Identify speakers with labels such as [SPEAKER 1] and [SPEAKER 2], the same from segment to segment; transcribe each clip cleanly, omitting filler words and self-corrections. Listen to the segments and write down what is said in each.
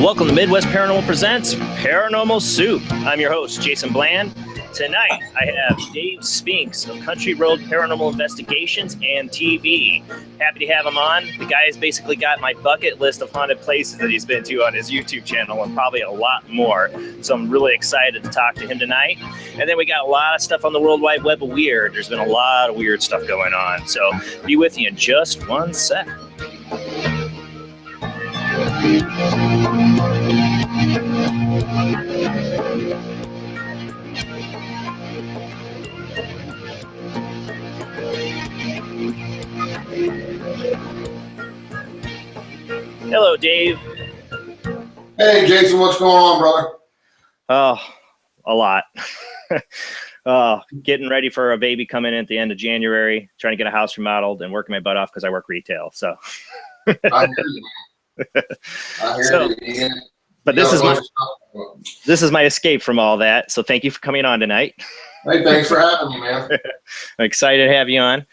[SPEAKER 1] Welcome to Midwest Paranormal Presents Paranormal Soup. I'm your host, Jason Bland. Tonight, I have Dave Spinks of Country Road Paranormal Investigations and TV. Happy to have him on. The guy has basically got my bucket list of haunted places that he's been to on his YouTube channel and probably a lot more. So I'm really excited to talk to him tonight. And then we got a lot of stuff on the World Wide Web of weird. There's been a lot of weird stuff going on. So be with you in just one sec. Hello, Dave.
[SPEAKER 2] Hey, Jason, what's going on, brother?
[SPEAKER 1] Oh, a lot. Getting ready for a baby coming in at the end of January, trying to get a house remodeled and working my butt off because I work retail. So,
[SPEAKER 2] I hear you.
[SPEAKER 1] But this is my escape from all that. So thank you for coming on tonight.
[SPEAKER 2] Hey, thanks for having me, man.
[SPEAKER 1] I'm excited to have you on.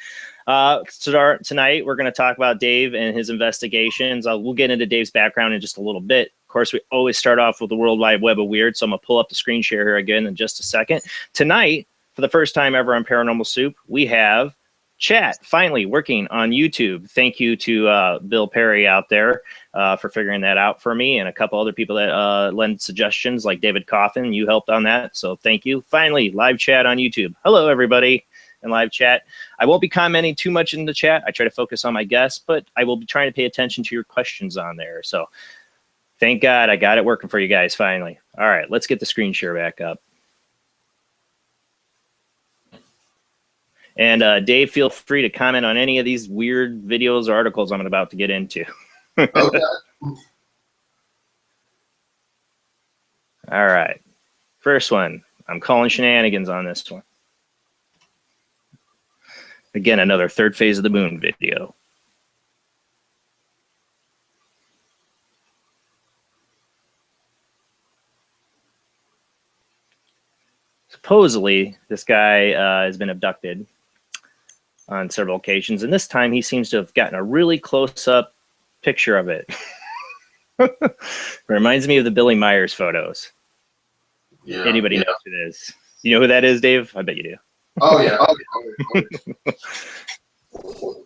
[SPEAKER 1] Tonight, we're going to talk about Dave and his investigations. We'll get into Dave's background in just a little bit. Of course, we always start off with the World Wide Web of Weird, so I'm going to pull up the screen share here again in just a second. Tonight, for the first time ever on Paranormal Soup, we have chat finally working on YouTube. Thank you to Bill Perry out there for figuring that out for me, and a couple other people that lend suggestions, like David Coffin. You helped on that, so thank you. Finally, live chat on YouTube. Hello, everybody in live chat. I won't be commenting too much in the chat. I try to focus on my guests, but I will be trying to pay attention to your questions on there. So thank God I got it working for you guys finally. All right, let's get the screen share back up. And Dave, feel free to comment on any of these weird videos or articles I'm about to get into.
[SPEAKER 2] Okay.
[SPEAKER 1] All right. First one. I'm calling shenanigans on this one. Again, another third phase of the moon video. Supposedly, this guy has been abducted on several occasions, and this time he seems to have gotten a really close-up picture of it. Reminds me of the Billy Myers photos.
[SPEAKER 2] Yeah,
[SPEAKER 1] Anybody knows who it is? You know who that is, Dave? I bet you do.
[SPEAKER 2] Oh, yeah.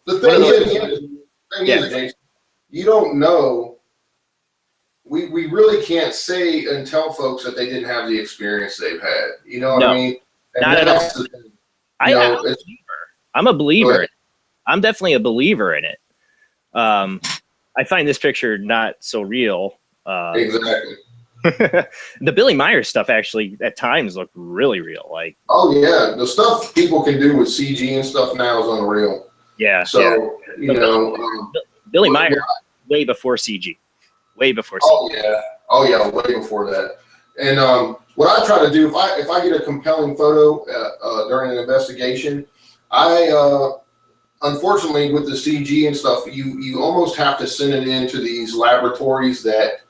[SPEAKER 2] The thing is, Jason, you don't know. We really can't say and tell folks that they didn't have the experience they've had. You know what I mean? And
[SPEAKER 1] not at all. I'm a believer. I'm definitely a believer in it. I find this picture not so real.
[SPEAKER 2] Exactly.
[SPEAKER 1] The Billy Myers stuff actually at times looked really real. Like,
[SPEAKER 2] oh yeah, the stuff people can do with CG and stuff now is unreal.
[SPEAKER 1] Yeah.
[SPEAKER 2] So
[SPEAKER 1] yeah.
[SPEAKER 2] you know,
[SPEAKER 1] Billy Myers way before CG. Way before CG.
[SPEAKER 2] Oh yeah, way before that. And what I try to do if I get a compelling photo during an investigation, I unfortunately with the CG and stuff, you almost have to send it into these laboratories that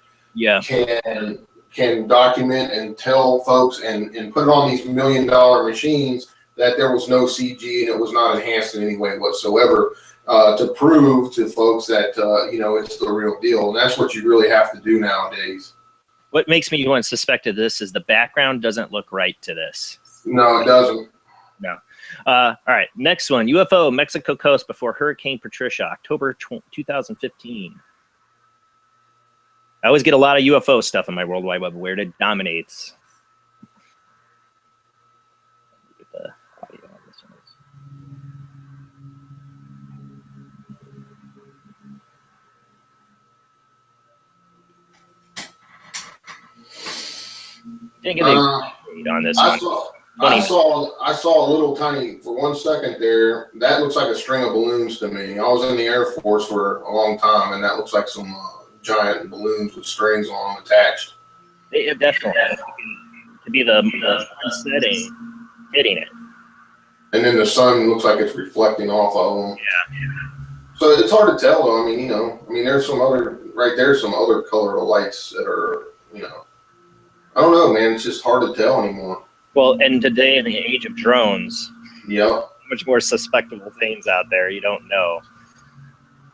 [SPEAKER 2] can document and tell folks and put it on these $1 million machines that there was no CG and it was not enhanced in any way whatsoever, to prove to folks that you know, it's the real deal. And that's what you really have to do nowadays.
[SPEAKER 1] What makes me want to suspect of this is the background doesn't look right to this.
[SPEAKER 2] No, it doesn't.
[SPEAKER 1] No. All right, next one. UFO, Mexico coast before Hurricane Patricia, October 2015. I always get a lot of UFO stuff in my World Wide Web where it dominates. Get the audio on this one. Didn't get the on this one.
[SPEAKER 2] I saw a little tiny, for 1 second there, that looks like a string of balloons to me. I was in the Air Force for a long time, and that looks like some giant balloons with strings on them attached.
[SPEAKER 1] It definitely. To be the sun setting, hitting it.
[SPEAKER 2] And then the sun looks like it's reflecting off of them.
[SPEAKER 1] Yeah.
[SPEAKER 2] So it's hard to tell, though. I mean, there's some other some other color lights that are, I don't know, man. It's just hard to tell anymore.
[SPEAKER 1] Well, and today in the age of drones,
[SPEAKER 2] yeah,
[SPEAKER 1] much more suspectable things out there you don't know.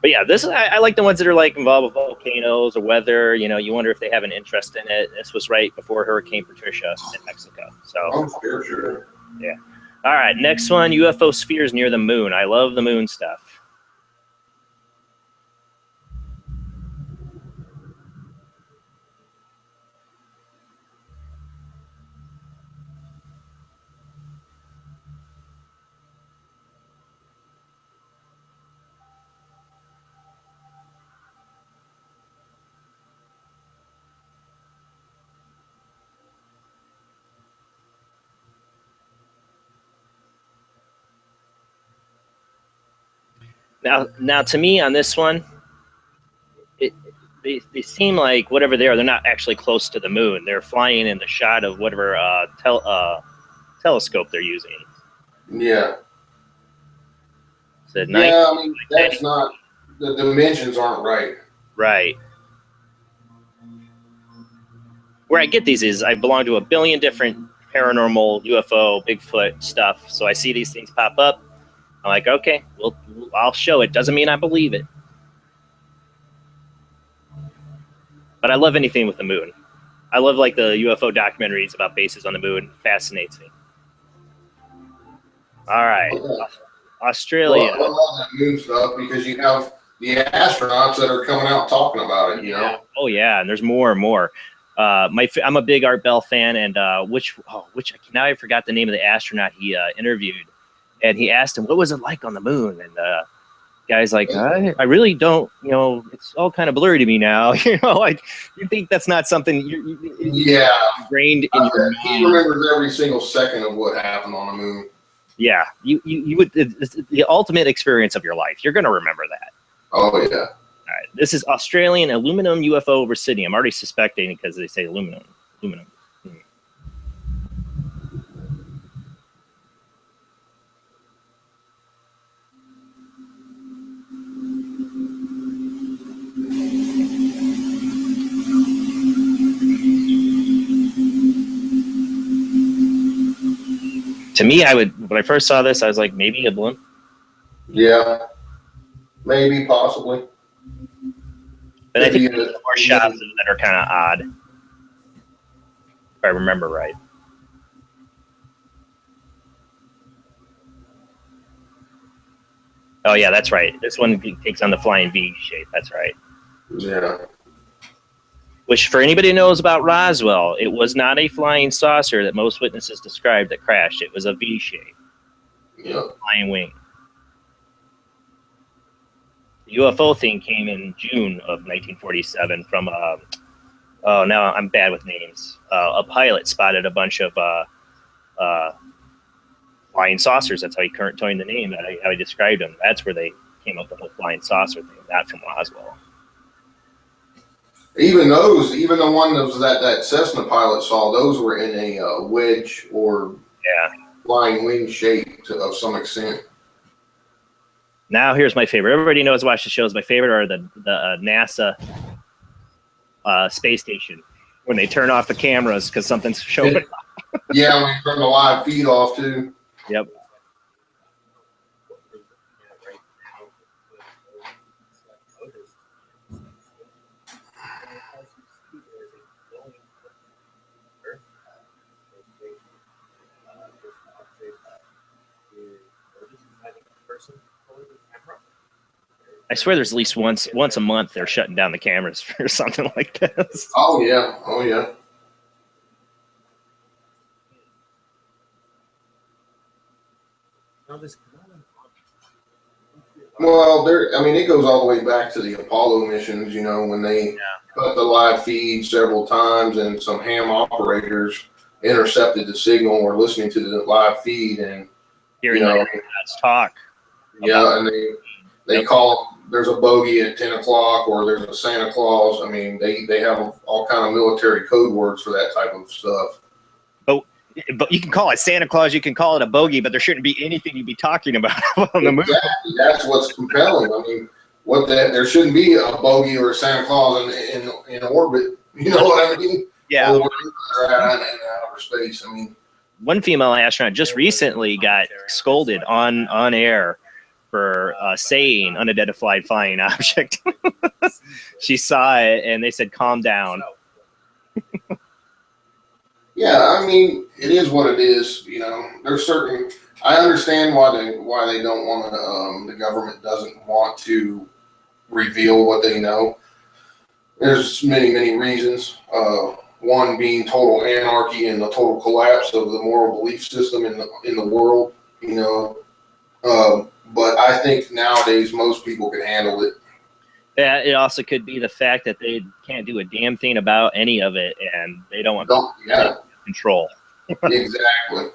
[SPEAKER 1] But yeah, I like the ones that are like involved with volcanoes or weather. You wonder if they have an interest in it. This was right before Hurricane Patricia in Mexico. So
[SPEAKER 2] sure.
[SPEAKER 1] Yeah. All right, next one, UFO spheres near the moon. I love the moon stuff. Now, to me on this one, they seem like whatever they are, they're not actually close to the moon. They're flying in the shot of whatever telescope they're using.
[SPEAKER 2] Yeah.
[SPEAKER 1] I
[SPEAKER 2] mean, that's not, the dimensions aren't right.
[SPEAKER 1] Right. Where I get these is I belong to a billion different paranormal, UFO, Bigfoot stuff. So I see these things pop up. I'm like, okay, I'll show it. Doesn't mean I believe it. But I love anything with the moon. I love like the UFO documentaries about bases on the moon. Fascinates me. All right. Okay. Australia.
[SPEAKER 2] Well, I love that moon stuff because you have the astronauts that are coming out talking about it,
[SPEAKER 1] Oh, yeah. And there's more and more. I'm a big Art Bell fan, and now I forgot the name of the astronaut he interviewed. And he asked him, what was it like on the moon? And guy's like, I really don't, it's all kind of blurry to me now. Like you think that's not something
[SPEAKER 2] yeah,
[SPEAKER 1] ingrained in your mind.
[SPEAKER 2] He remembers every single second of what happened on the moon.
[SPEAKER 1] Yeah, you would. It's the ultimate experience of your life. You're going to remember that.
[SPEAKER 2] Oh yeah.
[SPEAKER 1] All right. This is Australian aluminum UFO over Sydney. I'm already suspecting because they say aluminum. To me, when I first saw this, I was like, maybe a balloon.
[SPEAKER 2] Yeah, maybe, possibly.
[SPEAKER 1] But I think there's more shots that are kind of odd, if I remember right. Oh yeah, that's right. This one takes on the flying V shape. That's right.
[SPEAKER 2] Yeah.
[SPEAKER 1] Which, for anybody who knows about Roswell, it was not a flying saucer that most witnesses described that crashed. It was a V shape.
[SPEAKER 2] Yeah.
[SPEAKER 1] Flying wing. The UFO thing came in June of 1947 from now I'm bad with names. A pilot spotted a bunch of flying saucers. That's how he coined the name. How he described them. That's where they came up with the whole flying saucer thing. Not from Roswell.
[SPEAKER 2] Even the one that Cessna pilot saw, those were in a wedge or flying wing shape of some extent.
[SPEAKER 1] Now here's my favorite. Everybody knows watch the shows. My favorite are the NASA space station when they turn off the cameras because something's showing up.
[SPEAKER 2] Yeah, when you turn the live feed off too.
[SPEAKER 1] Yep. I swear there's at least once a month they're shutting down the cameras for something like this.
[SPEAKER 2] Oh yeah. Oh yeah. Well, it goes all the way back to the Apollo missions, when they cut the live feed several times and some ham operators intercepted the signal or listening to the live feed and
[SPEAKER 1] hearing the talk.
[SPEAKER 2] Yeah, and they call there's a bogey at 10 o'clock or there's a Santa Claus. I mean, they have all kind of military code words for that type of stuff.
[SPEAKER 1] But But you can call it Santa Claus, you can call it a bogey, but there shouldn't be anything you'd be talking about on the moon.
[SPEAKER 2] Exactly. That's what's compelling. I mean, there shouldn't be a bogey or a Santa Claus in orbit. You know what I mean?
[SPEAKER 1] Yeah.
[SPEAKER 2] Or in outer space. I mean,
[SPEAKER 1] one female astronaut just recently got scolded on air for saying unidentified flying object. She saw it and they said, "Calm down."
[SPEAKER 2] Yeah, I mean, it is what it is. You know, there's certain. I understand why they don't want to. The government doesn't want to reveal what they know. There's many reasons. One being total anarchy and the total collapse of the moral belief system in the world. You know, but I think nowadays most people can handle it.
[SPEAKER 1] Yeah, it also could be the fact that they can't do a damn thing about any of it, and they don't want control.
[SPEAKER 2] Exactly.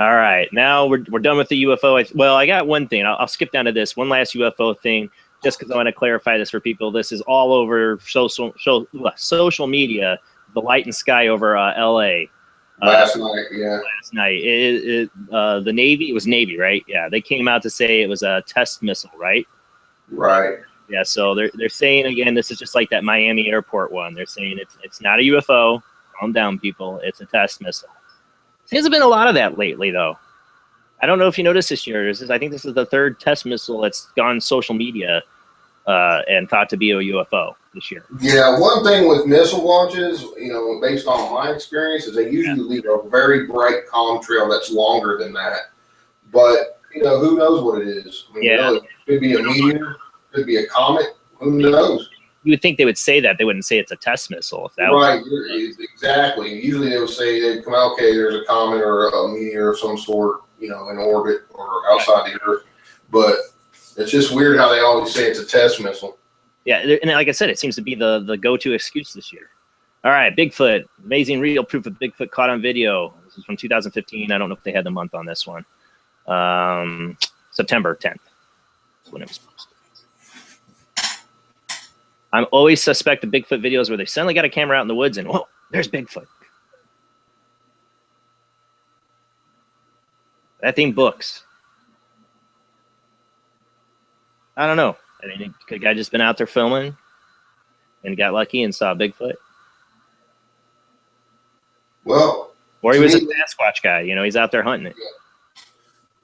[SPEAKER 1] All right, now we're done with the UFO. Well, I got one thing. I'll skip down to this one last UFO thing, just because I want to clarify this for people. This is all over social media. The light and sky over L.A.
[SPEAKER 2] Last night, yeah.
[SPEAKER 1] Last night, the Navy. It was Navy, right? Yeah, they came out to say it was a test missile, right?
[SPEAKER 2] Right.
[SPEAKER 1] Yeah, so they're saying again, this is just like that Miami airport one. They're saying it's not a UFO. Calm down, people. It's a test missile. There hasn't been a lot of that lately, though. I don't know if you noticed this year. I think this is the third test missile that's gone social media and thought to be a UFO this year.
[SPEAKER 2] Yeah, one thing with missile launches, you know, based on my experience, is they usually leave a very bright calm trail that's longer than that. But, you know, who knows what it is? I mean, you know, it could be a meteor, could be a comet. Who knows?
[SPEAKER 1] You would think they would say that. They wouldn't say it's a test missile. If that
[SPEAKER 2] right, exactly. Usually they would say, they'd come out, okay, there's a comet or a meteor of some sort, you know, in orbit or outside the Earth. But it's just weird how they always say it's a test missile.
[SPEAKER 1] Yeah, and like I said, it seems to be the go-to excuse this year. All right, Bigfoot. Amazing real proof of Bigfoot caught on video. This is from 2015. I don't know if they had the month on this one. September 10th. That's when it was posted. I'm always suspect of Bigfoot videos where they suddenly got a camera out in the woods and, whoa, there's Bigfoot. That thing books. I don't know. I mean, could a guy just been out there filming and got lucky and saw Bigfoot?
[SPEAKER 2] Well,
[SPEAKER 1] or he was a Sasquatch guy. You know, he's out there hunting it.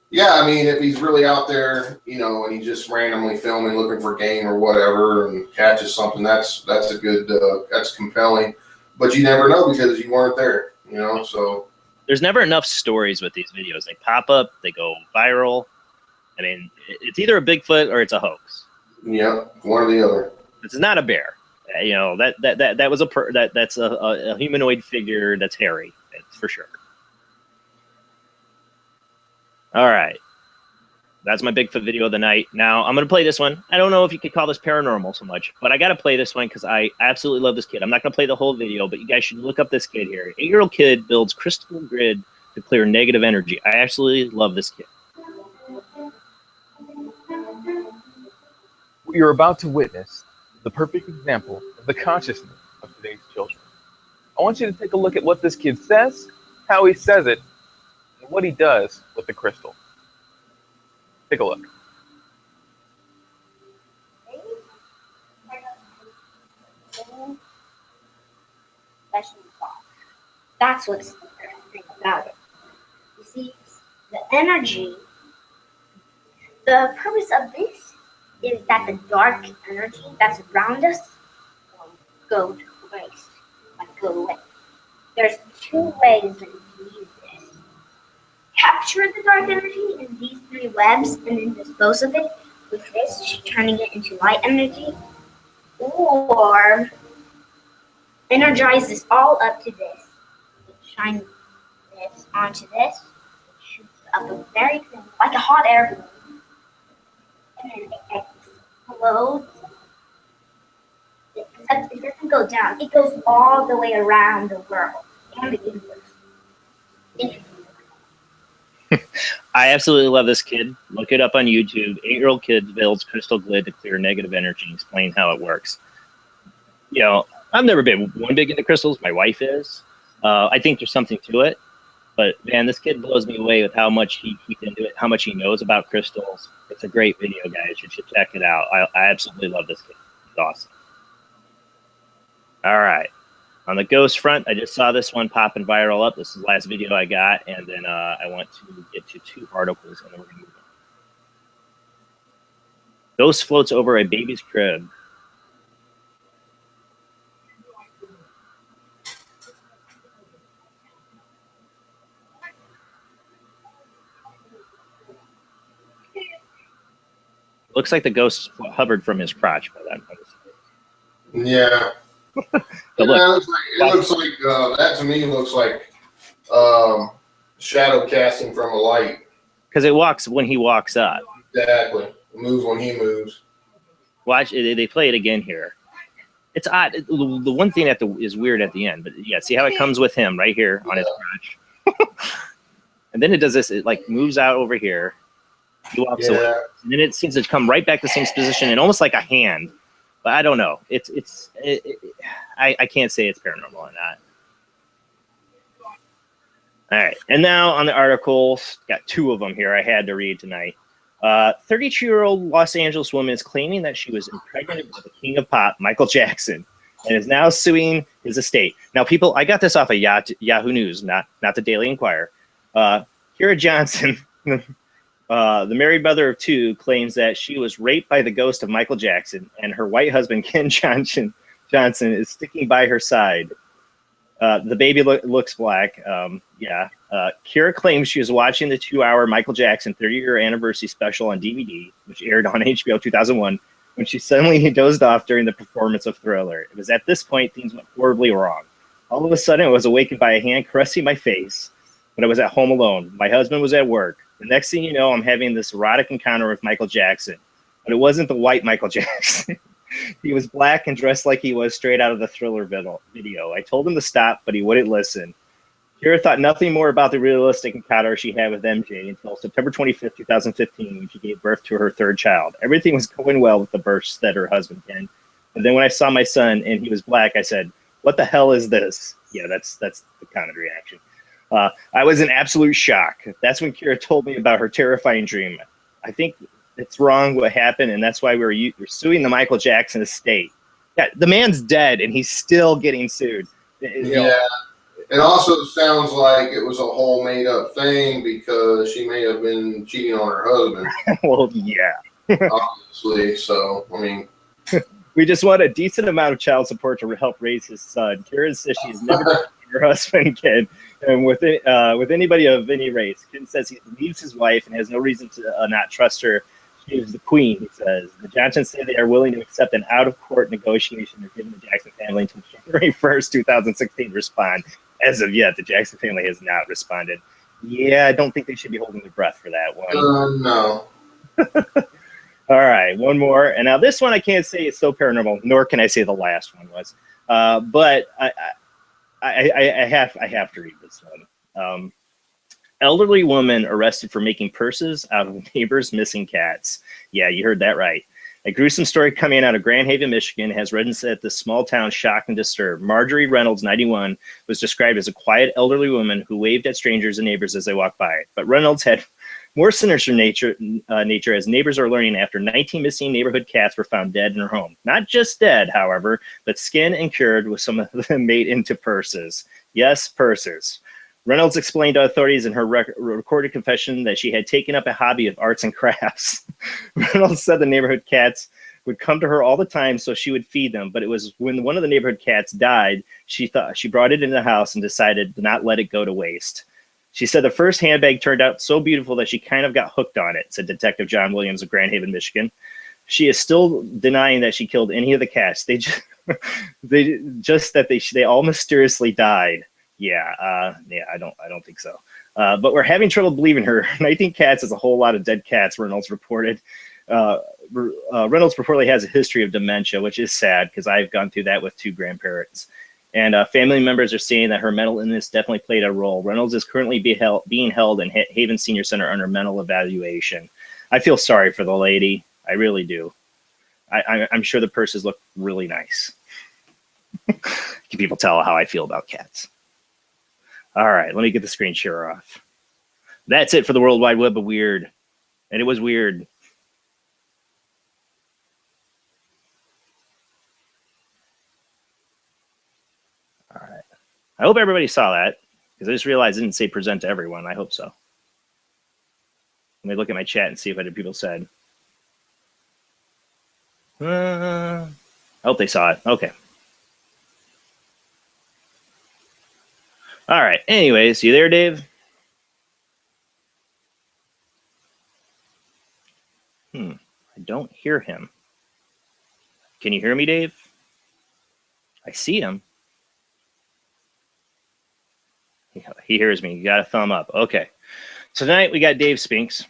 [SPEAKER 2] Yeah, I mean, if he's really out there, you know, and he's just randomly filming, looking for game or whatever, and catches something, that's a good, that's compelling. But you never know because you weren't there, you know. So
[SPEAKER 1] there's never enough stories with these videos. They pop up, they go viral. I mean, it's either a Bigfoot or it's a hoax.
[SPEAKER 2] Yeah, one or the other.
[SPEAKER 1] This is not a bear. You know, that was that's a humanoid figure that's hairy. That's for sure. All right. That's my Bigfoot video of the night. Now, I'm going to play this one. I don't know if you could call this paranormal so much, but I got to play this one because I absolutely love this kid. I'm not going to play the whole video, but you guys should look up this kid here. 8-year-old kid builds crystal grid to clear negative energy. I absolutely love this kid.
[SPEAKER 3] What you're about to witness is the perfect example of the consciousness of today's children. I want you to take a look at what this kid says, how he says it, and what he does with the crystal. Take a look.
[SPEAKER 4] That's what's the thing about it. You see, the energy, the purpose of this is that the dark energy that's around us will go to waste, like go away. There's two ways that you can use this. Capture the dark energy in these three webs and then dispose of it with this, turning it into light energy, or energize this all up to this. Shine this onto this, it shoots up a very thin, like a hot air balloon, and then it explodes. Except it doesn't go down, it goes all the way around the world and the universe.
[SPEAKER 1] I absolutely love this kid. Look it up on YouTube. 8-year-old kid builds crystal grid to clear negative energy and explain how it works. You know, I've never been one big into crystals. My wife is. I think there's something to it. But man, this kid blows me away with how much he's into it, how much he knows about crystals. It's a great video, guys. You should check it out. I absolutely love this kid. He's awesome. All right. On the ghost front, I just saw this one popping viral up. This is the last video I got, and then I want to get to 2 articles, and then we're going to move on. Ghost floats over a baby's crib. Looks like the ghost hovered from his crotch by that.
[SPEAKER 2] Yeah.
[SPEAKER 1] But
[SPEAKER 2] Yeah,
[SPEAKER 1] look,
[SPEAKER 2] it looks like that to me looks like shadow casting from a light.
[SPEAKER 1] because it walks when he walks up.
[SPEAKER 2] Exactly. It moves when he moves.
[SPEAKER 1] Watch, they play it again here. It's odd. The one thing that is weird at the end, but yeah, see how it comes with him right here on his crotch. And then it does this, it like moves out over here. He walks away. And then it seems to come right back to the same position and almost like a hand. But I don't know. I can't say it's paranormal or not. All right. And now on the articles, got 2 of them here I had to read tonight. 32-year-old Los Angeles woman is claiming that she was impregnated by the king of pop, Michael Jackson, and is now suing his estate. Now, people, I got this off of Yahoo News, not the Daily Enquirer. Kira Johnson, the married mother of 2, claims that she was raped by the ghost of Michael Jackson, and her white husband, Ken Johnson, is sticking by her side. The baby looks black. Kira claims she was watching the 2-hour Michael Jackson 30-year anniversary special on DVD, which aired on HBO 2001, when she suddenly dozed off during the performance of Thriller. It was at this point things went horribly wrong. All of a sudden, I was awakened by a hand caressing my face, but I was at home alone. My husband was at work. The next thing you know, I'm having this erotic encounter with Michael Jackson. But it wasn't the white Michael Jackson. He was black and dressed like he was straight out of the Thriller video. I told him to stop, but he wouldn't listen. Kira thought nothing more about the realistic encounter she had with MJ until September 25th, 2015, when she gave birth to her 3rd child. Everything was going well with the birth, said her husband, Ken. And then when I saw my son and he was black, I said, "What the hell is this?" Yeah, that's the common reaction. I was in absolute shock. That's when Kira told me about her terrifying dream. I think it's wrong what happened, and that's why we're suing the Michael Jackson estate. Yeah, the man's dead, and he's still getting sued.
[SPEAKER 2] Yeah. It also sounds like it was a whole made-up thing because she may have been cheating on her husband.
[SPEAKER 1] Well, yeah.
[SPEAKER 2] Obviously, so, I mean.
[SPEAKER 1] We just want a decent amount of child support to help raise his son. Karen says she's never seen her husband, Ken, and with anybody of any race. Ken says he believes his wife and has no reason to not trust her. She is the queen, he says. The Johnsons say they are willing to accept an out-of-court negotiation. They're giving the Jackson family until January 1st, 2016 to respond. As of yet, the Jackson family has not responded. Yeah, I don't think they should be holding their breath for that one.
[SPEAKER 2] No.
[SPEAKER 1] All right, one more. And now this one I can't say it's so paranormal, nor can I say the last one was. But I have to read this one. Elderly woman arrested for making purses out of neighbors' missing cats. Yeah, you heard that right. A gruesome story coming out of Grand Haven, Michigan has residents at this small town shocked and disturbed. Marjorie Reynolds, 91, was described as a quiet elderly woman who waved at strangers and neighbors as they walked by. But Reynolds had more sinister nature as neighbors are learning after 19 missing neighborhood cats were found dead in her home. Not just dead, however, but skinned and cured, with some of them made into purses. Yes, purses. Reynolds explained to authorities in her recorded confession that she had taken up a hobby of arts and crafts. Reynolds said the neighborhood cats would come to her all the time so she would feed them, but it was when one of the neighborhood cats died, she brought it into the house and decided to not let it go to waste. She said the first handbag turned out so beautiful that she kind of got hooked on it, said Detective John Williams of Grand Haven, Michigan. She is still denying that she killed any of the cats. They all mysteriously died. Yeah, I don't think so. But we're having trouble believing her. 19 cats is a whole lot of dead cats, Reynolds reported. Reynolds reportedly has a history of dementia, which is sad because I've gone through that with 2 grandparents. And family members are saying that her mental illness definitely played a role. Reynolds is currently being held in Haven Senior Center under mental evaluation. I feel sorry for the lady. I really do. I'm sure the purses look really nice. Can people tell how I feel about cats? All right, let me get the screen share off. That's it for the World Wide Web of Weird. And it was weird. All right. I hope everybody saw that, because I just realized it didn't say present to everyone. I hope so. Let me look at my chat and see if other people said. I hope they saw it. Okay. All right. Anyways, you there, Dave? I don't hear him. Can you hear me, Dave? I see him. He hears me. You got a thumb up. Okay. So tonight we got Dave Spinks.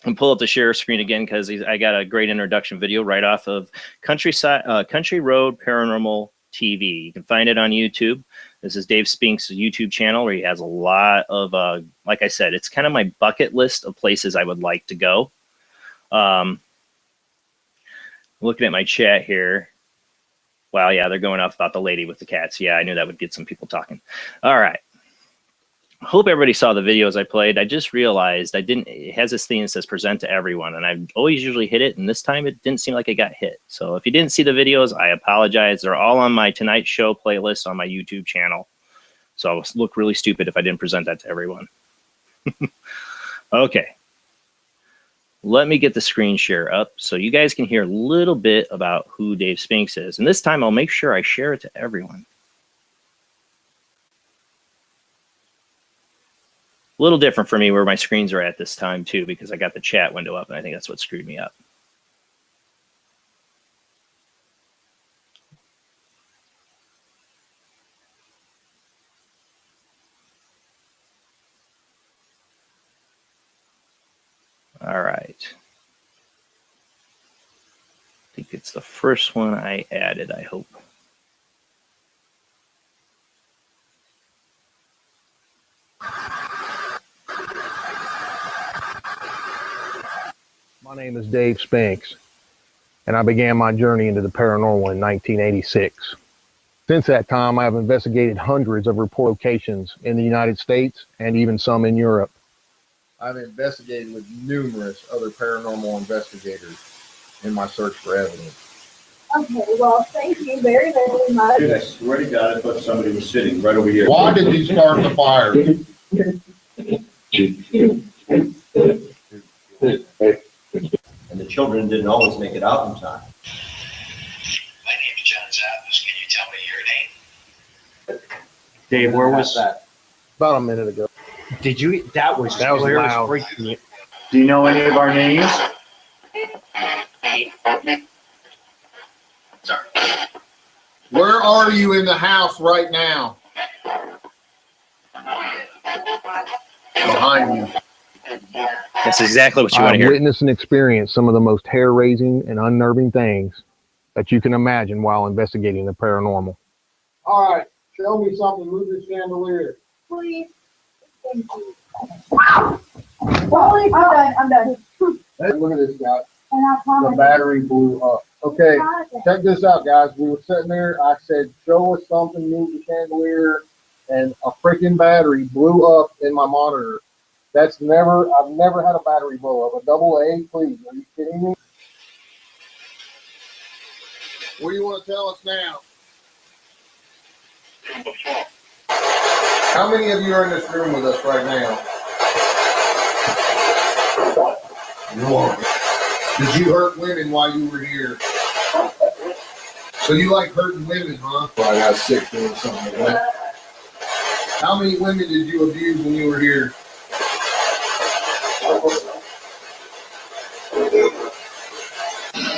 [SPEAKER 1] And pull up the share screen again because I got a great introduction video right off of Country Road Paranormal TV. You can find it on YouTube. This is Dave Spinks' YouTube channel where he has a lot of, like I said, it's kind of my bucket list of places I would like to go. Looking at my chat here. Wow, yeah, they're going off about the lady with the cats. Yeah, I knew that would get some people talking. All right. Hope everybody saw the videos I played. I just realized it has this thing that says present to everyone, and I always usually hit it, and this time it didn't seem like it got hit. So if you didn't see the videos, I apologize. They're all on my Tonight Show playlist on my YouTube channel. So I would look really stupid if I didn't present that to everyone. Okay. Let me get the screen share up so you guys can hear a little bit about who Dave Spinks is. And this time I'll make sure I share it to everyone. A little different for me where my screens are at this time too, because I got the chat window up and I think that's what screwed me up. All right. I think it's the first one I added, I hope.
[SPEAKER 5] My name is Dave Spinks, and I began my journey into the paranormal in 1986. Since that time, I have investigated hundreds of report locations in the United States and even some in Europe.
[SPEAKER 6] I've investigated with numerous other paranormal investigators in my search for evidence.
[SPEAKER 7] Okay, well, thank you very, very much.
[SPEAKER 8] Dude, I swear to God, I thought somebody was sitting right over here.
[SPEAKER 6] Why did you start the fire?
[SPEAKER 8] And the children didn't always make it out in time.
[SPEAKER 9] My name is John Zappis. Can you tell me your name?
[SPEAKER 10] Dave, where was
[SPEAKER 8] that?
[SPEAKER 5] About a minute ago.
[SPEAKER 10] Did you? That was
[SPEAKER 5] clear as
[SPEAKER 10] loud. Do you know any of our names?
[SPEAKER 9] Sorry.
[SPEAKER 6] Where are you in the house right now? Behind you.
[SPEAKER 1] That's exactly what you want to
[SPEAKER 5] I've
[SPEAKER 1] hear.
[SPEAKER 5] witnessed and experienced some of the most hair-raising and unnerving things that you can imagine while investigating the paranormal.
[SPEAKER 6] All right, show me something. Move the chandelier.
[SPEAKER 7] Please. Thank you. Holy I'm done.
[SPEAKER 6] Hey, look at this guy.
[SPEAKER 7] And I
[SPEAKER 6] The
[SPEAKER 7] promise.
[SPEAKER 6] battery blew up. Okay, check this out, guys. We were sitting there. I said, show us something, move the chandelier, and a freaking battery blew up in my monitor. I've never had a battery blow up. A AA, please. Are you kidding me? What do you want to tell us now? How many of you are in this room with us right now? One. Did you hurt women while you were here? So you like hurting women, huh? Well, I got sick doing something like that. How many women did you abuse when you were here?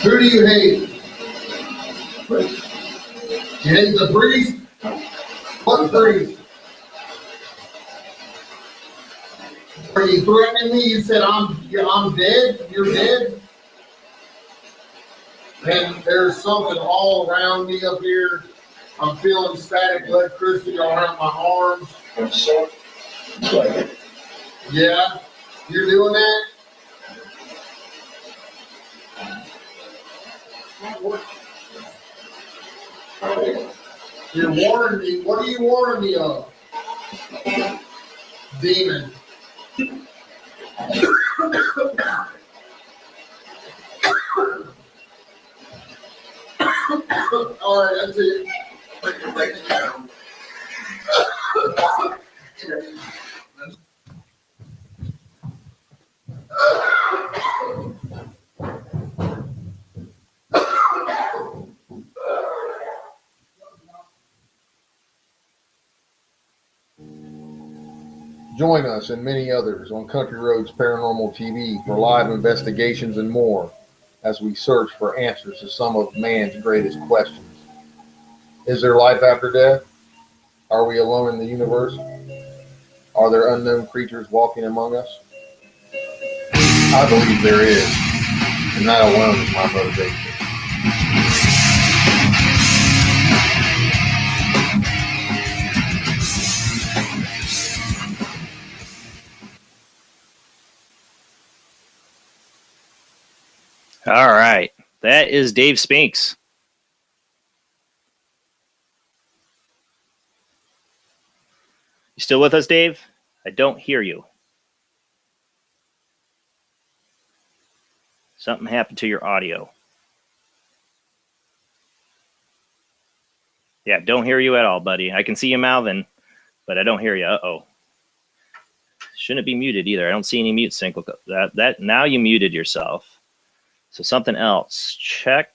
[SPEAKER 6] Who do you hate? You hate the priest? What priest? Are you threatening me? You said I'm dead? You're dead? And there's something all around me up here. I'm feeling static electricity all around my arms. Yeah? You're doing that? You're warning me. What are you warning me of?
[SPEAKER 2] Demon. All right, that's it. Break it down.
[SPEAKER 6] Join us and many others on Country Roads Paranormal TV for live investigations and more as we search for answers to some of man's greatest questions. Is there life after death? Are we alone in the universe? Are there unknown creatures walking among us? I believe there is, and that alone is my motivation.
[SPEAKER 1] All right. That is Dave Spinks. You still with us, Dave? I don't hear you. Something happened to your audio. Yeah, don't hear you at all, buddy. I can see you mouthing, but I don't hear you. Uh-oh. Shouldn't be muted either. I don't see any mute sync. Look up that now you muted yourself. So something else. Check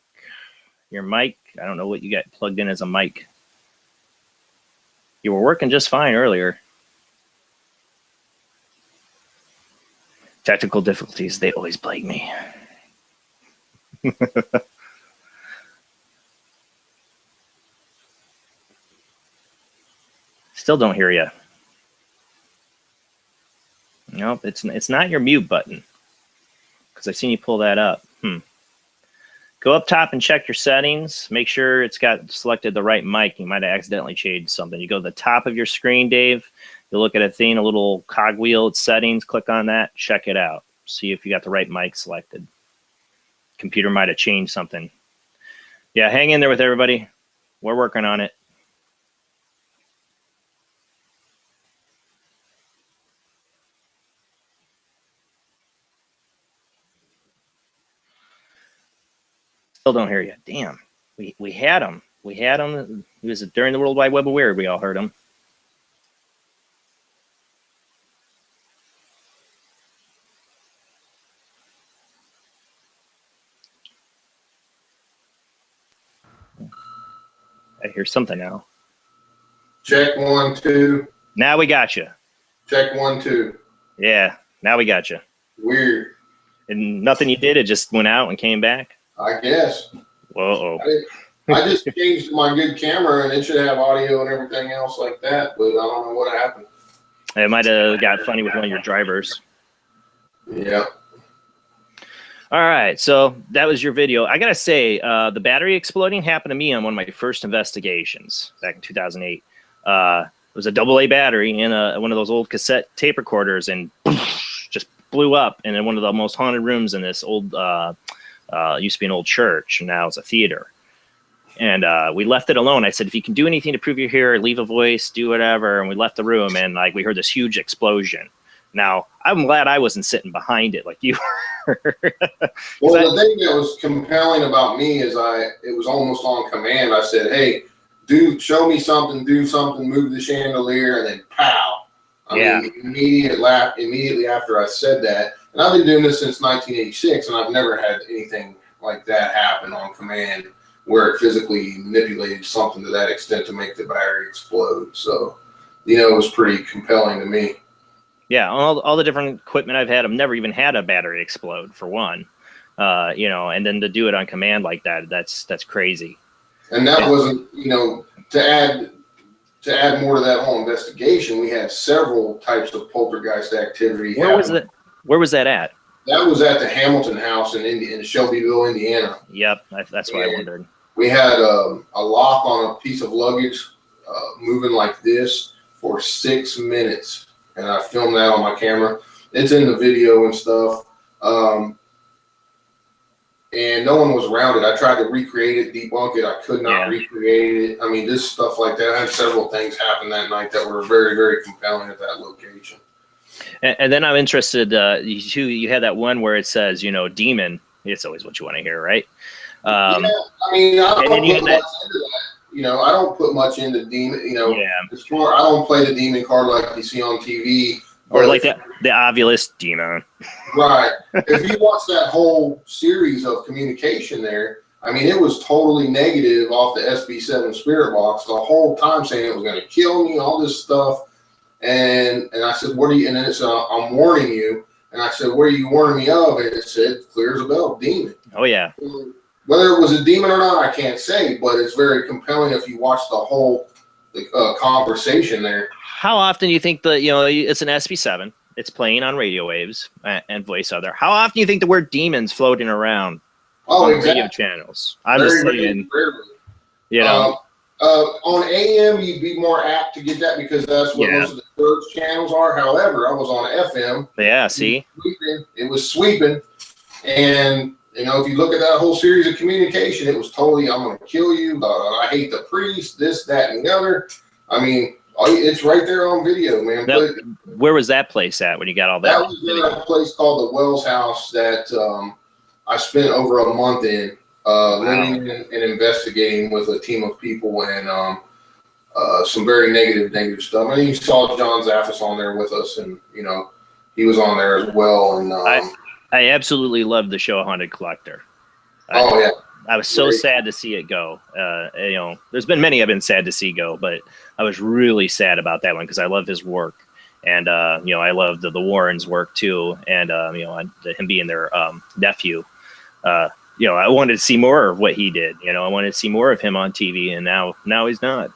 [SPEAKER 1] your mic. I don't know what you got plugged in as a mic. You were working just fine earlier. Technical difficulties, they always plague me. Still don't hear you. Nope, it's not your mute button. Because I've seen you pull that up. Go up top and check your settings. Make sure it's got selected the right mic. You might have accidentally changed something. You go to the top of your screen, Dave. You look at a thing, a little cogwheel, it's settings. Click on that. Check it out. See if you got the right mic selected. Computer might have changed something. Yeah, hang in there with everybody. We're working on it. Still don't hear you. Damn. We had him. We had him. It was during the World Wide Web of Weird. We all heard him. I hear something now.
[SPEAKER 2] Check 1, 2.
[SPEAKER 1] Now we got you.
[SPEAKER 2] Check 1, 2.
[SPEAKER 1] Yeah. Now we got you.
[SPEAKER 2] Weird.
[SPEAKER 1] And nothing you did. It just went out and came back.
[SPEAKER 2] I guess.
[SPEAKER 1] Whoa.
[SPEAKER 2] I just changed my good camera and it should have audio and everything else like that, but I don't know what happened.
[SPEAKER 1] It might have got funny with one of your drivers.
[SPEAKER 2] Yeah.
[SPEAKER 1] All right, so that was your video. I gotta say, the battery exploding happened to me on one of my first investigations back in 2008. It was a AA battery in one of those old cassette tape recorders, and just blew up in one of the most haunted rooms in this old, used to be an old church, and now it's a theater. And we left it alone. I said, if you can do anything to prove you're here, leave a voice, do whatever. And we left the room, and like we heard this huge explosion. Now, I'm glad I wasn't sitting behind it like you were.
[SPEAKER 2] Well, the thing that was compelling about me is it was almost on command. I said, hey, show me something, do something, move the chandelier, and then pow. I mean, immediately after I said that, and I've been doing this since 1986, and I've never had anything like that happen on command where it physically manipulated something to that extent to make the battery explode. So, it was pretty compelling to me.
[SPEAKER 1] Yeah, all the different equipment I've had, I've never even had a battery explode, for one. And then to do it on command like that, that's crazy.
[SPEAKER 2] And that wasn't, to add more to that whole investigation, we had several types of poltergeist activity.
[SPEAKER 1] Where was that at?
[SPEAKER 2] That was at the Hamilton House in Shelbyville, Indiana.
[SPEAKER 1] Yep, that's what I wondered.
[SPEAKER 2] We had a lock on a piece of luggage moving like this for 6 minutes. And I filmed that on my camera. It's in the video and stuff. and no one was around it. I tried to recreate it, debunk it. I could not recreate it. I mean, just stuff like that. I had several things happen that night that were very, very compelling at that location.
[SPEAKER 1] And then I'm interested, you had that one where it says, you know, demon. It's always what you want to hear, right?
[SPEAKER 2] Yeah, I mean, I don't put much into that. You know, I don't put much into demon, you know. I don't play the demon card like you see on TV.
[SPEAKER 1] Or like the Ovulus demon.
[SPEAKER 2] Right. If you watch that whole series of communication there, I mean, it was totally negative off the SB7 spirit box the whole time, saying it was going to kill me, all this stuff. And I said, what are you, and then it said, I'm warning you. And I said, what are you warning me of? And it said, clear as a bell, demon.
[SPEAKER 1] Oh, yeah.
[SPEAKER 2] Whether it was a demon or not, I can't say, but it's very compelling if you watch the whole conversation there.
[SPEAKER 1] How often do you think that, you know, it's an SB7, it's playing on radio waves and voice other. How often do you think the word demons floating around on radio channels? I'm just saying, you know.
[SPEAKER 2] On AM, you'd be more apt to get that because that's what most of the church channels are. However, I was on FM.
[SPEAKER 1] Yeah, see?
[SPEAKER 2] It was sweeping. And, you know, if you look at that whole series of communication, it was totally, I'm going to kill you. I hate the priest, this, that, and the other. I mean, it's right there on video, man.
[SPEAKER 1] Where was that place at when you got all that?
[SPEAKER 2] That was at a place called the Wells House that I spent over a month in, living and investigating with a team of people and some very negative stuff. I mean, you saw John Zaffis on there with us, and, you know, he was on there as well. And
[SPEAKER 1] I absolutely loved the show Haunted Collector. I was so sad to see it go. You know, there's been many I've been sad to see go, but I was really sad about that one because I love his work, and you know, I love the Warrens' work too, and you know, him being their nephew. You know, I wanted to see more of what he did. You know, I wanted to see more of him on TV, and now he's not.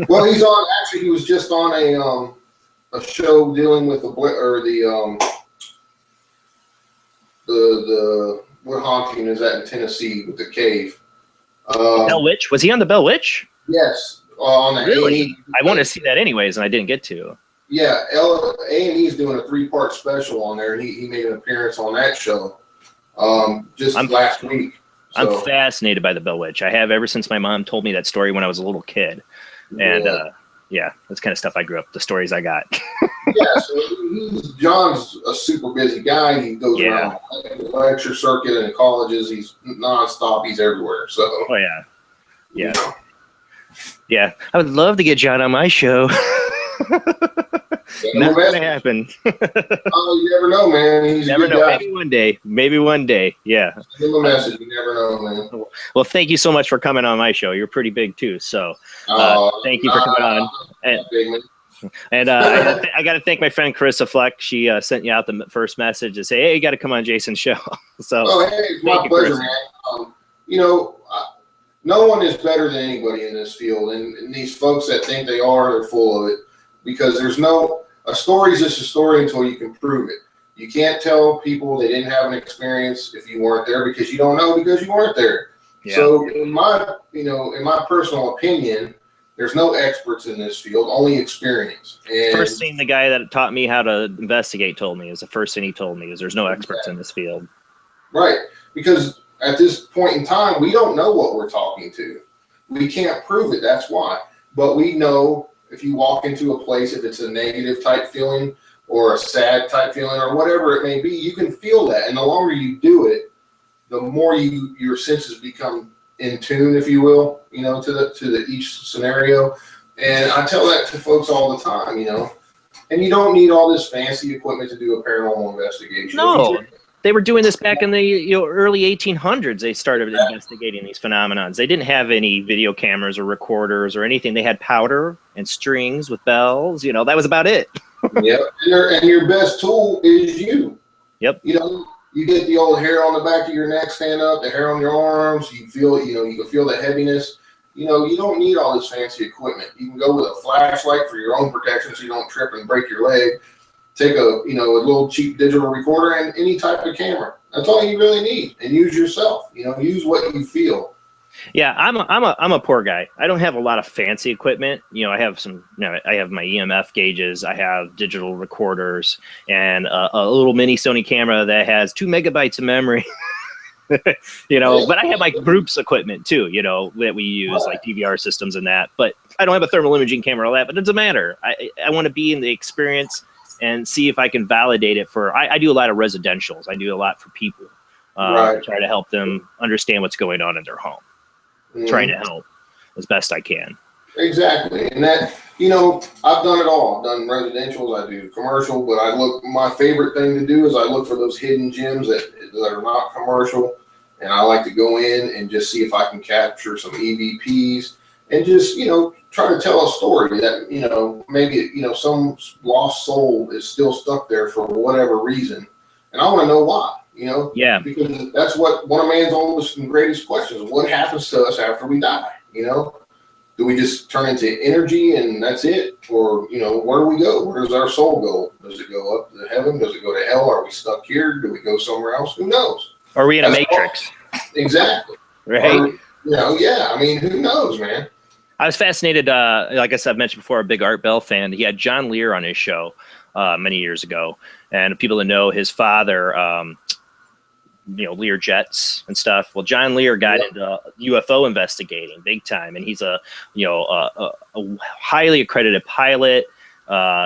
[SPEAKER 2] Well, he's on. Actually, he was just on a show dealing with the what haunting is that in Tennessee with the cave?
[SPEAKER 1] Bell Witch? Was he on the Bell Witch?
[SPEAKER 2] Yes, on the
[SPEAKER 1] really. I want to see that anyways, and I didn't get to.
[SPEAKER 2] Yeah, A&E's doing a 3-part special on there, and he made an appearance on that show last week. So.
[SPEAKER 1] I'm fascinated by the Bell Witch. I have ever since my mom told me that story when I was a little kid, and yeah, that's kind of stuff I grew up. The stories I got.
[SPEAKER 2] Yeah, so John's a super busy guy. He goes around the lecture circuit and colleges. He's nonstop. He's everywhere. So.
[SPEAKER 1] Oh yeah. Yeah. I would love to get John on my show. Not gonna happen.
[SPEAKER 2] Oh, you never know, man. He's
[SPEAKER 1] never know. Guy. Maybe one day. Yeah.
[SPEAKER 2] Give him a message. You never know, man.
[SPEAKER 1] Well, thank you so much for coming on my show. You're pretty big too. So thank you for coming on. And I got to thank my friend Carissa Fleck. She sent you out the first message to say, "Hey, you got to come on Jason's show." So,
[SPEAKER 2] hey, it's my pleasure, man. You know, no one is better than anybody in this field, and these folks that think they are, they're full of it. Because a story is just a story until you can prove it. You can't tell people they didn't have an experience if you weren't there because you don't know because you weren't there. Yeah. So in my personal opinion, there's no experts in this field, only experience. And
[SPEAKER 1] first thing the guy that taught me how to investigate told me is the first thing he told me is there's no experts in this field.
[SPEAKER 2] Right. Because at this point in time, we don't know what we're talking to. We can't prove it. That's why. But we know if you walk into a place, if it's a negative type feeling or a sad type feeling or whatever it may be, you can feel that. And the longer you do it, the more your senses become in tune, if you will, you know, to the each scenario. And I tell that to folks all the time, you know. And you don't need all this fancy equipment to do a paranormal investigation.
[SPEAKER 1] No. They were doing this back in the early 1800s. They started investigating these phenomenons. They didn't have any video cameras or recorders or anything. They had powder and strings with bells. You know, that was about it.
[SPEAKER 2] Yep. And your best tool is you.
[SPEAKER 1] Yep.
[SPEAKER 2] You know, you get the old hair on the back of your neck stand up, the hair on your arms. You feel, you know, you can feel the heaviness. You know, you don't need all this fancy equipment. You can go with a flashlight for your own protection so you don't trip and break your leg. Take a little cheap digital recorder and any type of camera. That's all you really need, and use yourself. You know, use what you feel.
[SPEAKER 1] Yeah, I'm a poor guy. I don't have a lot of fancy equipment. You know, I have I have my EMF gauges. I have digital recorders and a little mini Sony camera that has 2 megabytes of memory. You know, but I have like groups equipment too, you know, that we use like DVR systems and that, but I don't have a thermal imaging camera or all that, but it doesn't matter. I want to be in the experience and see if I can validate it for, I do a lot of residentials. I do a lot for people, to try to help them understand what's going on in their home, trying to help as best I can.
[SPEAKER 2] Exactly. And that, you know, I've done it all. I've done residentials, I do commercial, but my favorite thing to do is I look for those hidden gems that are not commercial. And I like to go in and just see if I can capture some EVPs and just, you know, try to tell a story that, you know, maybe, you know, some lost soul is still stuck there for whatever reason. And I want to know why, you know?
[SPEAKER 1] Yeah.
[SPEAKER 2] Because that's what one of man's oldest and greatest questions. What happens to us after we die, you know? Do we just turn into energy and that's it? Or, you know, where do we go? Where does our soul go? Does it go up to heaven? Does it go to hell? Are we stuck here? Do we go somewhere else? Who knows?
[SPEAKER 1] Are we in a matrix?
[SPEAKER 2] Exactly.
[SPEAKER 1] Right.
[SPEAKER 2] Or, you know, yeah. I mean, who knows, man?
[SPEAKER 1] I was fascinated. Like I said, I've mentioned before, a big Art Bell fan. He had John Lear on his show many years ago. And people that know his father, you know, Lear jets and stuff. Well, John Lear got into UFO investigating big time, and he's a highly accredited pilot,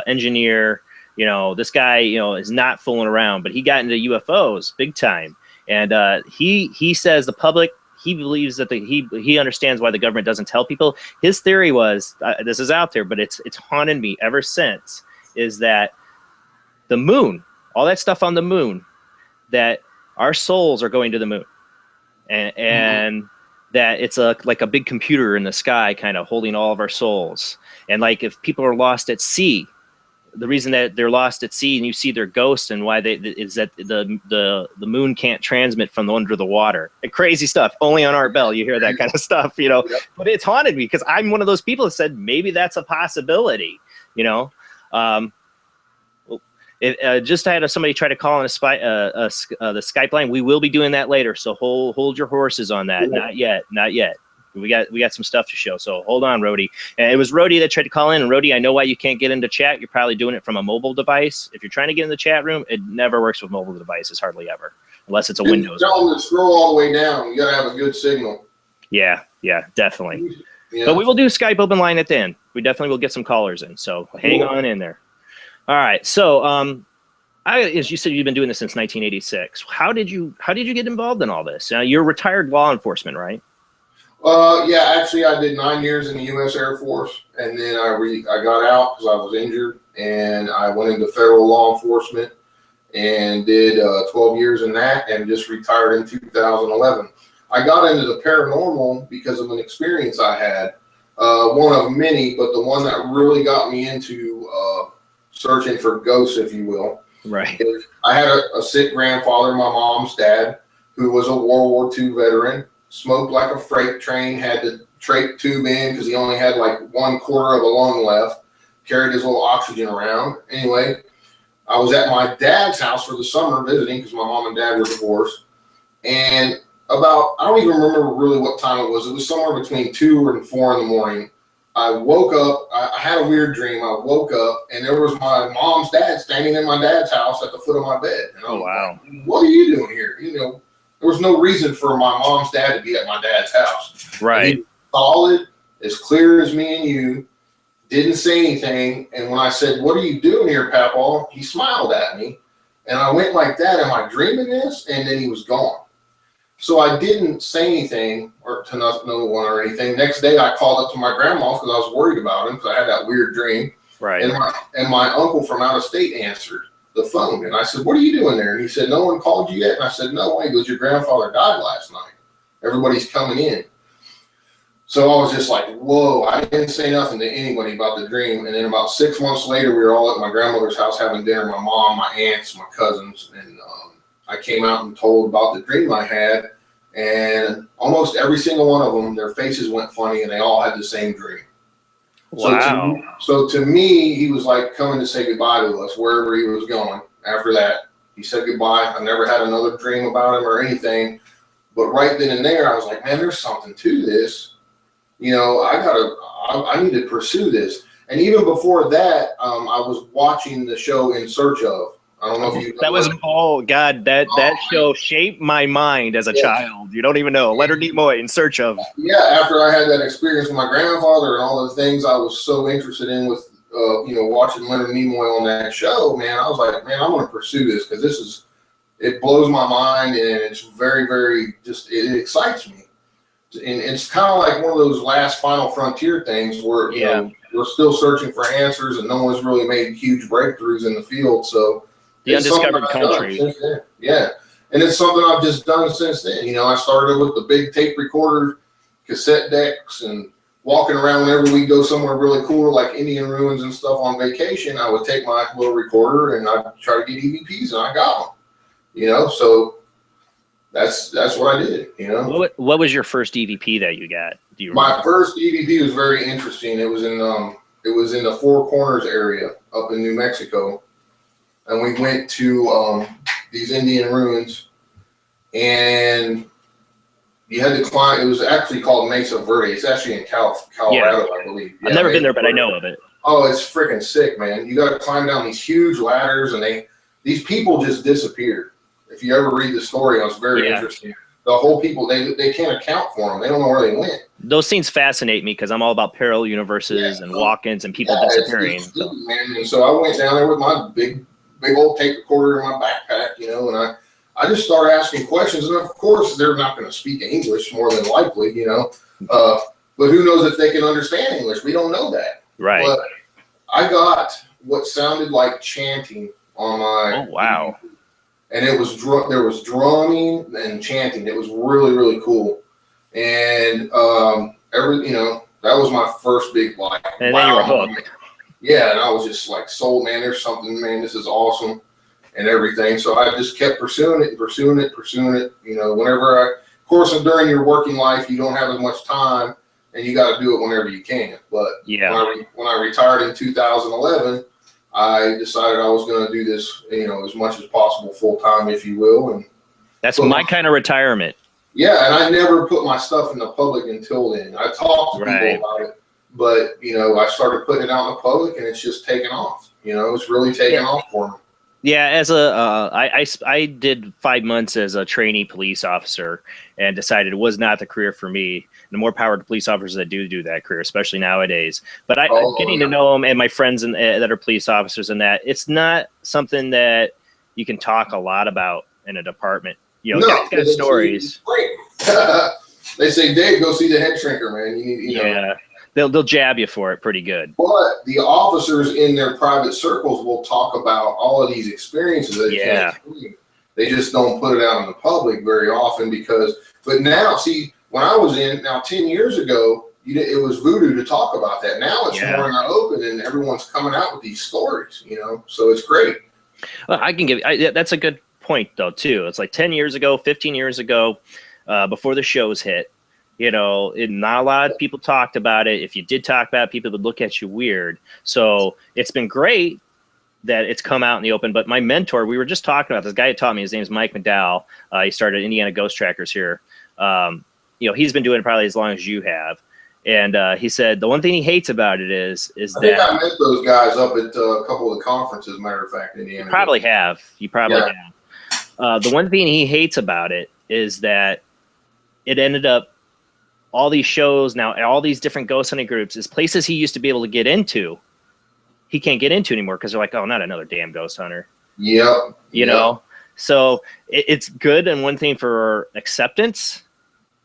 [SPEAKER 1] engineer. You know, this guy, you know, is not fooling around, but he got into UFOs big time. And he says the public, he believes that he understands why the government doesn't tell people. His theory was, this is out there, but it's haunted me ever since, is that the moon, all that stuff on the moon, that our souls are going to the moon, and that it's like a big computer in the sky kind of holding all of our souls. And like if people are lost at sea, the reason that they're lost at sea and you see their ghosts and why is that the moon can't transmit from under the water. Crazy stuff. Only on Art Bell you hear that kind of stuff, you know. But it's haunted me because I'm one of those people that said maybe that's a possibility, you know. Just had somebody try to call on the Skype line. We will be doing that later, so hold your horses on that. Not yet. We got some stuff to show, so hold on, Rody. And it was Rody that tried to call in. And Rody, I know why you can't get into chat. You're probably doing it from a mobile device. If you're trying to get in the chat room, it never works with mobile devices, hardly ever, unless it's a Windows.
[SPEAKER 2] Tell them to scroll all the way down. You gotta have a good signal.
[SPEAKER 1] Yeah, definitely.
[SPEAKER 2] Yeah.
[SPEAKER 1] But we will do Skype open line at the end. We definitely will get some callers in, so hang on in there. All right, so as you said, you've been doing this since 1986. How did you get involved in all this? You're retired law enforcement, right?
[SPEAKER 2] Yeah, actually, I did 9 years in the U.S. Air Force, and then I got out because I was injured, and I went into federal law enforcement and did 12 years in that, and just retired in 2011. I got into the paranormal because of an experience I had, one of many, but the one that really got me into searching for ghosts, if you will.
[SPEAKER 1] Right.
[SPEAKER 2] I had a sick grandfather, my mom's dad, who was a World War II veteran, smoked like a freight train, had the trach tube in because he only had like 1/4 of a lung left, carried his little oxygen around. Anyway, I was at my dad's house for the summer visiting because my mom and dad were divorced. And I don't even remember really what time it was. It was somewhere between 2 and 4 in the morning. I woke up, I had a weird dream. I woke up and there was my mom's dad standing in my dad's house at the foot of my bed. And I was like, what are you doing here? You know, there was no reason for my mom's dad to be at my dad's house.
[SPEAKER 1] Right.
[SPEAKER 2] He was solid, as clear as me and you, didn't say anything. And when I said, what are you doing here, Papaw? He smiled at me. And I went like that, am I dreaming this? And then he was gone. So I didn't say anything or to no one or anything. Next day, I called up to my grandma because I was worried about him because I had that weird dream.
[SPEAKER 1] Right.
[SPEAKER 2] And my uncle from out of state answered the phone. And I said, what are you doing there? And he said, no one called you yet? And I said, no. He goes, your grandfather died last night. Everybody's coming in. So I was just like, whoa. I didn't say nothing to anybody about the dream. And then about 6 months later, we were all at my grandmother's house having dinner. My mom, my aunts, my cousins, and I came out and told about the dream I had, and almost every single one of them, their faces went funny, and they all had the same dream.
[SPEAKER 1] Wow.
[SPEAKER 2] So to me, he was like coming to say goodbye to us wherever he was going. After that, he said goodbye. I never had another dream about him or anything, but right then and there, I was like, man, there's something to this. You know, I need to pursue this. And even before that, I was watching the show In Search Of. I don't know if you.
[SPEAKER 1] That was that show shaped my mind as a child. You don't even know. Leonard Nimoy, In Search of.
[SPEAKER 2] Yeah, after I had that experience with my grandfather and all the things I was so interested in with, watching Leonard Nimoy on that show, man, I was like, man, I'm going to pursue this because it blows my mind and it's very, very it excites me. And it's kind of like one of those last final frontier things where, you know, we're still searching for answers and no one's really made huge breakthroughs in the field. So
[SPEAKER 1] the undiscovered country.
[SPEAKER 2] Yeah. And it's something I've just done since then. You know, I started with the big tape recorder, cassette decks, and walking around whenever we go somewhere really cool, like Indian ruins and stuff on vacation, I would take my little recorder and I'd try to get EVPs, and I got them. You know, so that's what I did. You know,
[SPEAKER 1] what was your first EVP that you got? Do you remember?
[SPEAKER 2] My first EVP was very interesting. It was in the Four Corners area up in New Mexico, and we went to these Indian ruins, and you had to climb. It was actually called Mesa Verde. It's actually in Colorado, I believe.
[SPEAKER 1] I've never been there, but I know of it.
[SPEAKER 2] Oh, it's freaking sick, man. You got to climb down these huge ladders, and these people just disappeared. If you ever read the story, it was very interesting. The whole people, they can't account for them. They don't know where they went.
[SPEAKER 1] Those scenes fascinate me because I'm all about parallel universes and walk-ins and people disappearing.
[SPEAKER 2] It's man. And so I went down there with my big old tape recorder in my backpack, you know, and I just started asking questions. And of course, they're not going to speak English more than likely, you know. But who knows if they can understand English? We don't know that.
[SPEAKER 1] Right.
[SPEAKER 2] But I got what sounded like chanting on my.
[SPEAKER 1] Oh, wow.
[SPEAKER 2] And there was drumming and chanting. It was really, really cool. And that was my first big like.
[SPEAKER 1] And then you were hooked.
[SPEAKER 2] Yeah, and I was just like, sold, man. There's something, man. This is awesome, and everything. So I just kept pursuing it. You know, of course, during your working life, you don't have as much time, and you got to do it whenever you can. But when I retired in 2011. I decided I was going to do this, you know, as much as possible, full time, if you will. And
[SPEAKER 1] that's my kind of retirement.
[SPEAKER 2] Yeah, and I never put my stuff in the public until then. I talked to people about it, but you know, I started putting it out in the public, and it's just taken off. You know, it's really taken off for me.
[SPEAKER 1] Yeah, I did 5 months as a trainee police officer and decided it was not the career for me. The more power to police officers that do that career, especially nowadays. But getting to know them and my friends that are police officers and that, it's not something that you can talk a lot about in a department. You know, guys got stories.
[SPEAKER 2] They say, Dave, go see the head shrinker, man. You know.
[SPEAKER 1] They'll jab you for it pretty good.
[SPEAKER 2] But the officers in their private circles will talk about all of these experiences that they just don't put it out in the public very often but now, see, when I was 10 years ago, it was voodoo to talk about that. Now it's more in the open and everyone's coming out with these stories, you know, so it's great.
[SPEAKER 1] Well, that's a good point though, too. It's like 10 years ago, 15 years ago, before the shows hit. You know, not a lot of people talked about it. If you did talk about it, people would look at you weird. So it's been great that it's come out in the open. But my mentor, we were just talking about this guy who taught me. His name is Mike McDowell. He started Indiana Ghost Trackers here. You know, he's been doing it probably as long as you have. And he said the one thing he hates about it is
[SPEAKER 2] I think I met those guys up at a couple of the conferences, matter of fact, in Indiana.
[SPEAKER 1] You probably have. The one thing he hates about it is that it ended up all these shows now, all these different ghost hunting groups is places he used to be able to get into. He can't get into anymore because they're like, oh, not another damn ghost hunter.
[SPEAKER 2] Yep.
[SPEAKER 1] You know, so it's good and one thing for acceptance,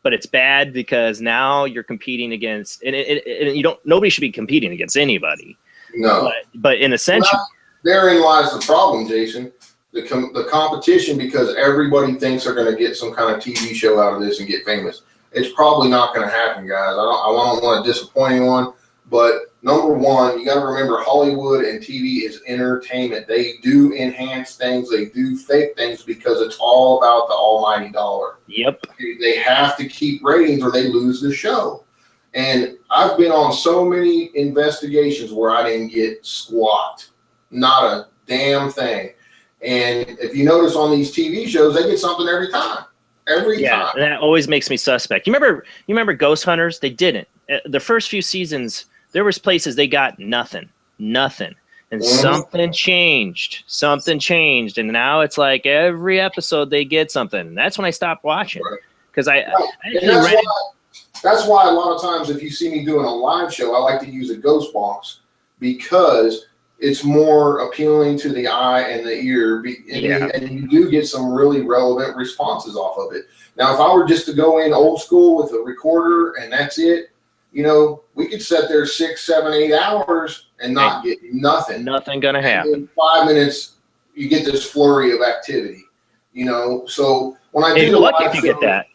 [SPEAKER 1] but it's bad because now you're competing against, and nobody should be competing against anybody.
[SPEAKER 2] No.
[SPEAKER 1] But in a sense,
[SPEAKER 2] therein lies the problem, Jason. The competition, because everybody thinks they're going to get some kind of TV show out of this and get famous. It's probably not going to happen, guys. I don't want to disappoint anyone, but number one, you got to remember Hollywood and TV is entertainment. They do enhance things. They do fake things because it's all about the almighty dollar.
[SPEAKER 1] Yep.
[SPEAKER 2] They have to keep ratings or they lose the show. And I've been on so many investigations where I didn't get squat. Not a damn thing. And if you notice on these TV shows, they get something every time. Every time.
[SPEAKER 1] And that always makes me suspect. You remember Ghost Hunters? They didn't. The first few seasons, there was places they got nothing. And something changed. Something changed. And now it's like every episode they get something. And that's when I stopped watching. Because
[SPEAKER 2] that's why a lot of times if you see me doing a live show, I like to use a ghost box because it's more appealing to the eye and the ear. And you do get some really relevant responses off of it. Now, if I were just to go in old school with a recorder and that's it, you know, we could sit there 6, 7, 8 hours and not get nothing.
[SPEAKER 1] Nothing gonna happen.
[SPEAKER 2] In 5 minutes, you get this flurry of activity. You know, so when I do
[SPEAKER 1] you're lucky if you get that.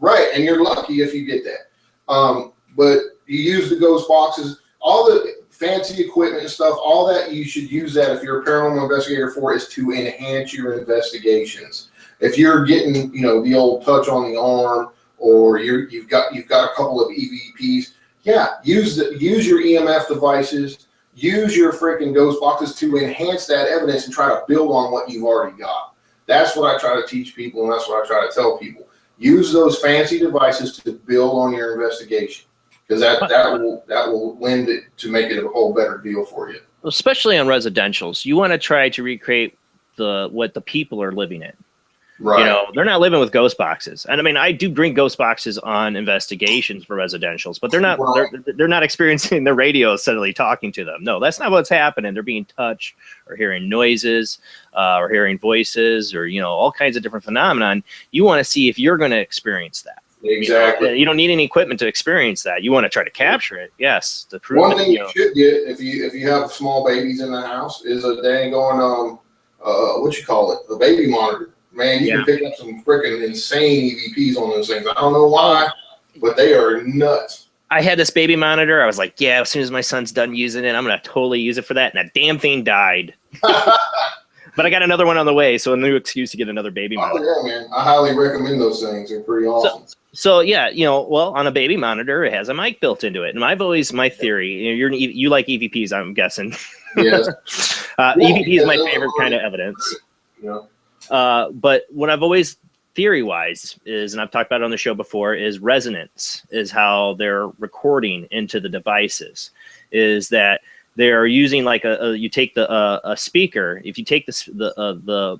[SPEAKER 2] Right, and you're lucky if you get that. But you use the ghost boxes, all the fancy equipment and stuff, all that you should use that if you're a paranormal investigator for is to enhance your investigations. If you're getting, you know, the old touch on the arm, or you've got a couple of EVPs, use your EMF devices, use your freaking ghost boxes to enhance that evidence and try to build on what you've already got. That's what I try to teach people, and that's what I try to tell people. Use those fancy devices to build on your investigation, because that will lend it to make it a whole better deal for you.
[SPEAKER 1] Especially on residentials, you want to try to recreate what the people are living in.
[SPEAKER 2] Right.
[SPEAKER 1] You know, they're not living with ghost boxes. And I mean, I do bring ghost boxes on investigations for residentials, but they're not experiencing the radio suddenly talking to them. No, that's not what's happening. They're being touched or hearing noises or hearing voices or, you know, all kinds of different phenomenon. You want to see if you're going to experience that.
[SPEAKER 2] Exactly.
[SPEAKER 1] You don't need any equipment to experience that. You want to try to capture it. Yes. To prove
[SPEAKER 2] One thing you should get if you have small babies in the house is a dang on, what you call it? A baby monitor. Man, you can pick up some freaking insane EVPs on those things. I don't know why, but they are nuts.
[SPEAKER 1] I had this baby monitor. I was like, yeah, as soon as my son's done using it, I'm going to totally use it for that. And that damn thing died. But I got another one on the way, so a new excuse to get another baby monitor.
[SPEAKER 2] Yeah, man. I highly recommend those things. They're pretty awesome.
[SPEAKER 1] So yeah, you know, well, on a baby monitor, it has a mic built into it. And my theory, you like EVPs, I'm guessing.
[SPEAKER 2] Yes.
[SPEAKER 1] EVP is my favorite kind of evidence.
[SPEAKER 2] Yeah.
[SPEAKER 1] But what I've always theory-wise is, and I've talked about it on the show before, is resonance is how they're recording into the devices. Is that they're using like you take a speaker. If you take the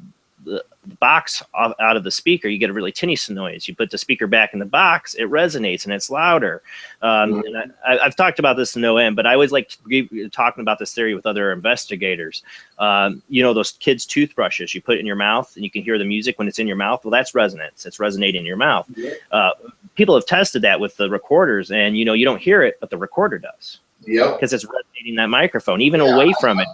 [SPEAKER 1] box out of the speaker, you get a really tinny noise. You put the speaker back in the box, it resonates and it's louder. And I've talked about this to no end, but I always like talking about this theory with other investigators. You know, those kids' toothbrushes you put in your mouth and you can hear the music when it's in your mouth. Well, that's resonance. It's resonating in your mouth. People have tested that with the recorders, and you know, you don't hear it, but the recorder does.
[SPEAKER 2] Yep.
[SPEAKER 1] Because it's resonating that microphone, even away from it.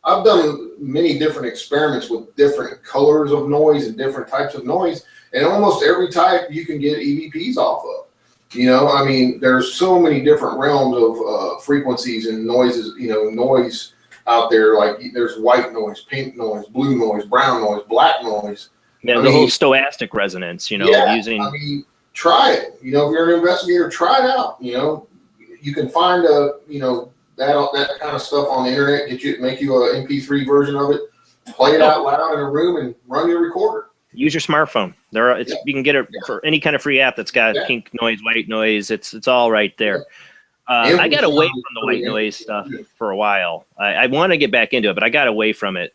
[SPEAKER 2] I've done many different experiments with different colors of noise and different types of noise, and almost every type you can get EVPs off of. You know, I mean, there's so many different realms of frequencies and noises, you know, noise out there. Like there's white noise, pink noise, blue noise, brown noise, black noise.
[SPEAKER 1] Yeah, the whole stochastic resonance, you know, using. I mean,
[SPEAKER 2] try it. You know, if you're an investigator, try it out. You know, you can find that kind of stuff on the internet, make you an MP3 version of it, play it out loud in a room, and run your recorder.
[SPEAKER 1] Use your smartphone. You can get it for any kind of free app that's got pink noise, white noise. It's all right there. I got away from the white noise stuff for a while. I want to get back into it, but I got away from it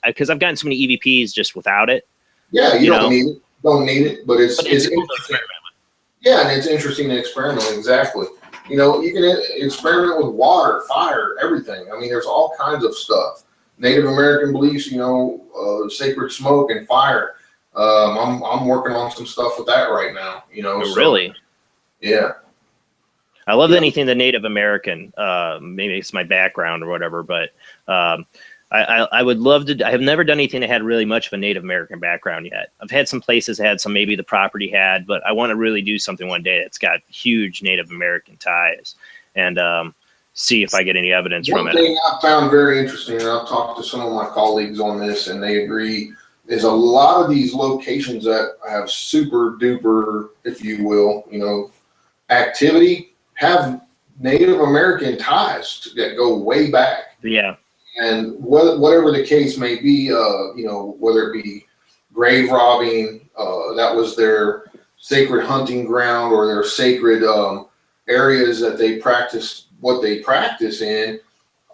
[SPEAKER 1] because I've gotten so many EVPs just without it.
[SPEAKER 2] Yeah, you don't need it. Don't need it, but it's
[SPEAKER 1] cool to experiment with.
[SPEAKER 2] Yeah, and it's interesting to experiment with, exactly. You know, you can experiment with water, fire, everything. I mean, there's all kinds of stuff. Native American beliefs, you know, sacred smoke and fire. I'm working on some stuff with that right now. You know,
[SPEAKER 1] really?
[SPEAKER 2] Yeah.
[SPEAKER 1] I love anything the Native American. Maybe it's my background or whatever, but I would love to. I have never done anything that had really much of a Native American background yet. I've had some places that had some, maybe the property had, but I want to really do something one day that's got huge Native American ties and see if I get any evidence from it.
[SPEAKER 2] One thing I found very interesting, and I've talked to some of my colleagues on this, and they agree, is a lot of these locations that have super duper, if you will, you know, activity have Native American ties that go way back.
[SPEAKER 1] Yeah.
[SPEAKER 2] And whatever the case may be, you know, whether it be grave robbing, that was their sacred hunting ground or their sacred areas that they practice what they practice in.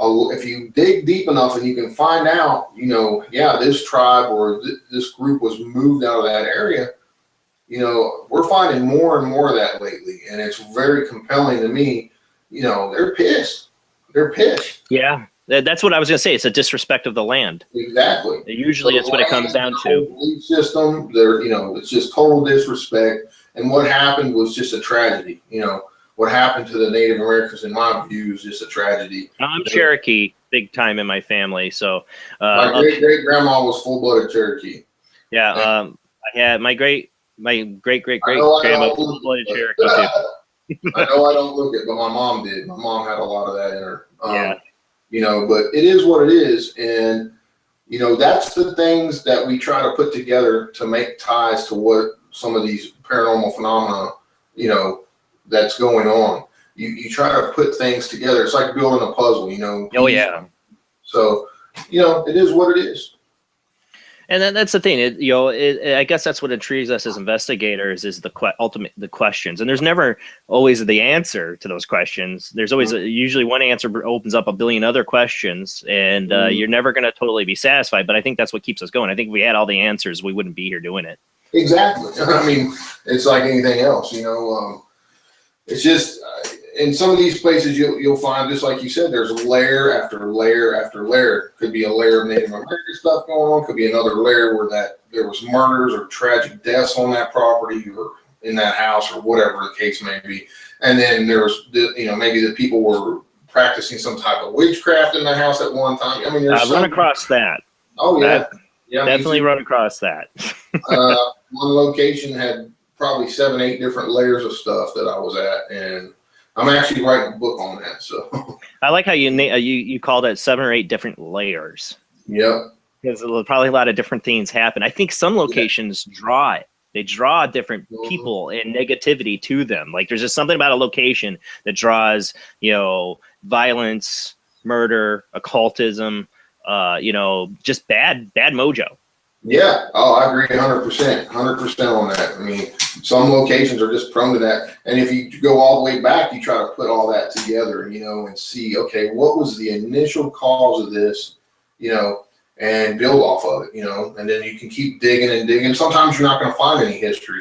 [SPEAKER 2] if you dig deep enough and you can find out, you know, yeah, this tribe or this group was moved out of that area, you know, we're finding more and more of that lately. And it's very compelling to me. You know, they're pissed. They're pissed.
[SPEAKER 1] Yeah. That's what I was going to say. It's a disrespect of the land.
[SPEAKER 2] Exactly.
[SPEAKER 1] Usually it's what it comes down to.
[SPEAKER 2] Belief system, you know, it's just total disrespect. And what happened was just a tragedy. You know, what happened to the Native Americans, in my view, is just a tragedy.
[SPEAKER 1] I'm Cherokee, big time in my family. So
[SPEAKER 2] my great grandma was full-blooded Cherokee.
[SPEAKER 1] Yeah. I had my great grandma was full-blooded Cherokee too.
[SPEAKER 2] I know I don't look it, but my mom did. My mom had a lot of that in her.
[SPEAKER 1] Yeah.
[SPEAKER 2] You know, but it is what it is. And, you know, that's the things that we try to put together to make ties to what some of these paranormal phenomena, you know, that's going on. You try to put things together. It's like building a puzzle, you know.
[SPEAKER 1] Oh, yeah.
[SPEAKER 2] So, you know, it is what it is.
[SPEAKER 1] And then that's the thing, I guess that's what intrigues us as investigators is the questions. And there's never always the answer to those questions. There's always usually one answer opens up a billion other questions, and you're never going to totally be satisfied. But I think that's what keeps us going. I think if we had all the answers, we wouldn't be here doing it.
[SPEAKER 2] Exactly. I mean, it's like anything else, you know. It's just in some of these places you'll find, just like you said, there's layer after layer after layer. Could be a layer of Native American stuff going on. Could be another layer where there was murders or tragic deaths on that property or in that house or whatever the case may be. And then there's, you know, maybe the people were practicing some type of witchcraft in the house at one time. I mean,
[SPEAKER 1] I've run across that.
[SPEAKER 2] Oh yeah, yeah,
[SPEAKER 1] definitely run across that.
[SPEAKER 2] One location had probably 7, 8 different layers of stuff that I was at, and I'm actually writing a book on that. So
[SPEAKER 1] I like how you call that 7 or 8 different layers.
[SPEAKER 2] Yep.
[SPEAKER 1] Because probably a lot of different things happen. I think some locations draw it. They draw different people and negativity to them. Like there's just something about a location that draws, you know, violence, murder, occultism, you know, just bad mojo.
[SPEAKER 2] Yeah. Oh, I agree 100%, 100% on that. I mean, some locations are just prone to that. And if you go all the way back, you try to put all that together, you know, and see, okay, what was the initial cause of this, you know, and build off of it, you know, and then you can keep digging and digging. Sometimes you're not going to find any history,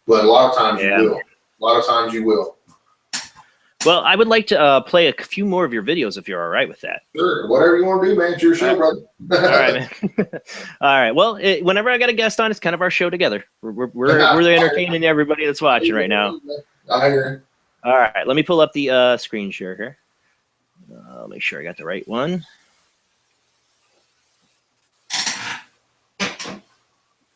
[SPEAKER 2] but a lot of times you will. A lot of times you will.
[SPEAKER 1] Well, I would like to play a few more of your videos if you're all right with that.
[SPEAKER 2] Sure. Whatever you want to do, man. It's your show, brother.
[SPEAKER 1] All right, man. All right. Well, whenever I got a guest on, it's kind of our show together. We're entertaining everybody that's watching right now.
[SPEAKER 2] I agree.
[SPEAKER 1] All right. Let me pull up the screen share here. I'll make sure I got the right one.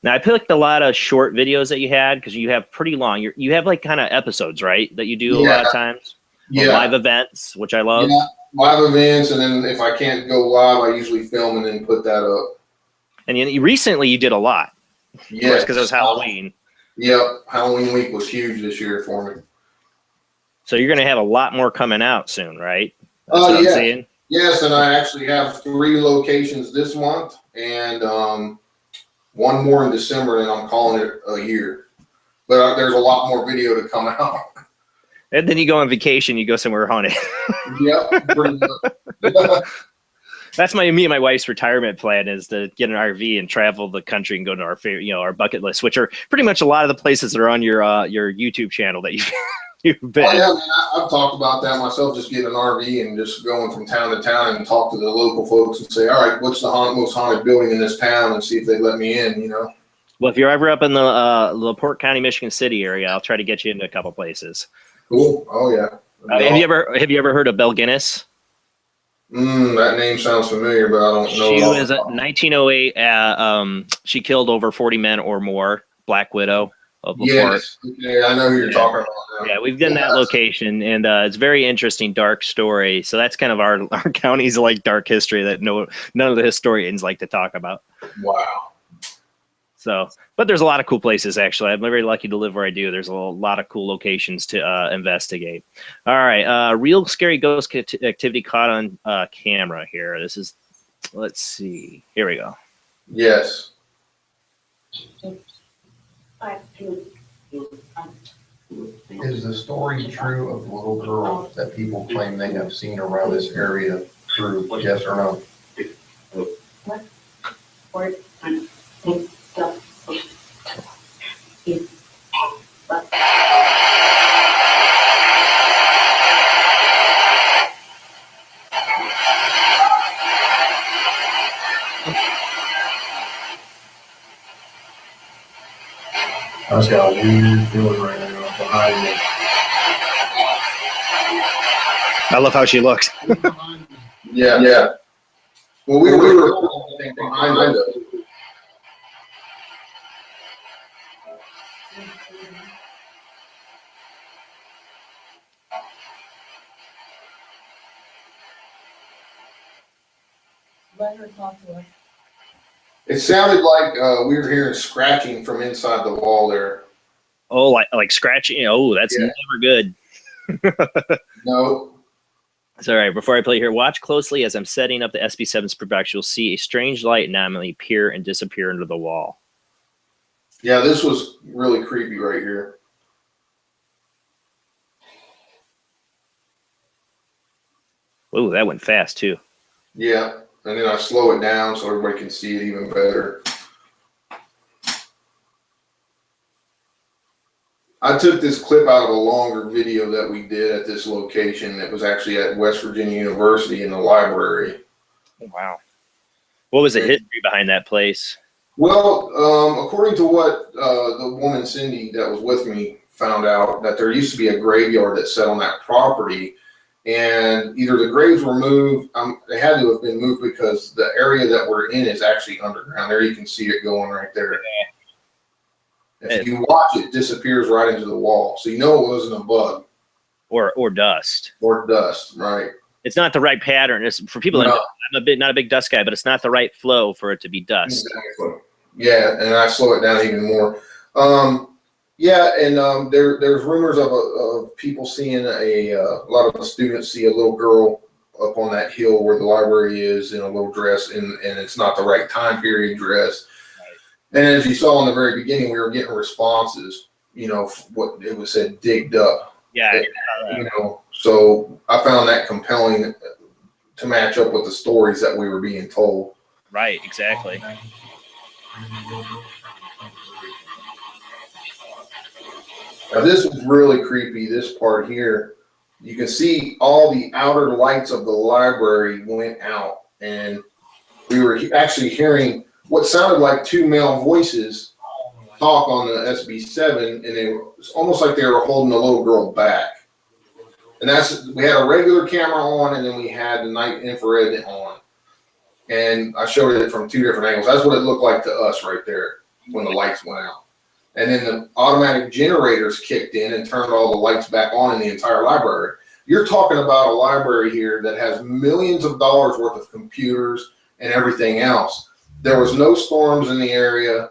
[SPEAKER 1] Now, I picked a lot of short videos that you had because you have pretty long. You have like kind of episodes, right, that you do a lot of times?
[SPEAKER 2] Yeah.
[SPEAKER 1] Live events, which I love.
[SPEAKER 2] Yeah, live events, and then if I can't go live, I usually film and then put that up.
[SPEAKER 1] And recently you did a lot.
[SPEAKER 2] Yeah.
[SPEAKER 1] Because it was Halloween.
[SPEAKER 2] Yep. Halloween week was huge this year for me.
[SPEAKER 1] So you're going to have a lot more coming out soon, right?
[SPEAKER 2] Oh, yeah. Yes, and I actually have 3 locations this month, and one more in December, and I'm calling it a year. But there's a lot more video to come out.
[SPEAKER 1] And then you go on vacation, you go somewhere haunted.
[SPEAKER 2] Yep. Pretty much.
[SPEAKER 1] That's me and my wife's retirement plan is to get an RV and travel the country and go to our favorite, you know, our bucket list, which are pretty much a lot of the places that are on your YouTube channel that you've been.
[SPEAKER 2] Oh, yeah, man, I've talked about that myself, just getting an RV and just going from town to town and talk to the local folks and say, all right, what's the most haunted building in this town, and see if they let me in, you know.
[SPEAKER 1] Well, if you're ever up in the LaPorte County, Michigan City area, I'll try to get you into a couple places.
[SPEAKER 2] Cool. Oh, yeah.
[SPEAKER 1] Have you ever heard of Belle Guinness?
[SPEAKER 2] That name sounds familiar, but I don't know.
[SPEAKER 1] She was 1908. She killed over 40 men or more. Black Widow of LaPorte.
[SPEAKER 2] Yes, yeah, I know who you're talking about now.
[SPEAKER 1] Yeah, we've done that location, and it's a very interesting, dark story. So that's kind of our county's like dark history that none of the historians like to talk about.
[SPEAKER 2] Wow.
[SPEAKER 1] So, but there's a lot of cool places, actually. I'm very lucky to live where I do. There's a lot of cool locations to investigate. All right. Real scary ghost activity caught on camera here. This is, let's see. Here we go.
[SPEAKER 2] Yes.
[SPEAKER 11] Is the story true of the little girl that people claim they have seen around this area
[SPEAKER 2] through, yes or no?
[SPEAKER 7] Word. Think stuff.
[SPEAKER 2] I just got a weird feeling right now behind me.
[SPEAKER 1] I love how she looks.
[SPEAKER 2] Yeah. Well, we were behind us.
[SPEAKER 7] Let her talk to us.
[SPEAKER 2] It sounded like we were hearing scratching from inside the wall there.
[SPEAKER 1] Oh, like scratching. Oh, that's
[SPEAKER 2] Yeah.
[SPEAKER 1] never good.
[SPEAKER 2] No.
[SPEAKER 1] It's all right. Before I play here, watch closely as I'm setting up the SB7's production. You'll see a strange light anomaly appear and disappear under the wall.
[SPEAKER 2] Yeah, this was really creepy right here.
[SPEAKER 1] Oh, that went fast too.
[SPEAKER 2] Yeah, and then I slow it down so everybody can see it even better. I took this clip out of a longer video that we did at this location. It was actually at West Virginia University in the library.
[SPEAKER 1] Oh, wow. What was the history behind that place?
[SPEAKER 2] Well, according to what the woman Cindy that was with me found out, that there used to be a graveyard that sat on that property, and either the graves were moved, they had to have been moved because the area that we're in is actually underground. There you can see it going right there. If you watch, it disappears right into the wall, so you know it wasn't a bug
[SPEAKER 1] Or dust.
[SPEAKER 2] or dust, right?
[SPEAKER 1] It's not the right pattern. It's for people that know, I'm not a big dust guy, but it's not the right flow for it to be dust.
[SPEAKER 2] Exactly. Yeah, and I slow it down even more. There's rumors of people seeing a lot of the students see a little girl up on that hill where the library is in a little dress, and it's not the right time period dress. And as you saw in the very beginning, we were getting responses, what it was said, digged up.
[SPEAKER 1] Yeah.
[SPEAKER 2] So I found that compelling to match up with the stories that we were being told.
[SPEAKER 1] Right, exactly.
[SPEAKER 2] Now this is really creepy, this part here. You can see all the outer lights of the library went out, and we were actually hearing what sounded like two male voices talk on the SB7, and it's almost like they were holding the little girl back. And we had a regular camera on, and then we had the night infrared on. And I showed it from two different angles. That's what it looked like to us right there when the lights went out. And then the automatic generators kicked in and turned all the lights back on in the entire library. You're talking about a library here that has millions of dollars worth of computers and everything else. There was no storms in the area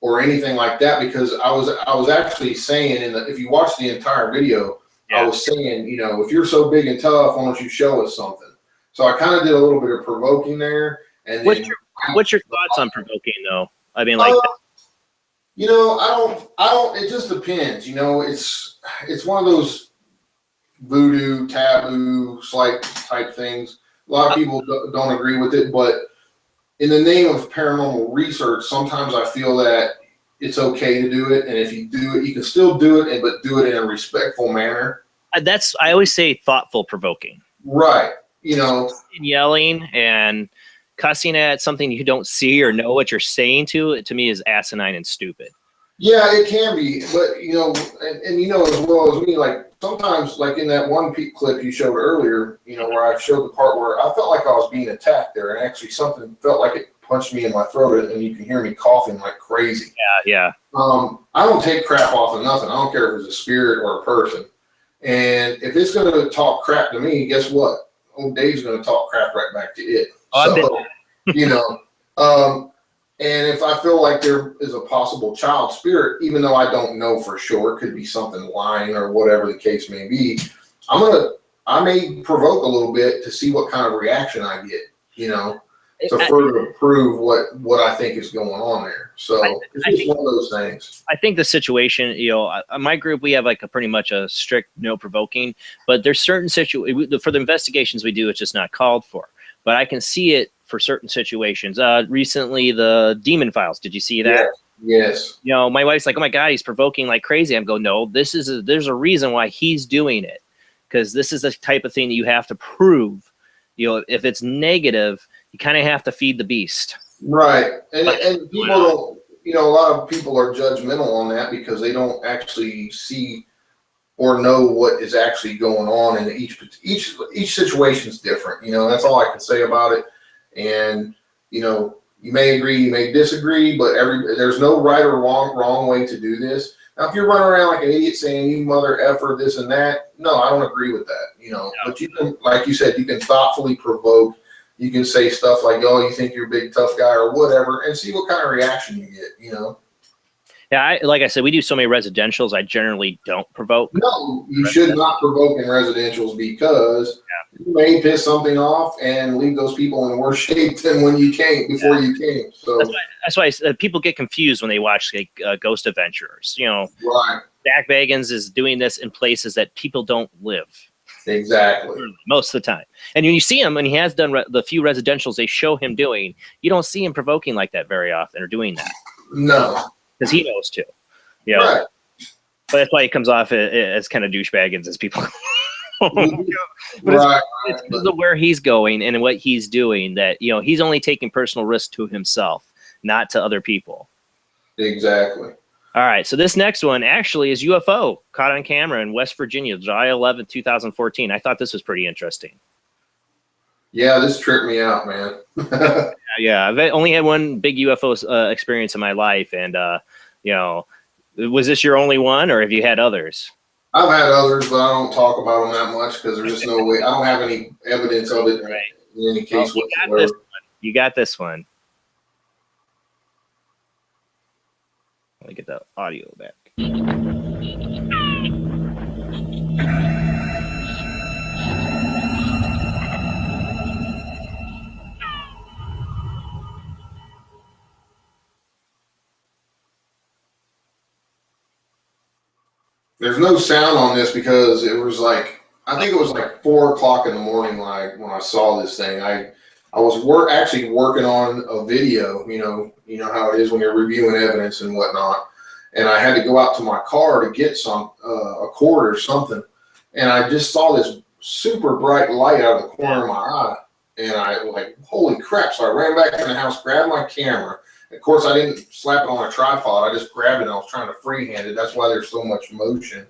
[SPEAKER 2] or anything like that, because I was actually saying if you watch the entire video, I was saying, if you're so big and tough, why don't you show us something? So I kind of did a little bit of provoking there. And
[SPEAKER 1] what's your thoughts on provoking though? I mean,
[SPEAKER 2] I don't. It just depends. It's one of those voodoo, taboo, slight type things. A lot of people don't agree with it, but in the name of paranormal research, sometimes I feel that it's okay to do it, and if you do it, you can still do it, but do it in a respectful manner.
[SPEAKER 1] I always say thoughtful provoking.
[SPEAKER 2] Right.
[SPEAKER 1] Yelling and cussing at something you don't see or know what you're saying to me is asinine and stupid.
[SPEAKER 2] Yeah, it can be, but and as well as me, like sometimes, like in that one clip you showed earlier, where I showed the part where I felt like I was being attacked there, and actually something felt like it punched me in my throat, and you can hear me coughing like crazy.
[SPEAKER 1] Yeah.
[SPEAKER 2] I don't take crap off of nothing. I don't care if it's a spirit or a person, and if it's going to talk crap to me, guess what? Old Dave's going to talk crap right back to it. And if I feel like there is a possible child spirit, even though I don't know for sure, it could be something lying or whatever the case may be, I may provoke a little bit to see what kind of reaction I get, to further prove what I think is going on there. So it's just one of those things.
[SPEAKER 1] I think the situation, my group, we have like pretty much a strict no provoking, but there's certain for the investigations we do, it's just not called for. But I can see it for certain situations. Recently, the Demon Files. Did you see that?
[SPEAKER 2] Yes.
[SPEAKER 1] My wife's like, "Oh my God, he's provoking like crazy." I'm going, "No, there's a reason why he's doing it, because this is the type of thing that you have to prove. If it's negative, you kind of have to feed the beast."
[SPEAKER 2] Right. And people don't, a lot of people are judgmental on that because they don't actually see or know what is actually going on, and each situation is different. That's all I can say about it. And you may agree, you may disagree, but there's no right or wrong way to do this. Now, if you're running around like an idiot saying you mother effer this and that, no, I don't agree with that. But you can, like you said, you can thoughtfully provoke. You can say stuff like, "Oh, you think you're a big tough guy," or whatever, and see what kind of reaction you get.
[SPEAKER 1] Yeah, like I said, we do so many residentials. I generally don't provoke.
[SPEAKER 2] No, you should not provoke in residentials because you may piss something off and leave those people in worse shape than when you came before you came. So
[SPEAKER 1] that's why people get confused when they watch Ghost Adventurers.
[SPEAKER 2] Right.
[SPEAKER 1] Zach Bagans is doing this in places that people don't live.
[SPEAKER 2] Exactly.
[SPEAKER 1] Most of the time. And when you see him, and he has done the few residentials they show him doing, you don't see him provoking like that very often or doing that.
[SPEAKER 2] No.
[SPEAKER 1] Because he knows too.
[SPEAKER 2] Right.
[SPEAKER 1] But that's why he comes off as kind of douchebaggins as people. But it's because of where he's going and what he's doing that, he's only taking personal risk to himself, not to other people.
[SPEAKER 2] Exactly.
[SPEAKER 1] All right. So this next one actually is UFO caught on camera in West Virginia, July 11th, 2014. I thought this was pretty interesting.
[SPEAKER 2] Yeah, this tripped me out, man.
[SPEAKER 1] Yeah, I've only had one big UFO experience in my life, and was this your only one, or have you had others?
[SPEAKER 2] I've had others, but I don't talk about them that much because there's just no way. I don't have any evidence of it in any case whatsoever.
[SPEAKER 1] You got this one. Let me get the audio back.
[SPEAKER 2] There's no sound on this because it was like, I think it was like 4 o'clock in the morning when I saw this thing. I was actually working on a video, you know how it is when you're reviewing evidence and whatnot. And I had to go out to my car to get a cord or something. And I just saw this super bright light out of the corner of my eye. And I like, holy crap. So I ran back in the house, grabbed my camera. Of course, I didn't slap it on a tripod. I just grabbed it and I was trying to freehand it. That's why there's so much motion.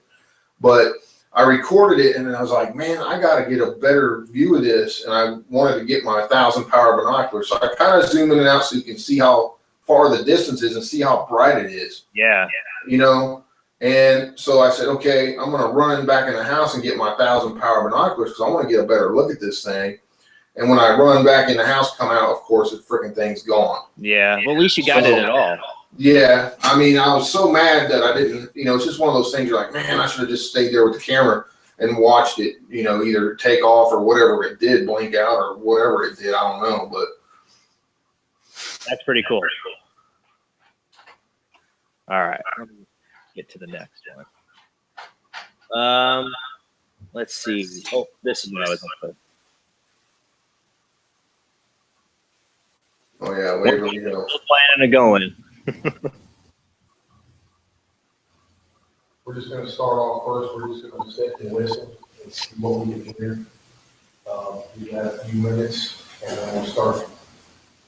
[SPEAKER 2] But I recorded it and then I was like, man, I got to get a better view of this. And I wanted to get my 1,000 power binoculars. So I kind of zoomed in and out so you can see how far the distance is and see how bright it is.
[SPEAKER 1] Yeah.
[SPEAKER 2] And so I said, okay, I'm going to run back in the house and get my 1,000 power binoculars because I want to get a better look at this thing. And when I run back in the house, come out, of course, the freaking thing's gone.
[SPEAKER 1] Yeah. Well, at least you got it at all.
[SPEAKER 2] Yeah. I mean, I was so mad that I didn't, it's just one of those things you're like, man, I should have just stayed there with the camera and watched it, either take off or whatever it did, blink out or whatever it did. I don't know, but.
[SPEAKER 1] That's pretty cool. All right. Let me get to the next one. Let's see. Oh, this is what I was looking for.
[SPEAKER 2] Oh yeah, Waverly Hills.
[SPEAKER 1] Planning to going.
[SPEAKER 6] We're just going to start off first. We're just going to sit and listen and see what we can hear. We got a few minutes, and then we'll start.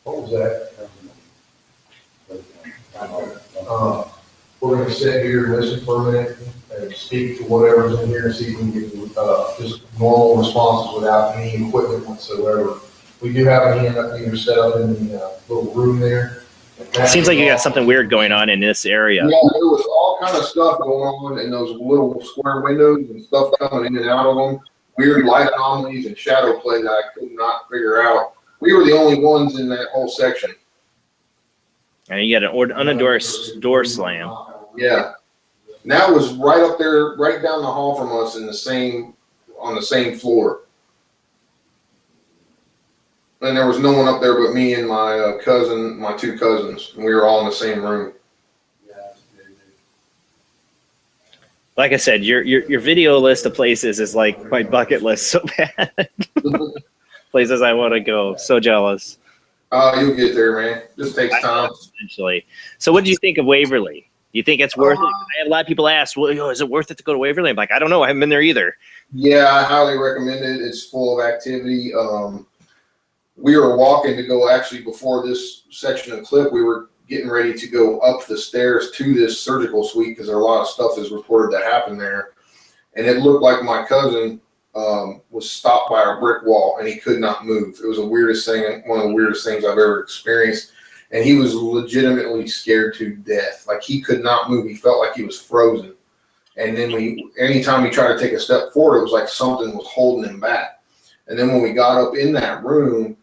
[SPEAKER 6] What was that? We're going to sit here and listen for a minute and speak to whatever's in here and see if we can get just normal responses without any equipment whatsoever. We do have a hand up here set up in the little room there.
[SPEAKER 1] Seems like you got something weird going on in this area.
[SPEAKER 2] Yeah, there was all kind of stuff going on in those little square windows and stuff coming in and out of them. Weird light anomalies and shadow play that I could not figure out. We were the only ones in that whole section.
[SPEAKER 1] And you got an unendorsed door slam.
[SPEAKER 2] Yeah. And that was right up there, right down the hall from us on the same floor. and there was no one up there but me and my cousin, my two cousins, and we were all in the same room.
[SPEAKER 1] Like I said, your video list of places is like my bucket list so bad. Places I want to go. So jealous.
[SPEAKER 2] You'll get there, man. Just takes time.
[SPEAKER 1] Eventually. So what do you think of Waverly? Do you think it's worth it? I have a lot of people ask, well, is it worth it to go to Waverly? I'm like, I don't know. I haven't been there either.
[SPEAKER 2] Yeah, I highly recommend it. It's full of activity. We were walking to go, actually, before this section of the clip, we were getting ready to go up the stairs to this surgical suite because there are a lot of stuff that's reported to happen there. And it looked like my cousin was stopped by a brick wall and he could not move. It was the weirdest thing, one of the weirdest things I've ever experienced. And he was legitimately scared to death. Like, he could not move. He felt like he was frozen. And then anytime he tried to take a step forward, it was like something was holding him back. And then when we got up in that room,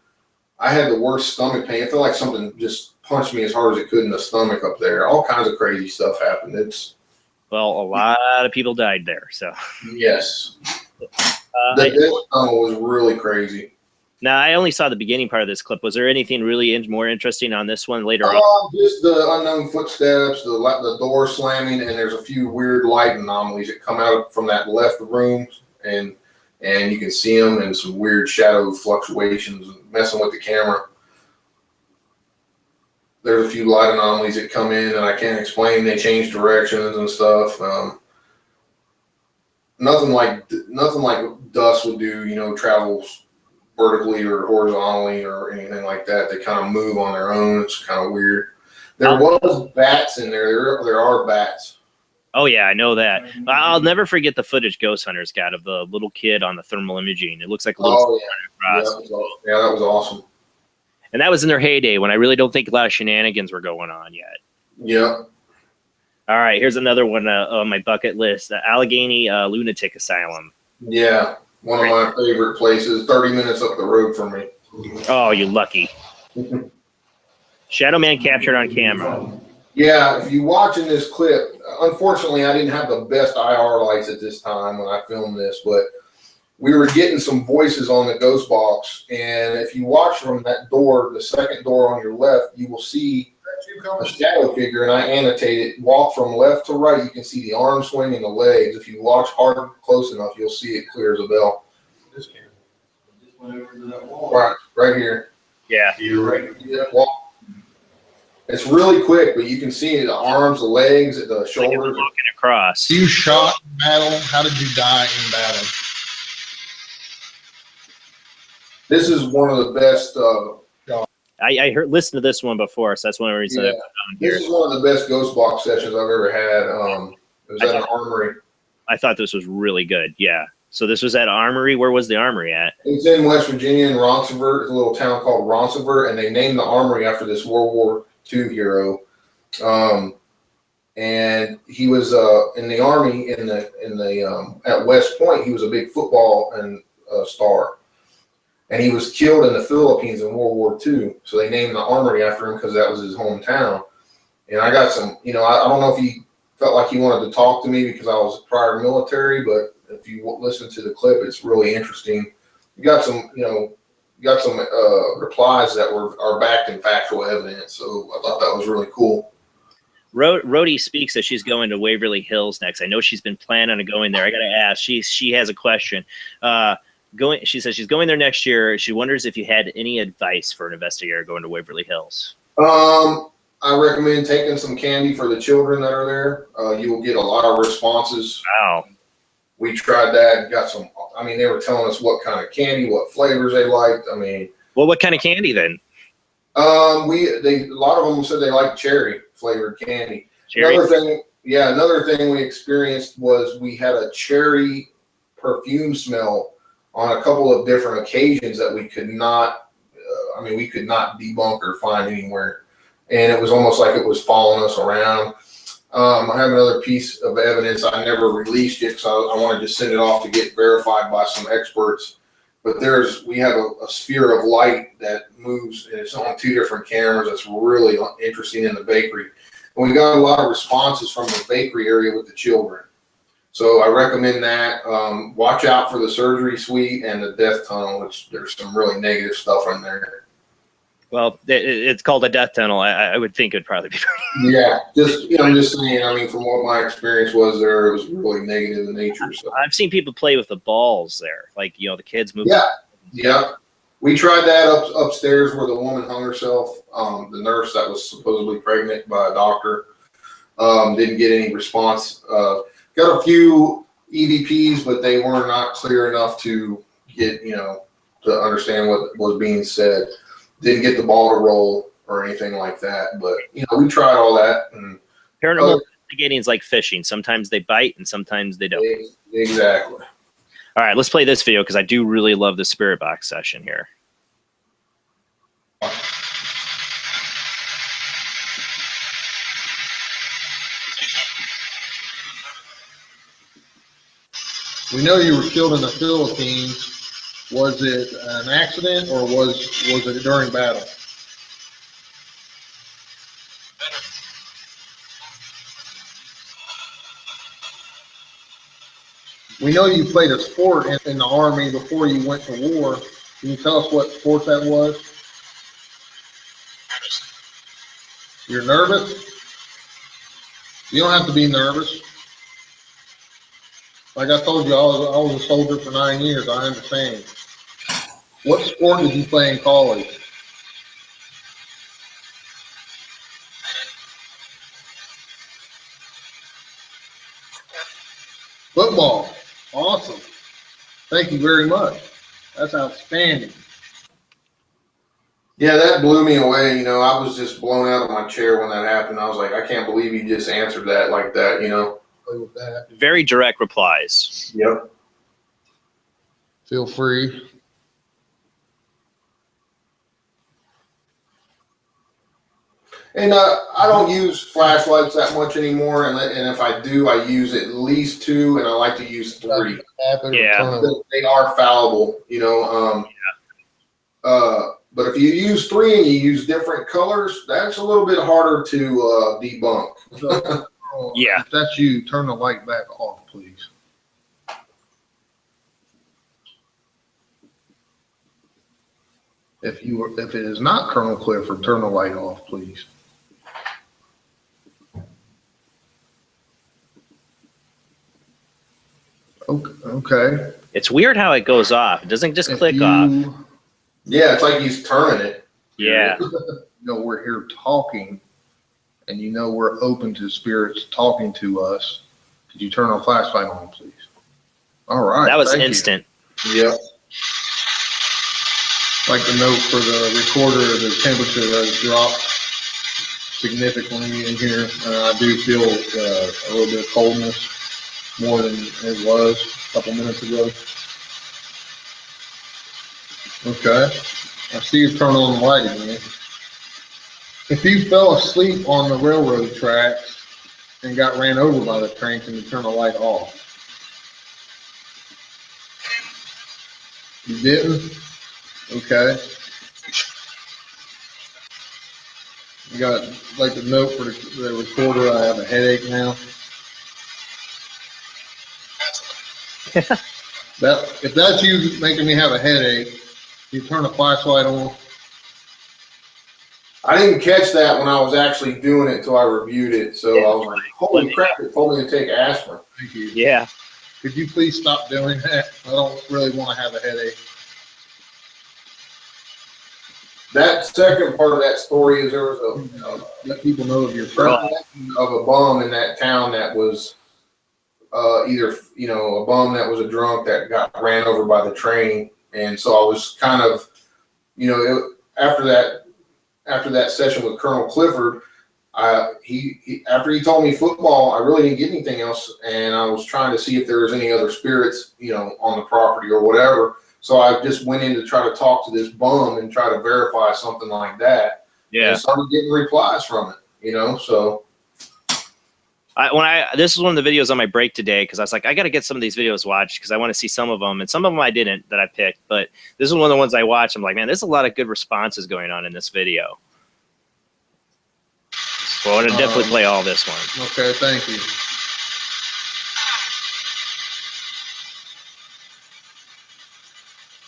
[SPEAKER 2] I had the worst stomach pain. It felt like something just punched me as hard as it could in the stomach up there. All kinds of crazy stuff happened.
[SPEAKER 1] Well, a lot of people died there. So
[SPEAKER 2] yes, the death tunnel was really crazy.
[SPEAKER 1] Now, I only saw the beginning part of this clip. Was there anything really more interesting on this one later on?
[SPEAKER 2] Just the unknown footsteps, the door slamming, and there's a few weird light anomalies that come out from that left room, and you can see them, and some weird shadow fluctuations messing with the camera. There's a few light anomalies that come in, and I can't explain. They change directions and stuff. Nothing like dust would do. Travels vertically or horizontally or anything like that. They kind of move on their own. It's kind of weird. There was bats in there. There are bats.
[SPEAKER 1] Oh yeah, I know that. I'll never forget the footage Ghost Hunters got of the little kid on the thermal imaging. It looks like a little
[SPEAKER 2] yeah, that was awesome.
[SPEAKER 1] And that was in their heyday when I really don't think a lot of shenanigans were going on yet.
[SPEAKER 2] Yeah.
[SPEAKER 1] All right, here's another one on my bucket list: the Allegheny Lunatic Asylum.
[SPEAKER 2] Yeah. One of my favorite places, 30 minutes up the road from me.
[SPEAKER 1] Oh, you lucky. Shadow Man captured on camera.
[SPEAKER 2] Yeah, if you watching this clip, unfortunately, I didn't have the best IR lights at this time when I filmed this, but we were getting some voices on the ghost box. And if you watch from that door, the second door on your left, you will see a shadow figure, and I annotated, walk from left to right. You can see the arm swing and the legs. If you watch hard close enough, you'll see it clear as a bell. This camera just went over to that wall. Right here.
[SPEAKER 1] Yeah.
[SPEAKER 2] You're right. Yeah. It's really quick, but you can see the arms, the legs, the shoulders.
[SPEAKER 1] Like walking across.
[SPEAKER 11] You shot in battle. How did you die in battle?
[SPEAKER 2] This is one of the best.
[SPEAKER 1] I listened to this one before, so that's one of the reasons.
[SPEAKER 2] Yeah. This is one of the best ghost box sessions I've ever had. It was at an armory.
[SPEAKER 1] I thought this was really good. Yeah. So this was at Armory. Where was the Armory at?
[SPEAKER 2] It's in West Virginia, in Roncevert. It's a little town called Roncevert, and they named the Armory after this World War II hero. And he was in the Army at West Point. He was a big football and star. And he was killed in the Philippines in World War II. So they named the Armory after him because that was his hometown. And I got some, I don't know if he felt like he wanted to talk to me because I was prior military, but if you listen to the clip, it's really interesting. You got some, replies that are backed in factual evidence. So I thought that was really cool.
[SPEAKER 1] Rhodey speaks that she's going to Waverly Hills next. I know she's been planning on going there. I got to ask. She has a question. She says she's going there next year. She wonders if you had any advice for an investigator going to Waverly Hills.
[SPEAKER 2] I recommend taking some candy for the children that are there. You will get a lot of responses.
[SPEAKER 1] Wow.
[SPEAKER 2] We tried that. Got some. They were telling us what kind of candy, what flavors they liked.
[SPEAKER 1] Well, what kind of candy then?
[SPEAKER 2] A lot of them said they liked cherry flavored candy.
[SPEAKER 1] Cherry?
[SPEAKER 2] Another thing we experienced was we had a cherry perfume smell on a couple of different occasions that we could not debunk or find anywhere. And it was almost like it was following us around. I have another piece of evidence. I never released it because I wanted to send it off to get verified by some experts. But we have a sphere of light that moves, and it's on 2 different cameras. That's really interesting in the bakery. And we got a lot of responses from the bakery area with the children. So I recommend that. Watch out for the surgery suite and the death tunnel, which there's some really negative stuff in there.
[SPEAKER 1] Well, it's called a death tunnel. I would think it'd probably be.
[SPEAKER 2] Yeah, I'm just saying. I mean, from what my experience was there, it was really negative in nature. So
[SPEAKER 1] I've seen people play with the balls there, like the kids move.
[SPEAKER 2] Yeah. We tried that upstairs where the woman hung herself. The nurse that was supposedly pregnant by a doctor didn't get any response. Got a few EVPs, but they were not clear enough to get to understand what was being said. Didn't get the ball to roll or anything like that. But we tried all that. And
[SPEAKER 1] paranormal investigating is like fishing. Sometimes they bite and sometimes they don't.
[SPEAKER 2] Exactly.
[SPEAKER 1] All right, let's play this video because I do really love the spirit box session here.
[SPEAKER 6] We know you were killed in the Philippines. Was it an accident or was it during battle? We know you played a sport in the Army before you went to war. Can you tell us what sport that was? You're nervous? You don't have to be nervous. Like I told you, I was a soldier for 9 years. I understand. What sport did you play in college? Football. Awesome. Thank you very much. That's outstanding.
[SPEAKER 2] Yeah, that blew me away. I was just blown out of my chair when that happened. I was like, I can't believe you just answered that like that, Play with that.
[SPEAKER 1] Very direct replies.
[SPEAKER 2] Yep.
[SPEAKER 6] Feel free.
[SPEAKER 2] And I don't use flashlights that much anymore. And if I do, I use at least 2, and I like to use 3.
[SPEAKER 1] Yeah.
[SPEAKER 2] They are fallible, but if you use 3 and you use different colors, that's a little bit harder to debunk.
[SPEAKER 1] Yeah.
[SPEAKER 6] If that's you, turn the light back off, please. If it is not Colonel Clifford, turn the light off, please. Okay.
[SPEAKER 1] It's weird how it goes off. It doesn't just click off.
[SPEAKER 2] Yeah, it's like he's turning it.
[SPEAKER 1] Yeah.
[SPEAKER 6] We're here talking, and we're open to spirits talking to us. Could you turn our flashlight on, please? All right.
[SPEAKER 1] That was instant.
[SPEAKER 2] Yep.
[SPEAKER 6] Like the note for the recorder, the temperature has dropped significantly in here. I do feel a little bit of coldness, more than it was a couple minutes ago. Okay. I see you turn on the light again. If you fell asleep on the railroad tracks and got ran over by the train, can you turn the light off? You didn't? Okay. You got like the note for the recorder. I have a headache now. If that's you making me have a headache, you turn the flashlight on.
[SPEAKER 2] I didn't catch that when I was actually doing it until I reviewed it. So I was like, holy crap, it told me to take aspirin.
[SPEAKER 6] Thank you.
[SPEAKER 1] Yeah.
[SPEAKER 6] Could you please stop doing that? I don't really want to have a headache.
[SPEAKER 2] That second part of that story is there was
[SPEAKER 6] let people know of your
[SPEAKER 2] of a bum in that town that was either a bum that was a drunk that got ran over by the train, and so I was kind of after that session with Colonel Clifford, he after he told me football, I really didn't get anything else, and I was trying to see if there was any other spirits on the property or whatever. So I just went in to try to talk to this bum and try to verify something like that.
[SPEAKER 1] Yeah.
[SPEAKER 2] And started getting replies from it, so.
[SPEAKER 1] This is one of the videos on my break today because I was like, I got to get some of these videos watched because I want to see some of them, and some of them I didn't that I picked. But this is one of the ones I watched. I'm like, man, there's a lot of good responses going on in this video. So I want to definitely play all this one.
[SPEAKER 6] Okay, thank you.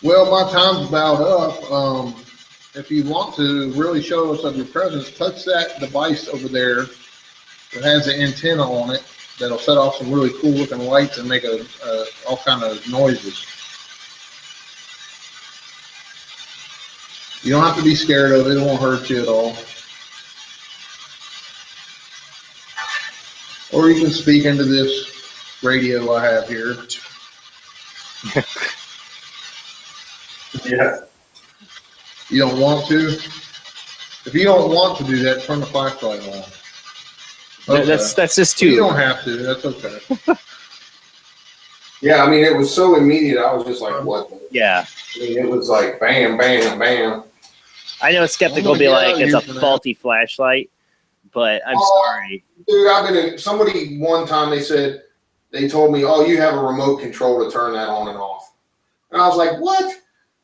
[SPEAKER 11] Well, my time's about up. If you want to really show us of your presence, touch that device over there that has the antenna on it. That'll set off some really cool looking lights and make all kind of noises. You don't have to be scared of it. It won't hurt you at all. Or you can speak into this radio I have here.
[SPEAKER 2] Yeah.
[SPEAKER 11] You don't want to? If you don't want to do that, turn the flashlight on. Okay.
[SPEAKER 1] That's just too.
[SPEAKER 11] You don't have to. That's okay.
[SPEAKER 2] Yeah, I mean, it was so immediate. I was just like, what?
[SPEAKER 1] Yeah.
[SPEAKER 2] I mean, it was like bam, bam, bam.
[SPEAKER 1] I know skeptical will be like, it's a faulty flashlight, but I'm sorry.
[SPEAKER 2] Dude, I've been in, somebody one time they told me, oh, you have a remote control to turn that on and off. And I was like, what?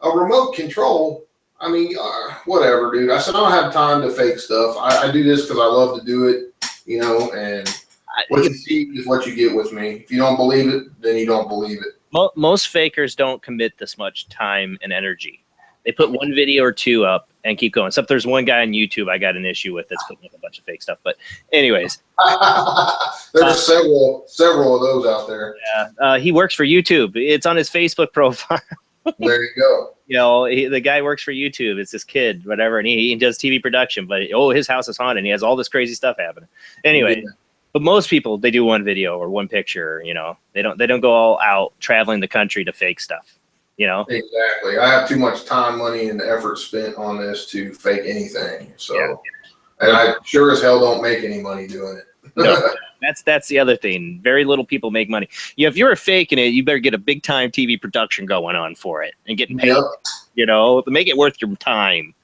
[SPEAKER 2] A remote control? I mean, whatever, dude. I said, I don't have time to fake stuff. I do this because I love to do it, you know, and what you see is what you get with me. If you don't believe it, then you don't believe it.
[SPEAKER 1] Most fakers don't commit this much time and energy. They put one video or two up and keep going. Except there's one guy on YouTube I got an issue with that's putting up a bunch of fake stuff. But anyways.
[SPEAKER 2] There's several of those out there.
[SPEAKER 1] Yeah. He works for YouTube. It's on his Facebook profile.
[SPEAKER 2] There you go.
[SPEAKER 1] You know, the guy works for YouTube. It's this kid, whatever, and he does TV production. But his house is haunted. And he has all this crazy stuff happening. Anyway, but most people, they do one video or one picture. You know, they don't go all out traveling the country to fake stuff. You know,
[SPEAKER 2] exactly. I have too much time, money, and effort spent on this to fake anything. So, and I sure as hell don't make any money doing it.
[SPEAKER 1] No, that's the other thing. Very little people make money. Yeah, if you're faking it, you better get a big time TV production going on for it and getting paid. Yep. You know, to make it worth your time.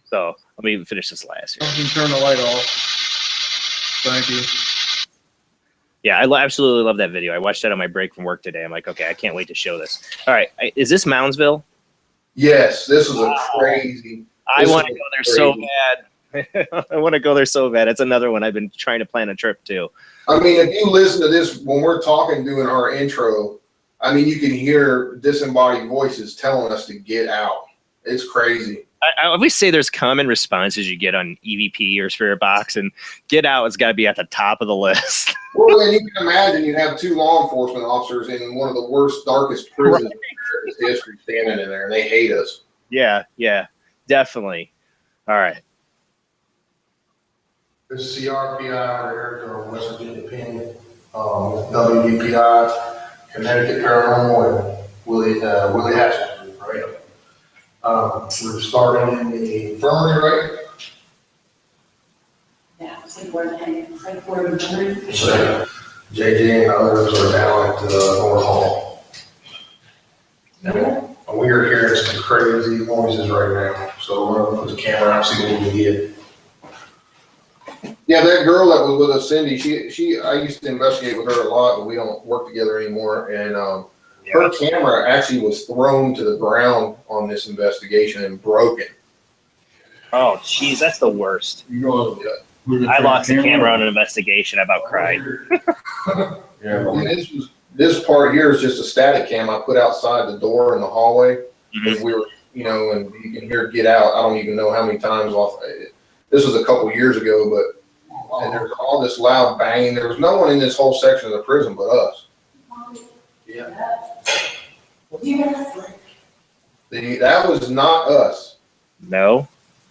[SPEAKER 1] So let me finish this last here.
[SPEAKER 11] You can turn the light off. Thank you.
[SPEAKER 1] Yeah, I absolutely love that video. I watched that on my break from work today. I'm like, okay, I can't wait to show this. All right, is this Moundsville?
[SPEAKER 2] Yes, this is a crazy.
[SPEAKER 1] I want to go there so bad. I want to go there so bad. It's another one I've been trying to plan a trip to.
[SPEAKER 2] I mean, if you listen to this when we're talking, doing our intro, I mean, you can hear disembodied voices telling us to get out. It's crazy.
[SPEAKER 1] I always say there's common responses you get on EVP or Spirit Box, and get out has got to be at the top of the list.
[SPEAKER 2] Well, and you can imagine you have two law enforcement officers in one of the worst, darkest prisons in America's history standing in there, and they hate us.
[SPEAKER 1] Yeah, definitely. All right.
[SPEAKER 6] This is CRPI or West Virginia Penn, WDPI, Connecticut Paranormal, and Willie Hatchett, right? We're starting in the infirmary, right?
[SPEAKER 7] Yeah, it's like where the
[SPEAKER 6] So JJ and others are down at North Hall. And we are hearing some crazy noises right now. So we're going to put the camera out and see what we can get.
[SPEAKER 2] Yeah, that girl that was with us, Cindy, I used to investigate with her a lot, but we don't work together anymore. And her camera actually was thrown to the ground on this investigation and broken.
[SPEAKER 1] Oh, jeez, that's the worst. I lost the camera on an investigation. I about cried.
[SPEAKER 2] And this part here is just a static cam I put outside the door in the hallway. Because we were, you know, and you can hear "get out." I don't even know how many times off. This was a couple years ago, but and there was all this loud banging. There was no one in this whole section of the prison but us.
[SPEAKER 6] Yeah.
[SPEAKER 2] That was not us.
[SPEAKER 1] No,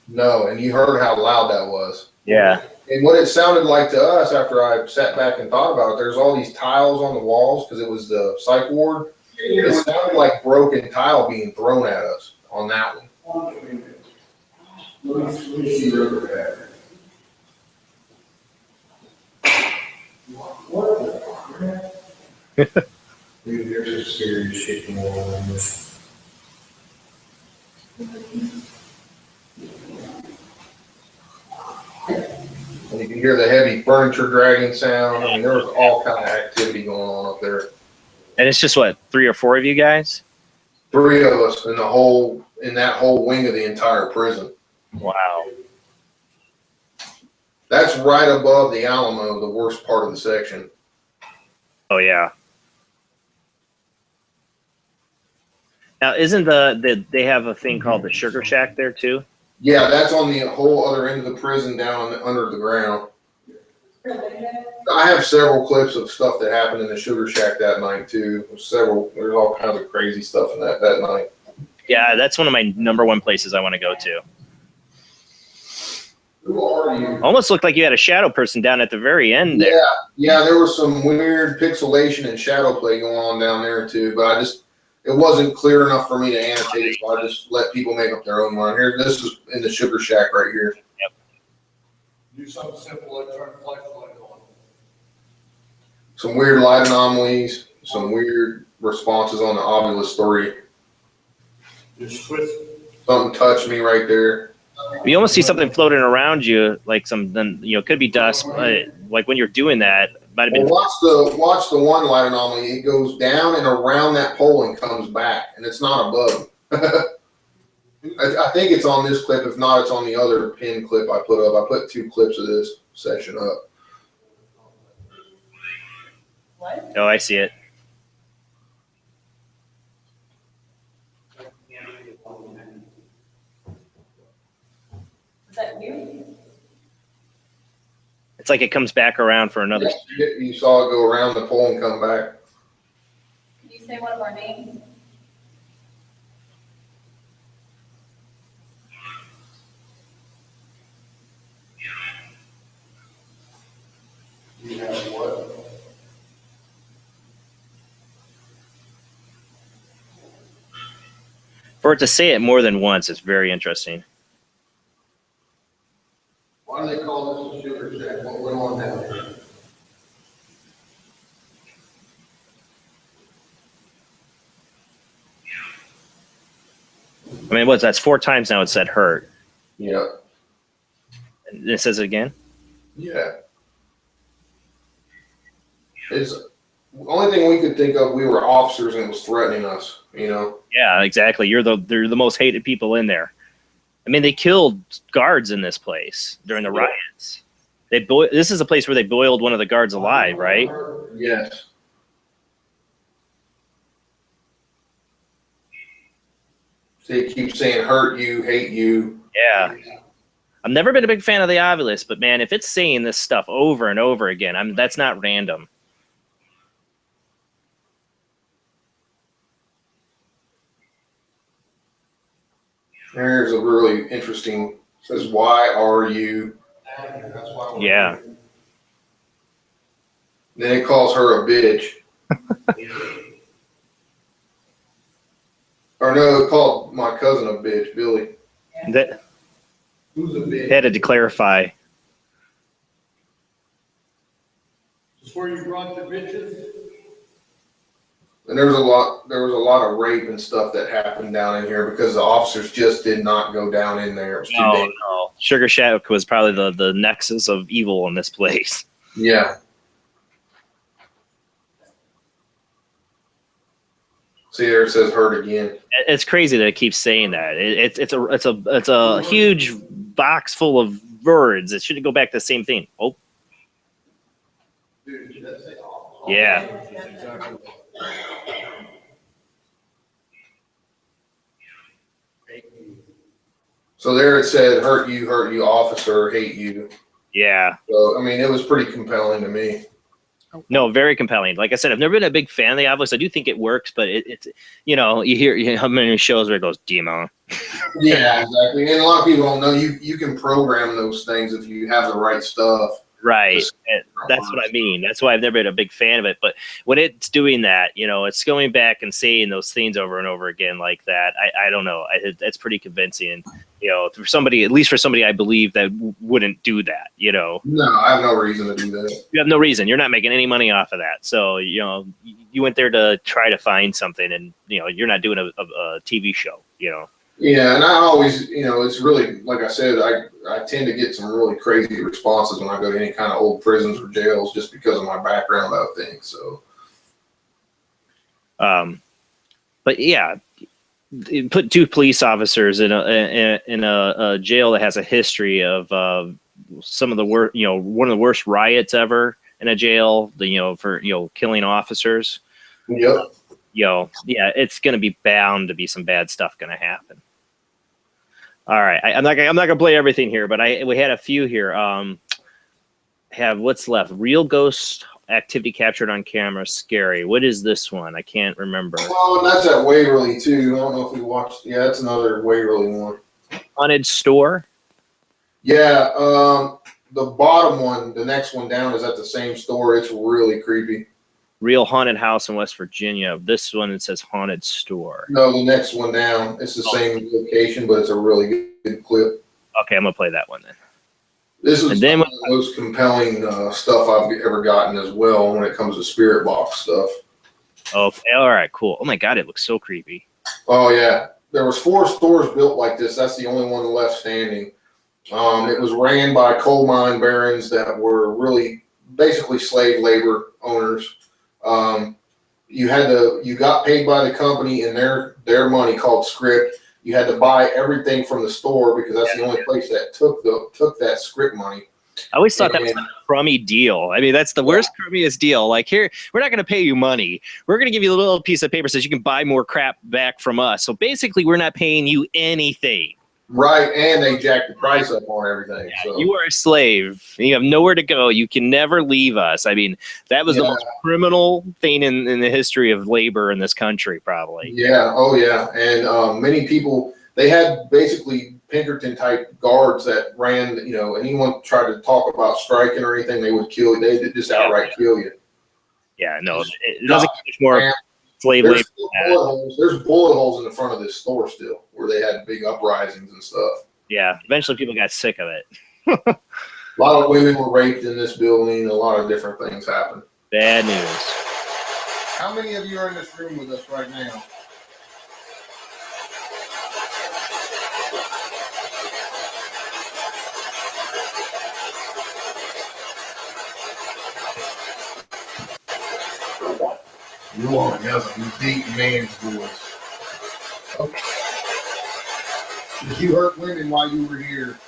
[SPEAKER 2] and you heard how loud that was.
[SPEAKER 1] Yeah.
[SPEAKER 2] And what it sounded like to us after I sat back and thought about it, there's all these tiles on the walls because it was the psych ward. It sounded like broken tile being thrown at us on that one.
[SPEAKER 6] Let me see real quick. What the crap? Dude, there's some serious shit going on in this.
[SPEAKER 2] And you can hear the heavy furniture dragging sound. I mean, there was all kind of activity going on up there.
[SPEAKER 1] And it's just what, 3 or 4 of you guys?
[SPEAKER 2] 3 of us in that whole wing of the entire prison.
[SPEAKER 1] Wow.
[SPEAKER 2] That's right above the Alamo, the worst part of the section.
[SPEAKER 1] Oh yeah. Now, isn't they have a thing called the Sugar Shack there too?
[SPEAKER 2] Yeah, that's on the whole other end of the prison, down under the ground. I have several clips of stuff that happened in the Sugar Shack that night too. There's all kinds of crazy stuff in that night.
[SPEAKER 1] Yeah, that's one of my #1 places I want to go to.
[SPEAKER 2] Who are you?
[SPEAKER 1] Almost looked like you had a shadow person down at the very end there.
[SPEAKER 2] Yeah, there was some weird pixelation and shadow play going on down there too, but it wasn't clear enough for me to annotate it, so I just let people make up their own mind. Here, this is in the Sugar Shack right here.
[SPEAKER 1] Yep.
[SPEAKER 11] Do something simple like turn the flashlight on.
[SPEAKER 2] Some weird light anomalies, some weird responses on the Ovilus story.
[SPEAKER 11] Just twist.
[SPEAKER 2] Something touched me right there.
[SPEAKER 1] You almost see something floating around you, like something, could be dust, but like when you're doing that, it might have been.
[SPEAKER 2] Well, watch the one light anomaly. It goes down and around that pole and comes back, and it's not above. I think it's on this clip. If not, it's on the other pin clip I put up. I put 2 clips of this session up.
[SPEAKER 7] What?
[SPEAKER 1] Oh, I see it.
[SPEAKER 7] Is that you?
[SPEAKER 1] It's like it comes back around for another.
[SPEAKER 2] You saw it go around the pole and come back.
[SPEAKER 7] Can you say one of our names?
[SPEAKER 2] You have what?
[SPEAKER 1] For it to say it more than once, it's very interesting.
[SPEAKER 2] Why do they call this a Sugar Shack? What went on down there?
[SPEAKER 1] I mean, that's 4 times now it said hurt.
[SPEAKER 2] Yeah.
[SPEAKER 1] And it says it again?
[SPEAKER 2] Yeah. It's the only thing we could think of. We were officers and it was threatening us,
[SPEAKER 1] Yeah, exactly. They're the most hated people in there. I mean, they killed guards in this place during the riots. This is a place where they boiled one of the guards alive, right?
[SPEAKER 2] Yes. So you keep saying hurt you, hate you.
[SPEAKER 1] Yeah. I've never been a big fan of the Ovilus, but man, if it's saying this stuff over and over again, that's not random.
[SPEAKER 2] There's a really interesting, says, why are you? That's why
[SPEAKER 1] Yeah.
[SPEAKER 2] Then it calls her a bitch. Or no, it called my cousin a bitch, Billy.
[SPEAKER 11] Who's a bitch?
[SPEAKER 1] They had to clarify.
[SPEAKER 11] Is where you brought the bitches?
[SPEAKER 2] And there was a lot of rape and stuff that happened down in here because the officers just did not go down in there. It was too dangerous.
[SPEAKER 1] No. Sugar Shack was probably the nexus of evil in this place.
[SPEAKER 2] Yeah. See there, it says hurt again.
[SPEAKER 1] It's crazy that it keeps saying that. It's a huge box full of words. It shouldn't go back to the same thing. Oh. Yeah.
[SPEAKER 2] So there it said hurt you, officer, hate you.
[SPEAKER 1] Yeah.
[SPEAKER 2] So I mean, it was pretty compelling to me.
[SPEAKER 1] No, very compelling. Like I said, I've never been a big fan of the Ovilus. I do think it works, but it's you hear how many shows where it goes demon.
[SPEAKER 2] Yeah, exactly. And a lot of people don't know you can program those things if you have the right stuff.
[SPEAKER 1] Right. And that's what I mean. That's why I've never been a big fan of it. But when it's doing that, it's going back and saying those things over and over again like that. I don't know. That's pretty convincing. For somebody, at least for somebody I believe that wouldn't do that,
[SPEAKER 2] No, I have no reason to do that.
[SPEAKER 1] You have no reason. You're not making any money off of that. So, you went there to try to find something and, you're not doing a TV show,
[SPEAKER 2] Yeah, and I always, it's really, like I said, I tend to get some really crazy responses when I go to any kind of old prisons or jails just because of my background about things. So,
[SPEAKER 1] but yeah, put 2 police officers in a jail that has a history of some of the worst, one of the worst riots ever in a jail. For killing officers.
[SPEAKER 2] Yep.
[SPEAKER 1] Yeah, it's gonna be bound to be some bad stuff gonna happen. All right, I'm not gonna play everything here, but we had a few here. Have what's left? Real ghost activity captured on camera. Scary. What is this one? I can't remember.
[SPEAKER 2] Oh, and that's at Waverly too. I don't know if we watched. Yeah, that's another Waverly one.
[SPEAKER 1] Haunted store.
[SPEAKER 2] Yeah, the bottom one, the next one down, is at the same store. It's really creepy.
[SPEAKER 1] Real haunted house in West Virginia. This one, it says haunted store.
[SPEAKER 2] No, the next one down. It's the same location, but it's a really good clip.
[SPEAKER 1] Okay, I'm gonna play that one then.
[SPEAKER 2] This is some of the most compelling stuff I've ever gotten as well when it comes to spirit box stuff.
[SPEAKER 1] Okay, all right, cool. Oh my God, it looks so creepy.
[SPEAKER 2] Oh yeah, there was 4 stores built like this. That's the only one left standing. It was ran by coal mine barons that were really basically slave labor owners. You got paid by the company in their money called script. You had to buy everything from the store because that's the only place that took that script money.
[SPEAKER 1] I always thought that was a crummy deal. I mean, that's the worst, crummiest deal. Like, here, we're not going to pay you money. We're going to give you a little piece of paper so you can buy more crap back from us. So basically, we're not paying you anything.
[SPEAKER 2] Right, and they jacked the price up on everything.
[SPEAKER 1] Yeah,
[SPEAKER 2] so.
[SPEAKER 1] You are a slave. You have nowhere to go. You can never leave us. I mean, that was the most criminal thing in the history of labor in this country, probably.
[SPEAKER 2] Yeah, oh yeah. And many people, they had basically Pinkerton-type guards that ran, anyone tried to talk about striking or anything, they would kill you. They just outright kill you.
[SPEAKER 1] Yeah, no, it doesn't get much more slave labor.
[SPEAKER 2] There's bullet holes in the front of this store still where they had big uprisings and stuff.
[SPEAKER 1] Yeah, eventually people got sick of it.
[SPEAKER 2] A lot of women were raped in this building. A lot of different things happened.
[SPEAKER 1] Bad news.
[SPEAKER 11] How many of you are in this room with us right now? You are. That's a deep man's voice. Okay. Did you hurt women while you were here?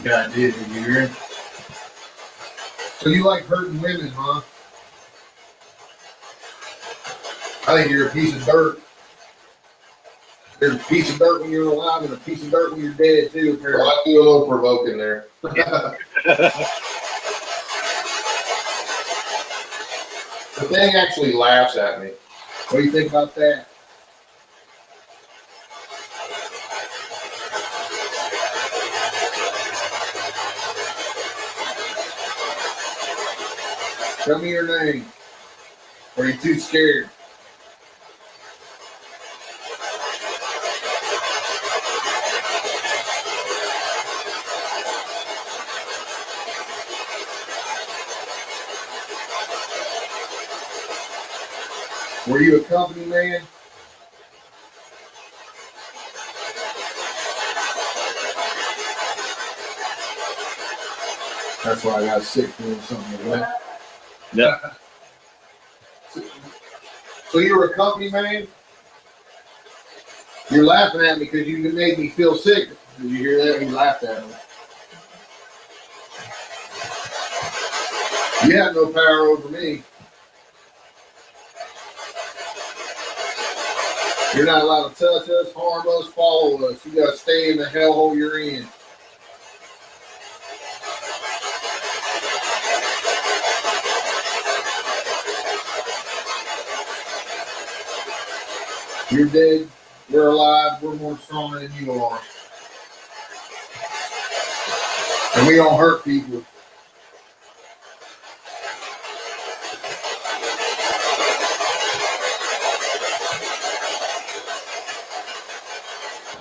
[SPEAKER 11] Yeah, I did. Did you hear? So you like hurting women, huh? I think you're a piece of dirt. There's a piece of dirt when you're alive and a piece of dirt when you're dead, too.
[SPEAKER 2] Well, I do a little provoking there. The thing actually laughs at me.
[SPEAKER 11] What do you think about that? Tell me your name. Or are you too scared? Were you a company man? That's why I got sick doing something like that.
[SPEAKER 1] Yeah.
[SPEAKER 11] So you were a company man? You're laughing at me because you made me feel sick. Did you hear that? You laughed at me. You have no power over me. You're not allowed to touch us, harm us, follow us. You got to stay in the hellhole you're in. You're dead. We're alive. We're more stronger than you are. And we don't hurt people.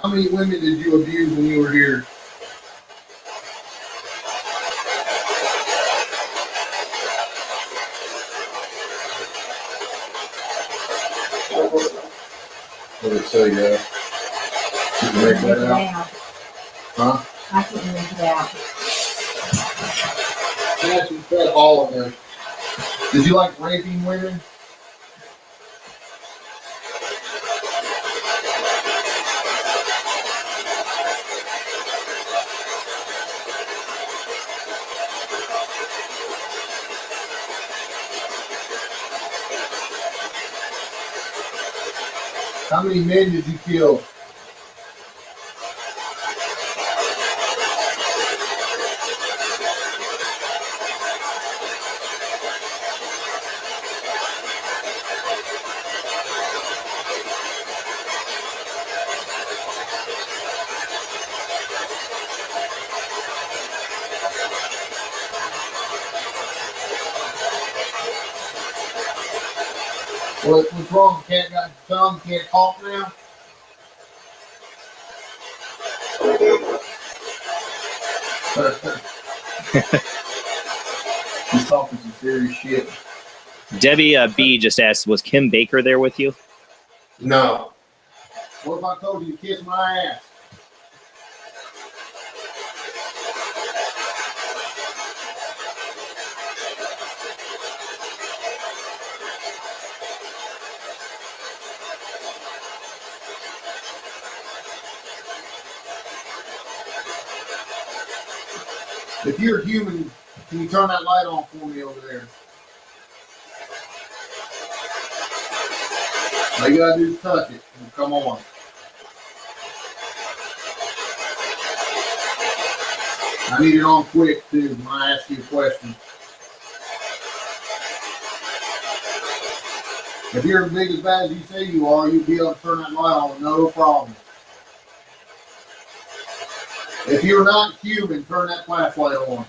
[SPEAKER 11] How many women did you abuse when you were here?
[SPEAKER 2] What did it say, yeah? You can make that out? Huh?
[SPEAKER 7] I couldn't make it out.
[SPEAKER 11] Yes, you said all of them. Did you like raping women?
[SPEAKER 6] How many men did you kill? What's wrong? You can't got your tongue, you can't talk now? He's talking some serious shit.
[SPEAKER 1] Debbie B just asked, was Kim Baker there with you?
[SPEAKER 2] No.
[SPEAKER 6] What if I told you to kiss my ass? If you're human, can you turn that light on for me over there? All you gotta do is touch it and come on. I need it on quick too when I ask you a question. If you're as big as bad as you say you are, you'll be able to turn that light on, no problem. If you're not human, turn that flashlight on.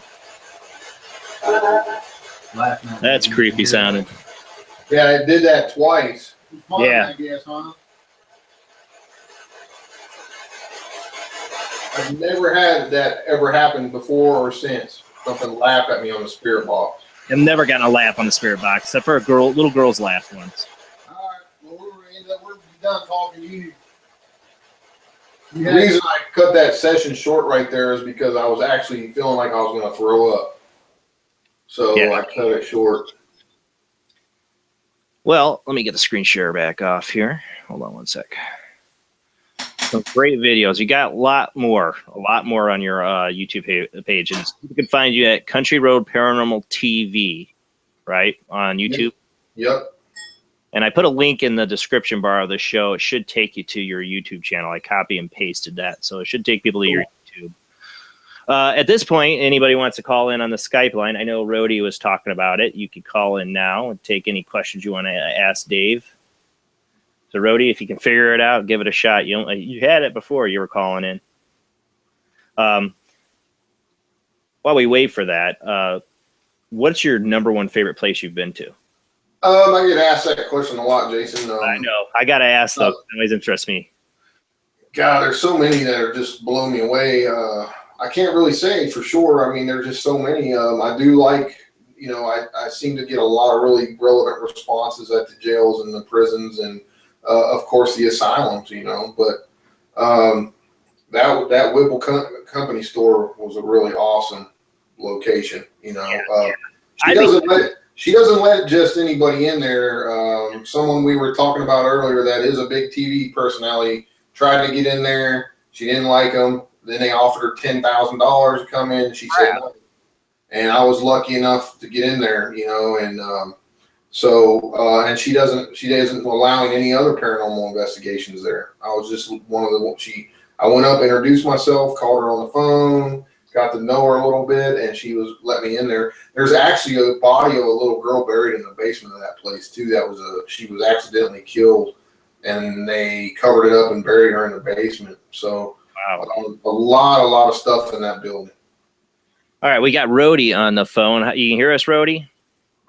[SPEAKER 1] That's creepy sounding.
[SPEAKER 2] Yeah, I did that twice.
[SPEAKER 1] Yeah.
[SPEAKER 6] I guess, huh?
[SPEAKER 2] I've never had that ever happen before or since. Something laughed at me on the spirit box.
[SPEAKER 1] I've never gotten a laugh on the spirit box, except for a little girl's laugh once.
[SPEAKER 6] All right, well, we're done talking.
[SPEAKER 2] The reason I cut that session short right there is because I was actually feeling like I was going to throw up. So
[SPEAKER 1] Yeah.
[SPEAKER 2] I cut it short.
[SPEAKER 1] Well, let me get the screen share back off here. Hold on one sec. Some great videos. You got a lot more on your YouTube page. And you can find you at Country Road Paranormal TV, right, on YouTube.
[SPEAKER 2] Yep.
[SPEAKER 1] And I put a link in the description bar of the show. It should take you to your YouTube channel. I copy and pasted that, so it should take people to your YouTube. At this point, anybody wants to call in on the Skype line, I know Rhodey was talking about it. You could call in now and take any questions you want to ask Dave. So, Rhodey, if you can figure it out, give it a shot. You had it before you were calling in. While we wait for that, what's your number one favorite place you've been to?
[SPEAKER 2] I get asked that question a lot, Jason.
[SPEAKER 1] I know. I got to ask, though. It always interests me.
[SPEAKER 2] God, there's so many that are just blowing me away. I can't really say for sure. I mean, there's just so many. I do like, I seem to get a lot of really relevant responses at the jails and the prisons and, of course, the asylums, But that Whipple Company store was a really awesome location, She doesn't let just anybody in there. Someone we were talking about earlier that is a big TV personality tried to get in there. She didn't like them. Then they offered her $10,000 to come in. She said no. And I was lucky enough to get in there, and and she isn't allowing any other paranormal investigations there. I was just one of the I went up, introduced myself, called her on the phone, got to know her a little bit, and she was let me in there. There's actually a body of a little girl buried in the basement of that place too. She was accidentally killed, and they covered it up and buried her in the basement. So wow. A lot of stuff in that building.
[SPEAKER 1] All right, we got Rhodey on the phone. You can hear us, Rhodey?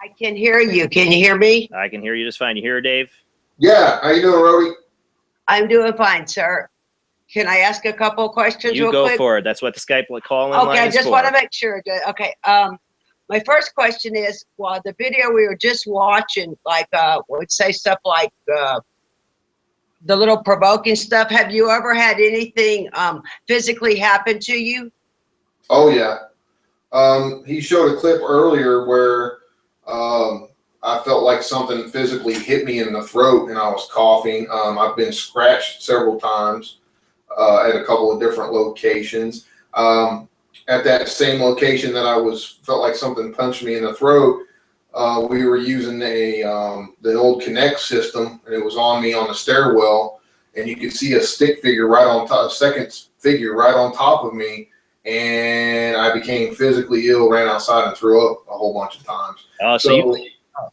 [SPEAKER 12] I can hear you. Can you hear me?
[SPEAKER 1] I can hear you just fine. You hear Dave?
[SPEAKER 2] Yeah. How you doing, Rhodey?
[SPEAKER 12] I'm doing fine, sir. Can I ask a couple of questions real quick?
[SPEAKER 1] You go for it. That's what the Skype call-in line is for.
[SPEAKER 12] Okay, I just want to make sure. Okay. My first question is, the video we were just watching, would say stuff like the little provoking stuff. Have you ever had anything physically happen to you?
[SPEAKER 2] Oh, yeah. He showed a clip earlier where I felt like something physically hit me in the throat and I was coughing. I've been scratched several times at a couple of different locations. At that same location that I felt like something punched me in the throat, we were using the old Connect system, and it was on me on the stairwell, and you could see a stick figure right on top, a second figure right on top of me, and I became physically ill, ran outside and threw up a whole bunch of times.
[SPEAKER 1] Oh, so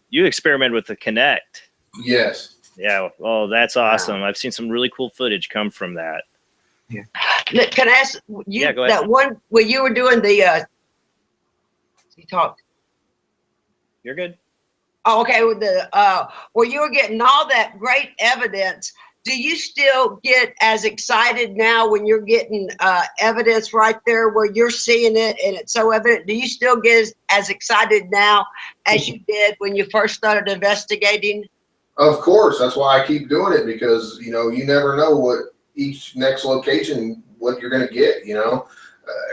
[SPEAKER 1] you experimented with the Kinect.
[SPEAKER 2] Yes.
[SPEAKER 1] Yeah. Oh, that's awesome. I've seen some really cool footage come from that.
[SPEAKER 12] Yeah. Can I ask you,
[SPEAKER 1] yeah, go ahead.
[SPEAKER 12] that one where you were doing the, you talked.
[SPEAKER 1] You're good.
[SPEAKER 12] Oh, okay. With the, where you were getting all that great evidence, do you still get as excited now when you're getting evidence right there where you're seeing it and it's so evident? Do you still get as excited now as you did when you first started investigating?
[SPEAKER 2] Of course. That's why I keep doing it, because, you know, you never know what each next location, what you're going to get, you know.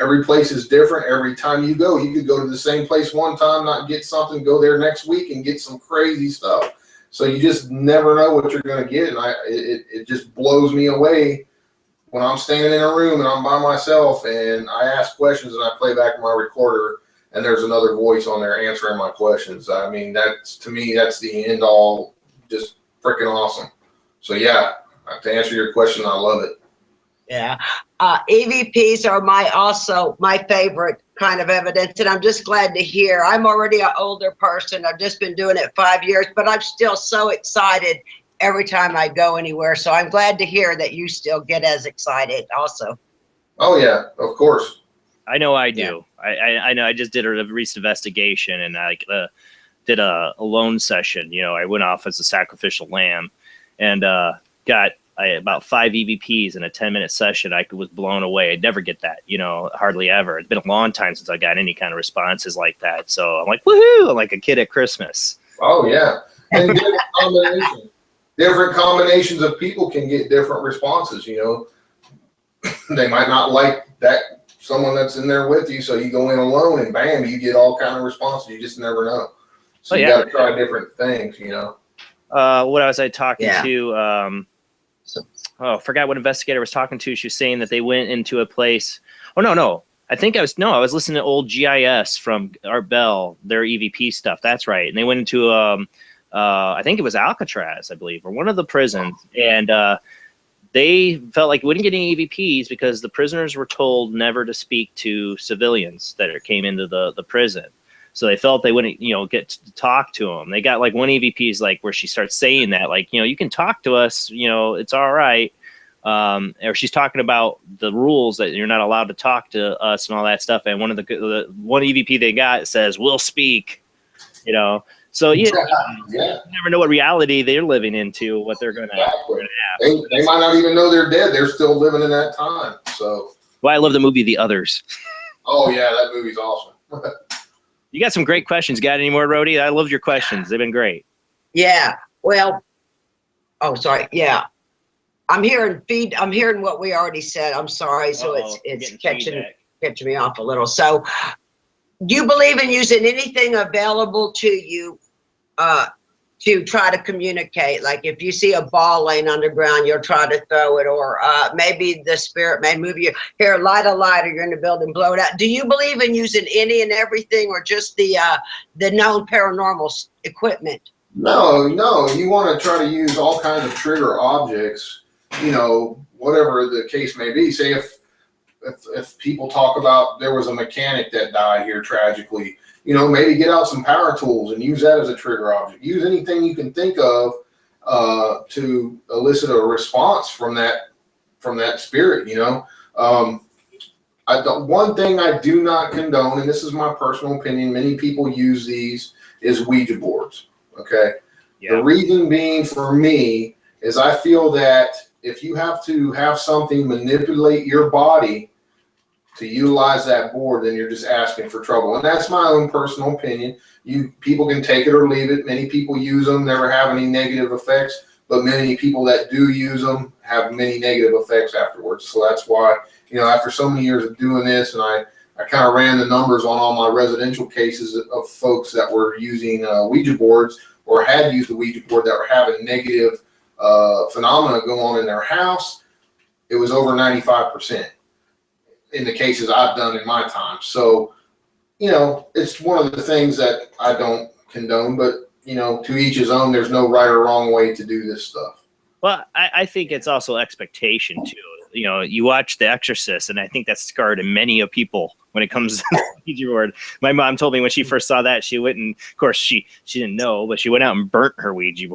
[SPEAKER 2] Every place is different. Every time you go, you could go to the same place one time, not get something, go there next week and get some crazy stuff. So you just never know what you're going to get. And it just blows me away when I'm standing in a room and I'm by myself and I ask questions and I play back my recorder and there's another voice on there answering my questions. I mean, that's, to me, that's the end all, just freaking awesome. So yeah, to answer your question, I love it.
[SPEAKER 12] Yeah. EVPs are also my favorite kind of evidence, and I'm just glad to hear. I'm already an older person. I've just been doing it 5 years, but I'm still so excited every time I go anywhere. So I'm glad to hear that you still get as excited also.
[SPEAKER 2] Oh yeah, of course.
[SPEAKER 1] I know I do. Yeah. I know I just did a recent investigation and I did a alone session. You know, I went off as a sacrificial lamb and got about 5 EVPs in a 10-minute session. I was blown away. I'd never get that, you know, hardly ever. It's been a long time since I got any kind of responses like that. So I'm like, woohoo! I'm like a kid at Christmas.
[SPEAKER 2] Oh yeah, and different combinations of people can get different responses. You know, they might not like that someone that's in there with you, so you go in alone and bam, you get all kind of responses. You just never know. So you got to try different things. You know.
[SPEAKER 1] What was I talking to? Oh, I forgot what investigator I was talking to. She was saying that they went into a place. Oh, no. I was listening to old GIS from Art Bell, their EVP stuff. That's right. And they went into, I think it was Alcatraz, I believe, or one of the prisons. And they felt like we wouldn't get any EVPs because the prisoners were told never to speak to civilians that came into the prison. So they felt they wouldn't, you know, get to talk to them. They got like one EVP is like where she starts saying that, like, you know, you can talk to us, you know, it's all right. Or she's talking about the rules that you're not allowed to talk to us and all that stuff. And one of the one EVP they got says, "We'll speak," you know. So you never know what reality they're living into, what they're gonna have.
[SPEAKER 2] They might not even know they're dead. They're still living in that time. So.
[SPEAKER 1] Well, I love the movie The Others.
[SPEAKER 2] Oh yeah, that movie's awesome.
[SPEAKER 1] You got some great questions. Got any more, Rhodey? I love your questions. They've been great.
[SPEAKER 12] Yeah. Well, oh, sorry. Yeah. I'm hearing what we already said. I'm sorry. So it's catching me off a little. So do you believe in using anything available to you to try to communicate? Like if you see a ball laying underground, you'll try to throw it, or maybe the spirit may move you. Here, light a lighter, you're in the building, blow it out. Do you believe in using any and everything, or just the known paranormal equipment?
[SPEAKER 2] No, you want to try to use all kinds of trigger objects, you know, whatever the case may be. Say if people talk about there was a mechanic that died here tragically, you know, maybe get out some power tools and use that as a trigger object. Use anything you can think of to elicit a response from that spirit, you know. One thing I do not condone, and this is my personal opinion, many people use these, is Ouija boards, okay? Yeah. The reason being for me is I feel that if you have to have something manipulate your body to utilize that board, then you're just asking for trouble. And that's my own personal opinion. People can take it or leave it. Many people use them, never have any negative effects, but many people that do use them have many negative effects afterwards. So that's why, you know, after so many years of doing this, and I kind of ran the numbers on all my residential cases of folks that were using Ouija boards or had used the Ouija board that were having negative phenomena go on in their house. It was over 95%. In the cases I've done in my time. So, you know, it's one of the things that I don't condone, but, you know, to each his own. There's no right or wrong way to do this stuff.
[SPEAKER 1] Well, I think it's also expectation too. You know, you watch The Exorcist, and I think that's scarred in many of people when it comes to the Ouija board. My mom told me when she first saw that, she went and, of course, she didn't know, but she went out and burnt her Ouija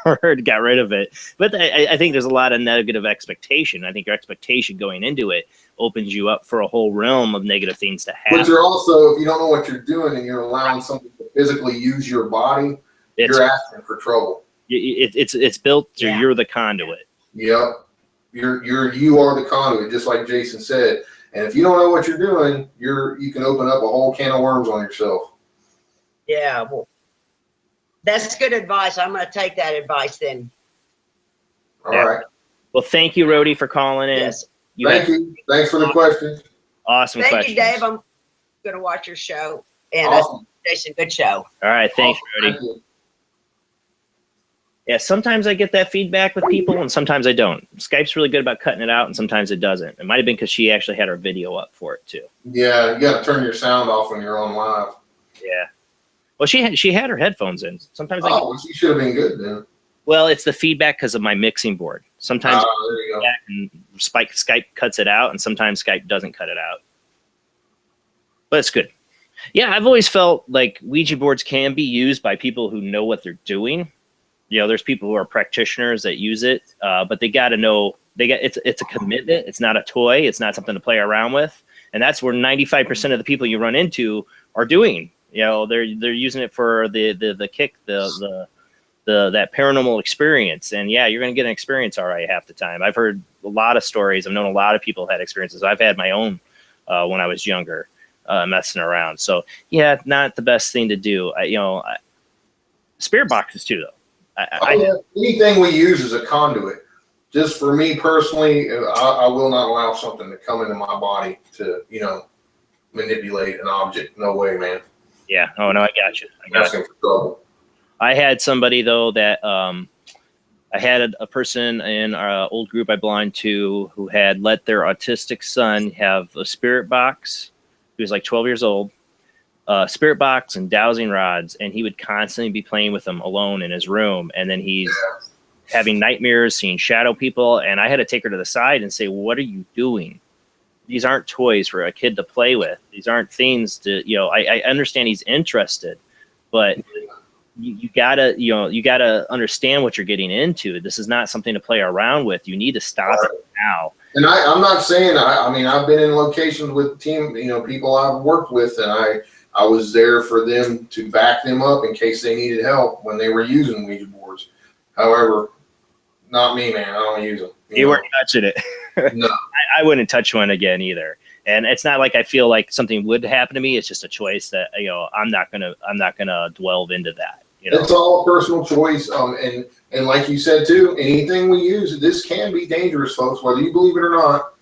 [SPEAKER 1] board, got rid of it. But I think there's a lot of negative expectation. I think your expectation going into it opens you up for a whole realm of negative things to happen.
[SPEAKER 2] But you're also, if you don't know what you're doing and you're allowing something to physically use your body, you're asking for trouble.
[SPEAKER 1] It's built, or you're the conduit.
[SPEAKER 2] Yep. You are the conduit, just like Jason said. And if you don't know what you're doing, you can open up a whole can of worms on yourself.
[SPEAKER 12] Yeah, well, that's good advice. I'm going to take that advice then.
[SPEAKER 2] All right.
[SPEAKER 1] Well, thank you, Rhodey, for calling in.
[SPEAKER 12] Yes.
[SPEAKER 2] Thank you. Thanks for the question.
[SPEAKER 1] Awesome
[SPEAKER 12] Thank
[SPEAKER 1] questions.
[SPEAKER 12] you, Dave. I'm going to watch your show. And
[SPEAKER 2] Awesome.
[SPEAKER 12] Jason, good show.
[SPEAKER 1] All right. Thanks, Rhodey.
[SPEAKER 2] Thank you.
[SPEAKER 1] Yeah, sometimes I get that feedback with people, and sometimes I don't. Skype's really good about cutting it out, and sometimes it doesn't. It might have been because she actually had her video up for it too.
[SPEAKER 2] Yeah, you got to turn your sound off when you're on live.
[SPEAKER 1] Yeah. Well, she had her headphones in. Sometimes
[SPEAKER 2] she should have been good then.
[SPEAKER 1] Well, it's the feedback because of my mixing board. Sometimes
[SPEAKER 2] there you go.
[SPEAKER 1] And Skype cuts it out, and sometimes Skype doesn't cut it out. But it's good. Yeah, I've always felt like Ouija boards can be used by people who know what they're doing. You know, there's people who are practitioners that use it, but they got to know it's a commitment. It's not a toy. It's not something to play around with, and that's where 95% of the people you run into are doing. You know, they're using it for the kick, that paranormal experience, and yeah, you're going to get an experience all right half the time. I've heard a lot of stories. I've known a lot of people had experiences. I've had my own when I was younger, messing around. So yeah, not the best thing to do. Spirit boxes too, though.
[SPEAKER 2] Anything we use is a conduit. Just for me personally, I will not allow something to come into my body to, manipulate an object. No way, man.
[SPEAKER 1] Yeah. Oh no, I got you.
[SPEAKER 2] Asking for trouble.
[SPEAKER 1] I had somebody though that I had a person in our old group I belonged to who had let their autistic son have a spirit box. He was like 12 years old. Spirit box and dowsing rods, and he would constantly be playing with them alone in his room, and then he's having nightmares, seeing shadow people, and I had to take her to the side and say, what are you doing? These aren't toys for a kid to play with. These aren't things to, I understand he's interested, but you gotta understand what you're getting into. This is not something to play around with. You need to stop it now.
[SPEAKER 2] And I'm not saying, I've been in locations with people I've worked with, and I was there for them to back them up in case they needed help when they were using Ouija boards. However, not me, man. I don't use them.
[SPEAKER 1] You weren't touching it.
[SPEAKER 2] No.
[SPEAKER 1] I wouldn't touch one again either. And it's not like I feel like something would happen to me. It's just a choice that, I'm not gonna delve into that.
[SPEAKER 2] It's all personal choice. And like you said too, anything we use, this can be dangerous, folks, whether you believe it or not.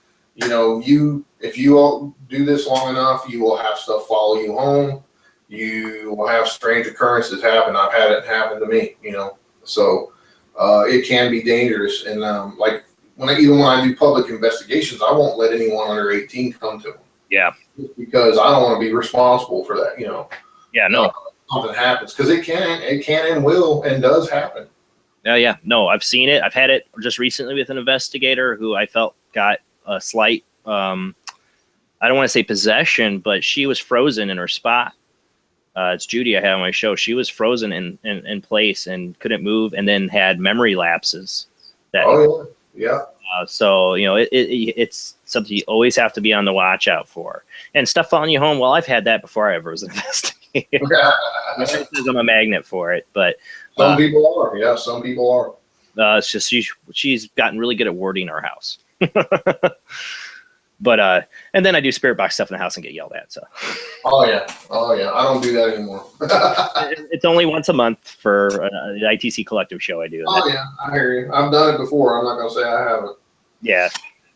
[SPEAKER 2] If you all do this long enough, you will have stuff follow you home. You will have strange occurrences happen. I've had it happen to me, so it can be dangerous. And like when I do public investigations, I won't let anyone under 18 come to them.
[SPEAKER 1] Yeah.
[SPEAKER 2] Because I don't want to be responsible for that,
[SPEAKER 1] Yeah, no.
[SPEAKER 2] Something happens, because it can and will and does happen.
[SPEAKER 1] Yeah. No, I've seen it. I've had it just recently with an investigator who I felt got a slight, I don't want to say possession, but she was frozen in her spot. It's Judy I had on my show. She was frozen in place and couldn't move, and then had memory lapses.
[SPEAKER 2] Yeah.
[SPEAKER 1] So, it's something you always have to be on the watch out for. And stuff following you home, well, I've had that before I ever was an investigator. I'm a magnet for it, but
[SPEAKER 2] some people are. Yeah, some people are.
[SPEAKER 1] It's just she's gotten really good at warding our house. But and then I do spirit box stuff in the house and get yelled at. So.
[SPEAKER 2] Oh yeah. I don't do that anymore.
[SPEAKER 1] It's only once a month for the ITC Collective show I do.
[SPEAKER 2] Oh yeah, I hear you. I've done it before. I'm not gonna say I haven't.
[SPEAKER 1] Yeah,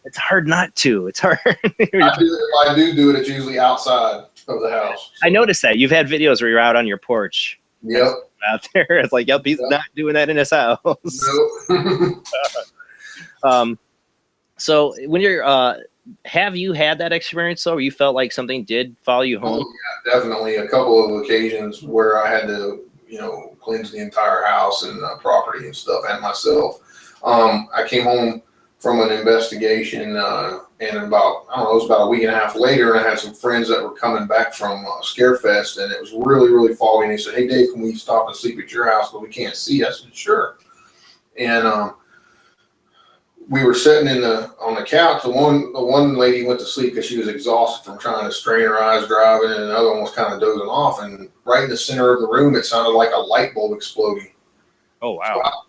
[SPEAKER 1] it's hard not to. It's hard.
[SPEAKER 2] If I do it, it's usually outside of the house. So.
[SPEAKER 1] I noticed that you've had videos where you're out on your porch.
[SPEAKER 2] Yep.
[SPEAKER 1] Out there, it's like, he's not doing that in his house.
[SPEAKER 2] Nope.
[SPEAKER 1] So when you're have you had that experience though, where you felt like something did follow you home?
[SPEAKER 2] Oh, yeah, definitely. A couple of occasions where I had to, cleanse the entire house and property and stuff, and myself. I came home from an investigation, and about, I don't know, it was about a week and a half later, and I had some friends that were coming back from Scarefest, and it was really, really foggy. And they said, "Hey, Dave, can we stop and sleep at your house? But we can't see." I said, "Sure." And we were sitting on the couch. The one lady went to sleep because she was exhausted from trying to strain her eyes driving, and another one was kind of dozing off. And right in the center of the room, it sounded like a light bulb exploding.
[SPEAKER 1] Oh, wow.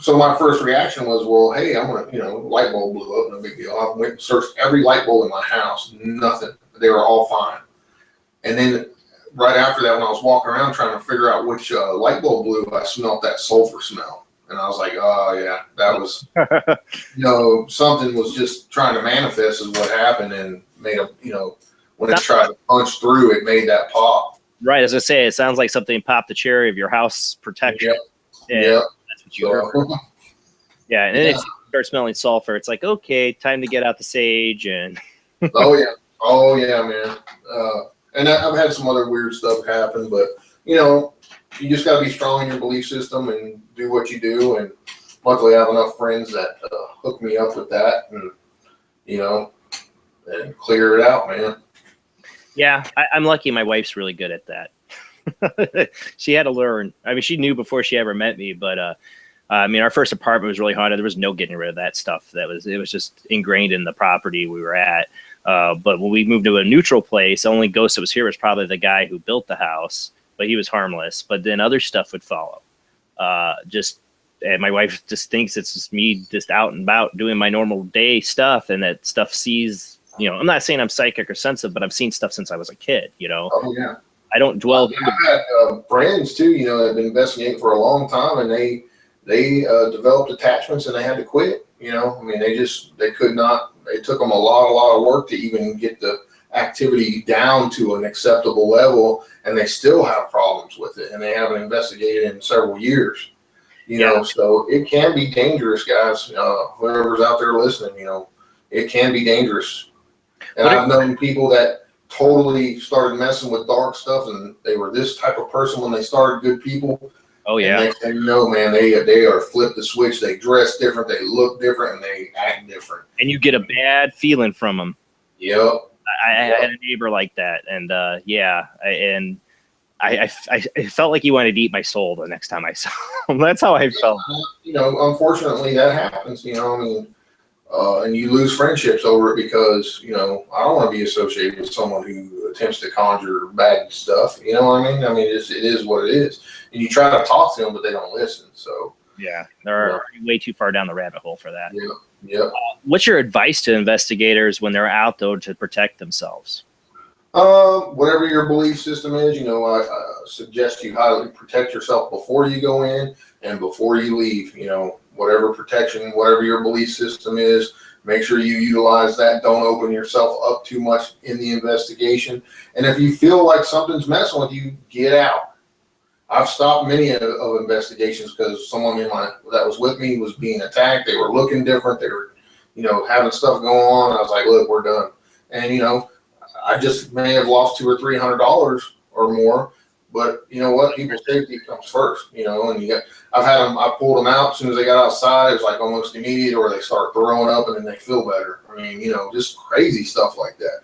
[SPEAKER 2] So my first reaction was, well, hey, I'm gonna, light bulb blew up, no big deal. I went and searched every light bulb in my house, nothing. They were all fine. And then right after that, when I was walking around trying to figure out which light bulb blew, I smelled that sulfur smell. And I was like, oh yeah, that was, something was just trying to manifest is what happened, and made a, when it tried to punch through, it made that pop.
[SPEAKER 1] Right, as I say, it sounds like something popped the cherry of your house protection.
[SPEAKER 2] Yeah.
[SPEAKER 1] That's what you heard. Yeah, and then if you start smelling sulfur, it's like, okay, time to get out the sage and.
[SPEAKER 2] Oh yeah, man. And I've had some other weird stuff happen, but you just got to be strong in your belief system and do what you do. And luckily, I have enough friends that hook me up with that, and and clear it out, man.
[SPEAKER 1] Yeah, I'm lucky. My wife's really good at that. She had to learn. I mean, she knew before she ever met me, but I mean, our first apartment was really haunted. There was no getting rid of that stuff. It was just ingrained in the property we were at. But when we moved to a neutral place, the only ghost that was here was probably the guy who built the house, but he was harmless. But then other stuff would follow. And my wife just thinks it's just me just out and about doing my normal day stuff, and that stuff sees, I'm not saying I'm psychic or sensitive, but I've seen stuff since I was a kid,
[SPEAKER 2] Oh yeah.
[SPEAKER 1] I don't dwell.
[SPEAKER 2] I've had friends too, that have been investigating for a long time, and they developed attachments and they had to quit. I mean, they could not. It took them a lot of work to even get the activity down to an acceptable level, and they still have problems with it, and they haven't investigated in several years. So it can be dangerous, guys. Whoever's out there listening, it can be dangerous. And I've known people that totally started messing with dark stuff, and they were this type of person when they started, good people.
[SPEAKER 1] Oh yeah.
[SPEAKER 2] And man, they are flipped the switch. They dress different, they look different, and they act different.
[SPEAKER 1] And you get a bad feeling from them.
[SPEAKER 2] Yep.
[SPEAKER 1] I had a neighbor like that, and I felt like he wanted to eat my soul the next time I saw him. That's how I felt.
[SPEAKER 2] Unfortunately, that happens. I mean, and you lose friendships over it because I don't want to be associated with someone who attempts to conjure bad stuff. You know what I mean? I mean, it is what it is. And you try to talk to them, but they don't listen. So
[SPEAKER 1] yeah, they're way too far down the rabbit hole for that.
[SPEAKER 2] Yeah.
[SPEAKER 1] What's your advice to investigators when they're out though to protect themselves?
[SPEAKER 2] Whatever your belief system is, I suggest you highly protect yourself before you go in and before you leave. Whatever protection, whatever your belief system is, make sure you utilize that. Don't open yourself up too much in the investigation. And if you feel like something's messing with you, get out. I've stopped many of investigations because someone that was with me was being attacked. They were looking different. They were, having stuff going on. I was like, look, we're done. And, I just may have lost $200 or $300 or more, but you know what? People's safety comes first, and I pulled them out as soon as they got outside. It was like almost immediate, or they start throwing up and then they feel better. I mean, just crazy stuff like that.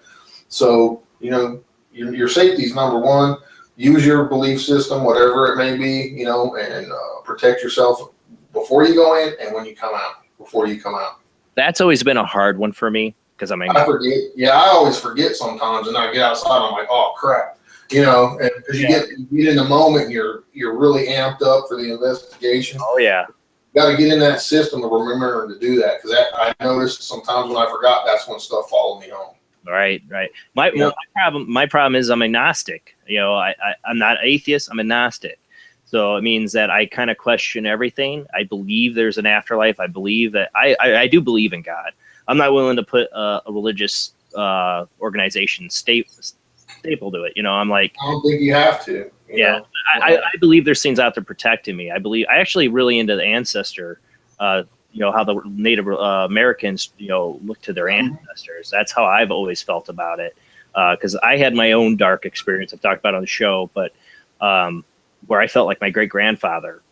[SPEAKER 2] So, your safety is number one. Use your belief system, whatever it may be, and protect yourself before you go in and when you come out.
[SPEAKER 1] That's always been a hard one for me. Because
[SPEAKER 2] I forget. Yeah, I always forget sometimes, and I get outside, and I'm like, oh crap, and because you get in the moment, and you're really amped up for the investigation.
[SPEAKER 1] Oh yeah,
[SPEAKER 2] you got to get in that system of remembering to do that, because I noticed sometimes when I forgot, that's when stuff followed me home.
[SPEAKER 1] Right. My problem is I'm agnostic. I'm not atheist. I'm agnostic. So it means that I kind of question everything. I believe there's an afterlife. I believe that I do believe in God. I'm not willing to put a religious organization staple to it. I'm like,
[SPEAKER 2] I don't think you have to.
[SPEAKER 1] I believe there's things out there protecting me. I actually really into the ancestor. How the Native Americans, look to their ancestors. That's how I've always felt about it. Because I had my own dark experience I've talked about on the show, but where I felt like my great grandfather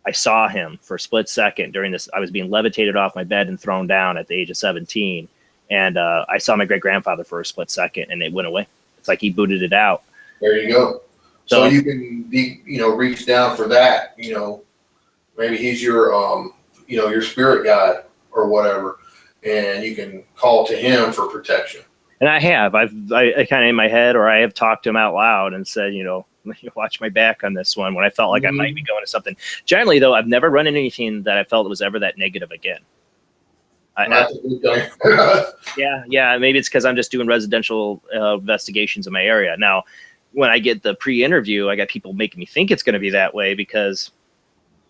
[SPEAKER 1] I saw him for a split second during this. I was being levitated off my bed and thrown down at the age of 17. And I saw my great-grandfather for a split second, and it went away. It's like he booted it out.
[SPEAKER 2] There you go. So you can be, reach down for that, maybe he's your, your spirit guide or whatever, and you can call to him for protection.
[SPEAKER 1] And I have, I kind of in my head, or I have talked to him out loud and said, watch my back on this one when I felt like I might be going to something. Generally, though, I've never run into anything that I felt was ever that negative again.
[SPEAKER 2] That's a good thing.
[SPEAKER 1] Yeah. Maybe it's because I'm just doing residential investigations in my area. Now, when I get the pre-interview, I got people making me think it's going to be that way because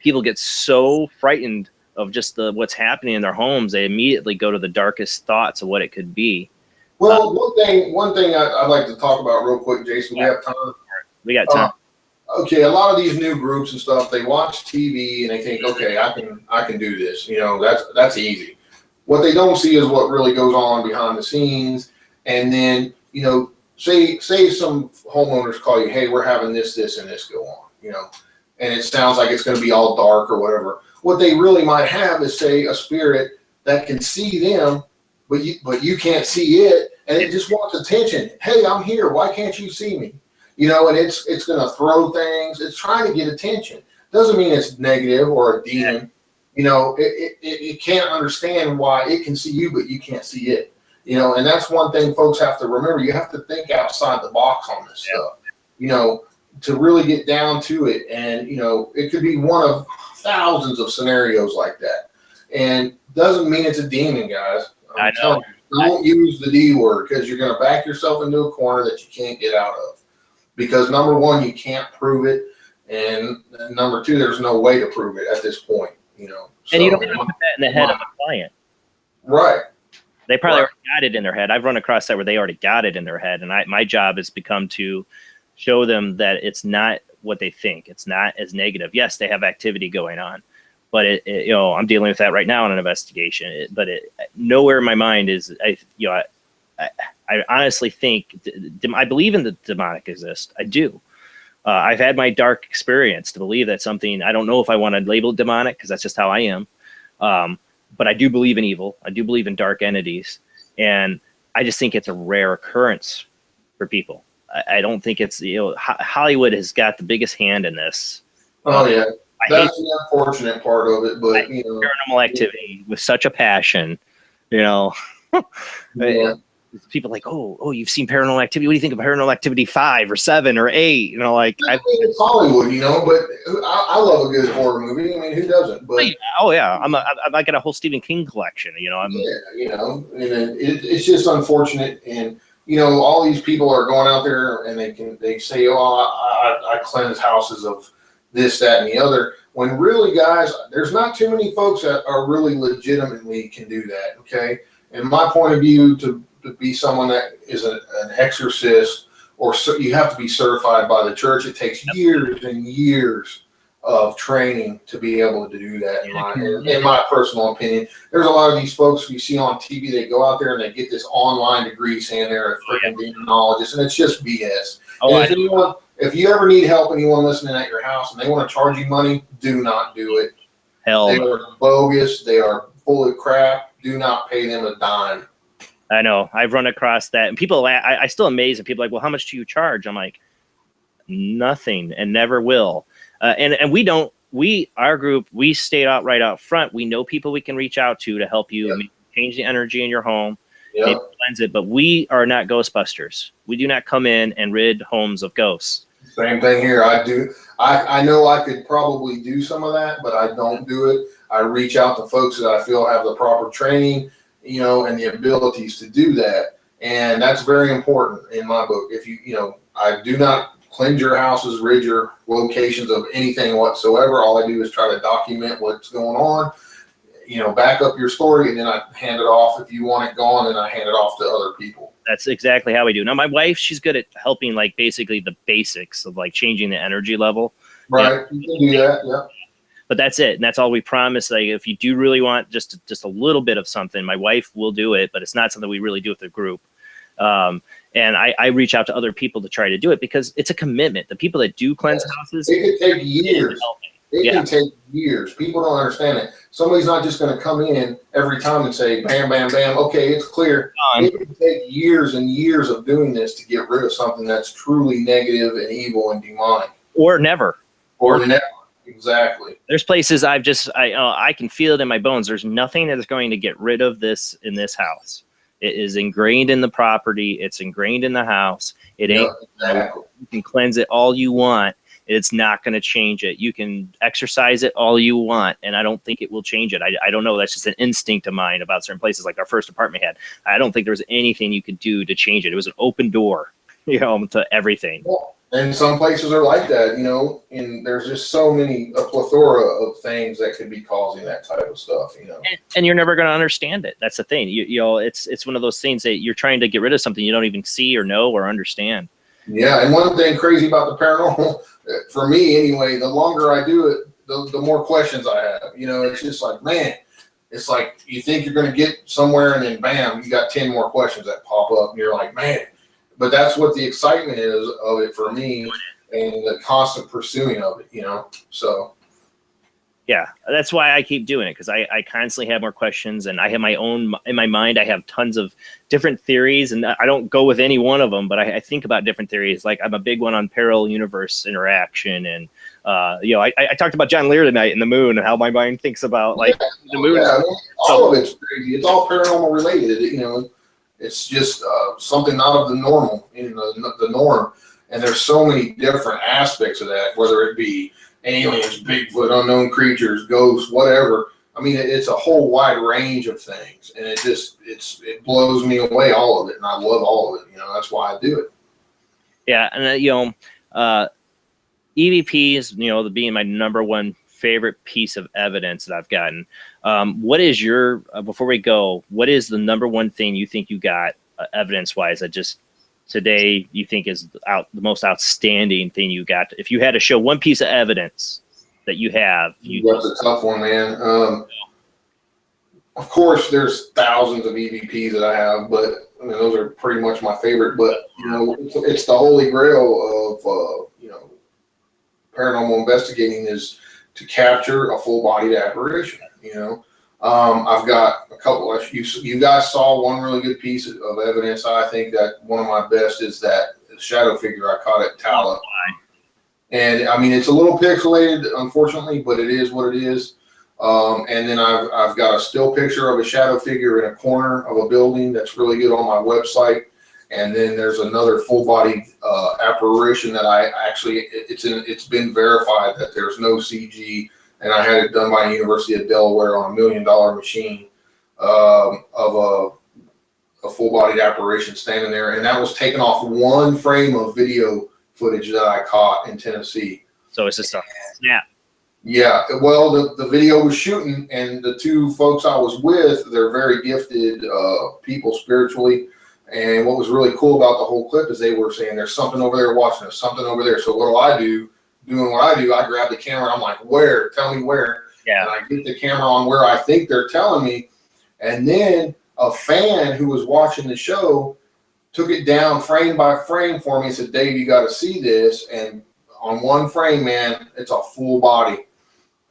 [SPEAKER 1] people get so frightened of just what's happening in their homes. They immediately go to the darkest thoughts of what it could be.
[SPEAKER 2] Well, one thing I'd like to talk about real quick, Jason. We have time.
[SPEAKER 1] We got time.
[SPEAKER 2] Okay, a lot of these new groups and stuff, they watch TV and they think, okay, I can do this. That's easy. What they don't see is what really goes on behind the scenes. And then, say some homeowners call you, hey, we're having this, and this go on, and it sounds like it's going to be all dark or whatever. What they really might have is, say, a spirit that can see them, but you can't see it, and it just wants attention. Hey, I'm here. Why can't you see me? And it's going to throw things. It's trying to get attention. Doesn't mean it's negative or a demon. It can't understand why it can see you, but you can't see it. And that's one thing folks have to remember. You have to think outside the box on this stuff, to really get down to it. And, it could be one of thousands of scenarios like that. And doesn't mean it's a demon, guys.
[SPEAKER 1] I know.
[SPEAKER 2] Don't use the D word, because you're going to back yourself into a corner that you can't get out of. Because number one, you can't prove it. And number two, there's no way to prove it at this point,
[SPEAKER 1] And you don't have to put that in the head of a client.
[SPEAKER 2] Right.
[SPEAKER 1] They probably already got it in their head. I've run across that where they already got it in their head. And my job has become to show them that it's not what they think. It's not as negative. Yes, they have activity going on, but I'm dealing with that right now in an investigation. But nowhere in my mind is I honestly think I believe in the demonic exist. I do. I've had my dark experience to believe that something. I don't know if I want to label it demonic because that's just how I am. But I do believe in evil. I do believe in dark entities, and I just think it's a rare occurrence for people. I don't think it's Hollywood has got the biggest hand in this.
[SPEAKER 2] Oh yeah, that's the unfortunate part of it. But
[SPEAKER 1] paranormal activity with such a passion,
[SPEAKER 2] Yeah.
[SPEAKER 1] People like, oh, you've seen Paranormal Activity. What do you think of Paranormal Activity 5 or 7 or 8?
[SPEAKER 2] It's Hollywood, but I love a good horror movie. I mean, who doesn't? But
[SPEAKER 1] oh yeah, I got a whole Stephen King collection.
[SPEAKER 2] And it's just unfortunate, and all these people are going out there and they say, I cleanse houses of this, that, and the other. When really, guys, there's not too many folks that are really legitimately can do that. Okay, in my point of view, to be someone that is an exorcist, or you have to be certified by the church. It takes years and years of training to be able to do that. In my personal opinion, there's a lot of these folks you see on TV. They go out there and they get this online degree saying they're a freaking demonologist, and it's just BS. If you ever need help, anyone listening at your house, and they want to charge you money, do not do it.
[SPEAKER 1] Hell,
[SPEAKER 2] they are bogus. They are full of crap. Do not pay them a dime.
[SPEAKER 1] I know. I've run across that, and people. I still amaze, and people are like, well, how much do you charge? I'm like, nothing, and never will. And our group, we stay out right out front. We know people we can reach out to help you change the energy in your home, maybe cleanse it. But we are not Ghostbusters. We do not come in and rid homes of ghosts.
[SPEAKER 2] Same thing here. I do. I know I could probably do some of that, but I don't do it. I reach out to folks that I feel have the proper training, and the abilities to do that. And that's very important in my book. If I do not cleanse your houses, rid your locations of anything whatsoever. All I do is try to document what's going on, back up your story, and then I hand it off. If you want it gone, then I hand it off to other people.
[SPEAKER 1] That's exactly how we do. Now, my wife, she's good at helping, basically the basics of changing the energy level.
[SPEAKER 2] Right. You can do that. Yeah.
[SPEAKER 1] But that's it, and that's all we promise. If you do really want just a little bit of something, my wife will do it, but it's not something we really do with the group. And I reach out to other people to try to do it because it's a commitment. The people that do cleanse houses,
[SPEAKER 2] it could take years. It can take years. People don't understand it. Somebody's not just going to come in every time and say, bam, bam, bam, okay, it's clear. It can take years and years of doing this to get rid of something that's truly negative and evil and demonic.
[SPEAKER 1] Or never.
[SPEAKER 2] Or never. Exactly.
[SPEAKER 1] There's places I can feel it in my bones. There's nothing that's going to get rid of this in this house. It is ingrained in the property. It's ingrained in the house. It ain't.
[SPEAKER 2] Exactly.
[SPEAKER 1] You can cleanse it all you want. It's not going to change it. You can exercise it all you want, and I don't think it will change it. I don't know. That's just an instinct of mine about certain places, like our first apartment had. I don't think there was anything you could do to change it. It was an open door, to everything.
[SPEAKER 2] Well, and some places are like that, and there's just so many, a plethora of things that could be causing that type of stuff,
[SPEAKER 1] And you're never going to understand it. That's the thing. It's one of those things that you're trying to get rid of something you don't even see or know or understand.
[SPEAKER 2] Yeah, and one thing crazy about the paranormal, for me anyway, the longer I do it, the more questions I have. It's just like, man, it's like you think you're going to get somewhere and then bam, you got 10 more questions that pop up and you're like, man. But that's what the excitement is of it for me and the constant pursuing of it, so.
[SPEAKER 1] Yeah, that's why I keep doing it, because I constantly have more questions, and I have my own, in my mind, I have tons of different theories, and I don't go with any one of them, but I think about different theories. Like I'm a big one on parallel universe interaction, and I talked about John Lear tonight and the moon and how my mind thinks about the moon.
[SPEAKER 2] Yeah, all of it's crazy. It's all paranormal related, It's just something out of the normal, the norm, and there's so many different aspects of that, whether it be aliens, Bigfoot, unknown creatures, ghosts, whatever. I mean, it's a whole wide range of things, and it blows me away, all of it, and I love all of it. That's why I do it.
[SPEAKER 1] Yeah, and EVPs, being my number one favorite piece of evidence that I've gotten. What is your before we go? What is the number one thing you think you got evidence-wise that just today you think is the most outstanding thing you got? If you had to show one piece of evidence that you have,
[SPEAKER 2] that's a tough one, man. Of course, there's thousands of EVPs that I have, but those are pretty much my favorite. But it's the holy grail of paranormal investigating is to capture a full-bodied apparition. I've got a couple. You guys saw one really good piece of evidence. I think that one of my best is that shadow figure I caught at Tala. And I mean, it's a little pixelated, unfortunately, but it is what it is. And then I've got a still picture of a shadow figure in a corner of a building that's really good on my website. And then there's another full-bodied apparition that it's been verified that there's no CG, and I had it done by the University of Delaware on $1 million machine of a full-bodied apparition standing there, and that was taken off one frame of video footage that I caught in Tennessee.
[SPEAKER 1] So it's just a snap.
[SPEAKER 2] Yeah, well, the video was shooting, and the two folks I was with, they're very gifted people spiritually. And what was really cool about the whole clip is they were saying, there's something over there watching us, something over there. So what do I do? Doing what I do, I grab the camera. I'm like, where? Tell me where.
[SPEAKER 1] Yeah.
[SPEAKER 2] And I get the camera on where I think they're telling me. And then a fan who was watching the show took it down frame by frame for me and said, Dave, you got to see this. And on one frame, man, it's a full body.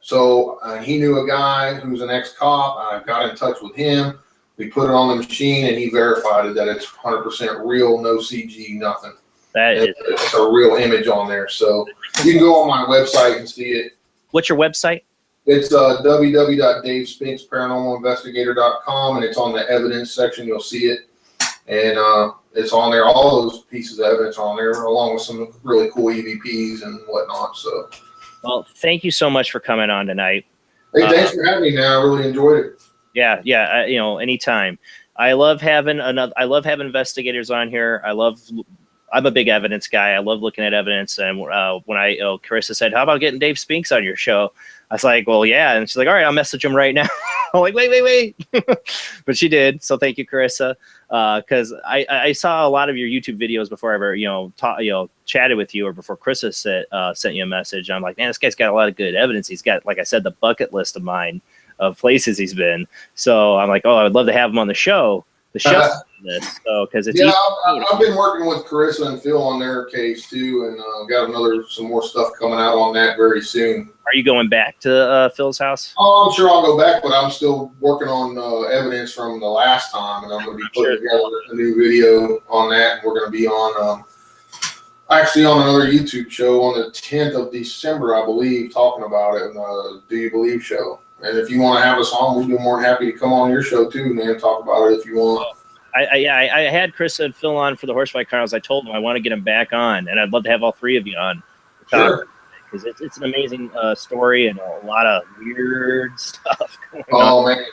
[SPEAKER 2] So he knew a guy who's an ex-cop. I got in touch with him. We put it on the machine, and he verified it that it's 100% real, no CG, nothing. It's a real image on there. So you can go on my website and see it.
[SPEAKER 1] What's your website?
[SPEAKER 2] It's www.davespinksparanormalinvestigator.com, and it's on the evidence section. You'll see it. And it's on there. All those pieces of evidence are on there, along with some really cool EVPs and whatnot. So,
[SPEAKER 1] well, thank you so much for coming on tonight.
[SPEAKER 2] Hey, thanks for having me, man. I really enjoyed it.
[SPEAKER 1] Yeah, anytime. I love having investigators on here. I'm a big evidence guy. I love looking at evidence. And when Carissa said, "How about getting Dave Spinks on your show?" I was like, "Well, yeah." And she's like, "All right, I'll message him right now." I'm like, wait. But she did. So thank you, Carissa. Because I saw a lot of your YouTube videos before I ever chatted with you, or before Carissa sent you a message. I'm like, man, this guy's got a lot of good evidence. He's got, like I said, the bucket list of mine of places he's been. So I'm like, oh, I would love to have him on the show. the show this. So because it's
[SPEAKER 2] yeah, I've been working with Carissa and Phil on their case too, and got some more stuff coming out on that very soon.
[SPEAKER 1] Are you going back to Phil's house?
[SPEAKER 2] Oh, I'm sure I'll go back, but I'm still working on evidence from the last time, and I'm going to be putting together a new video on that. And we're going to be on actually on another YouTube show on the 10th of December, I believe, talking about it in the Do You Believe show. And if you want to have us on, we'd be more than happy to come on your show too, man. Talk about it if you want.
[SPEAKER 1] I had Chris and Phil on for the Horsefly Chronicles. I told them I want to get them back on, and I'd love to have all three of you on.
[SPEAKER 2] Sure.
[SPEAKER 1] Because it's an amazing story and a lot of weird stuff going on.
[SPEAKER 2] Oh man,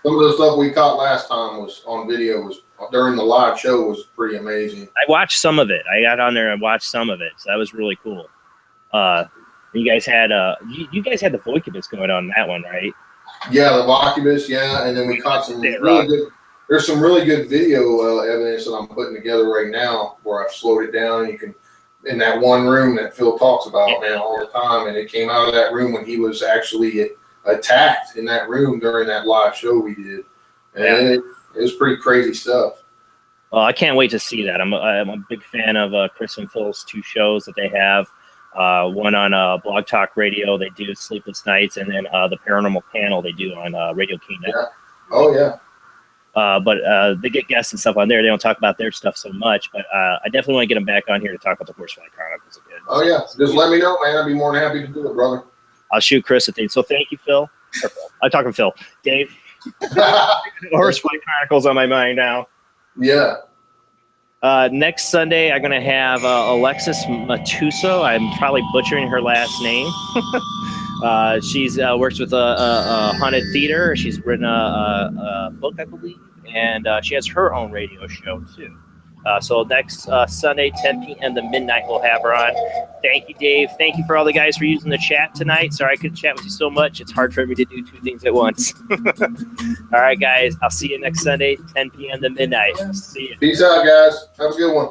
[SPEAKER 2] some of the stuff we caught last time was on video. Was during the live show was pretty amazing.
[SPEAKER 1] I watched some of it. I got on there and watched some of it, so that was really cool. You guys had you guys had the Voicubus going on that one, right?
[SPEAKER 2] Yeah, the Voicubus, yeah, and then we caught some really good. There's some really good video evidence that I'm putting together right now where I've slowed it down. You can. In that one room that Phil talks about, man, all the time. And it came out of that room when he was actually attacked in that room during that live show we did. And it was pretty crazy stuff.
[SPEAKER 1] Well, I can't wait to see that. I'm a big fan of Chris and Phil's two shows that they have. One on Blog Talk Radio, they do Sleepless Nights, and then the Paranormal Panel they do on Radio Kingdom.
[SPEAKER 2] Yeah. Oh, yeah.
[SPEAKER 1] But they get guests and stuff on there. They don't talk about their stuff so much, but I definitely want to get them back on here to talk about the Horsefly Chronicles again.
[SPEAKER 2] Oh, yeah. Just let me know, man. I'd be more than happy to do it, brother.
[SPEAKER 1] I'll shoot Chris a thing. So thank you, Phil. I'm talking Phil. Dave. Horsefly Chronicles on my mind now.
[SPEAKER 2] Yeah.
[SPEAKER 1] Next Sunday, I'm going to have Alexis Matuso. I'm probably butchering her last name. She's works with a haunted theater. She's written a book, I believe, and she has her own radio show too. So next Sunday, 10 p.m. to midnight, we'll have her on. Thank you, Dave. Thank you for all the guys for using the chat tonight. Sorry I couldn't chat with you so much. It's hard for me to do two things at once. All right, guys. I'll see you next Sunday, 10 p.m. to midnight. See you.
[SPEAKER 2] Peace out, guys. Have a good one.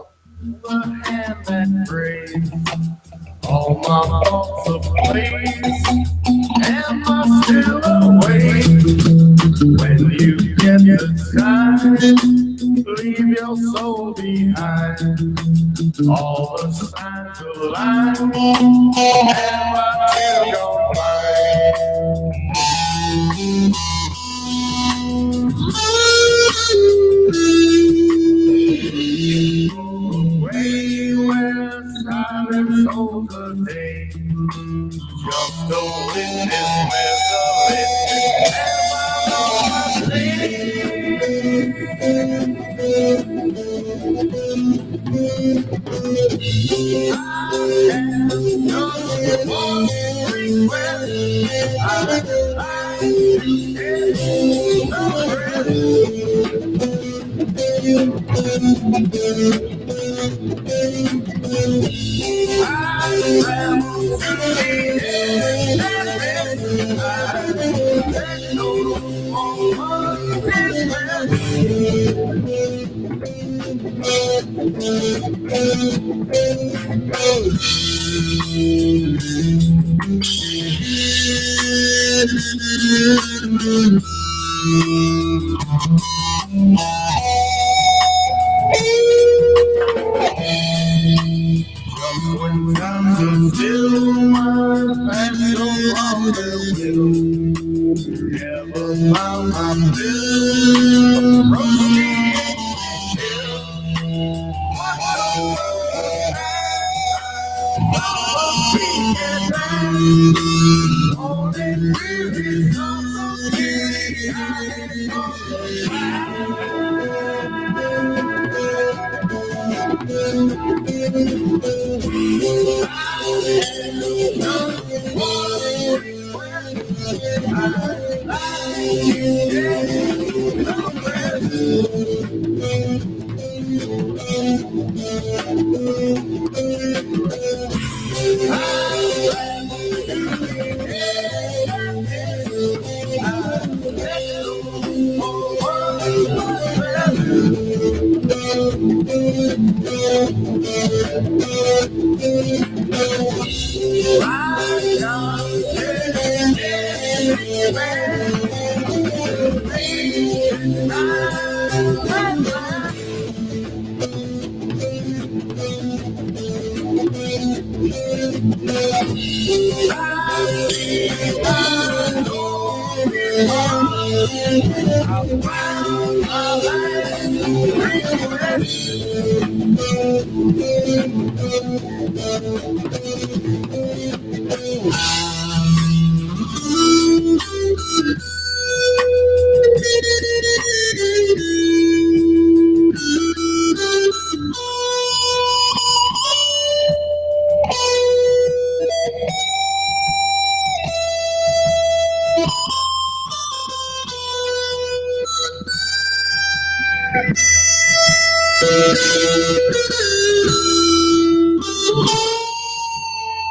[SPEAKER 13] All my thoughts of place, am I still awake? When you get the time, leave your soul behind. All the signs align, am I still gonna away where silence holds the day. Just a witness with a listening. Am I on my I am just one request. I when times are still, my passion on their will. Never found my fill of roasting chill. Only really some beauty I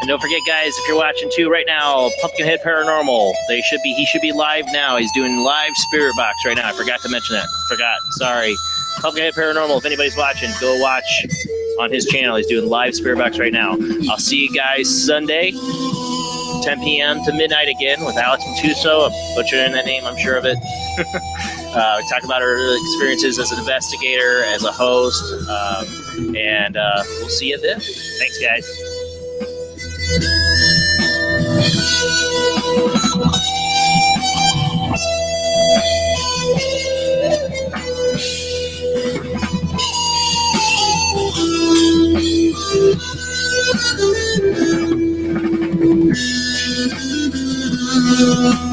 [SPEAKER 1] And don't forget, guys, if you're watching too right now, Pumpkinhead Paranormal. He should be live now. He's doing live Spirit Box right now. I forgot to mention that. Sorry. Pumpkinhead Paranormal. If anybody's watching, go watch on his channel. He's doing live Spirit Box right now. I'll see you guys Sunday, 10 p.m. to midnight again with Alex Matuso. I'm butchering that name. I'm sure of it. We talk about our experiences as an investigator, as a host, and we'll see you then. Thanks, guys.
[SPEAKER 13] Thank you.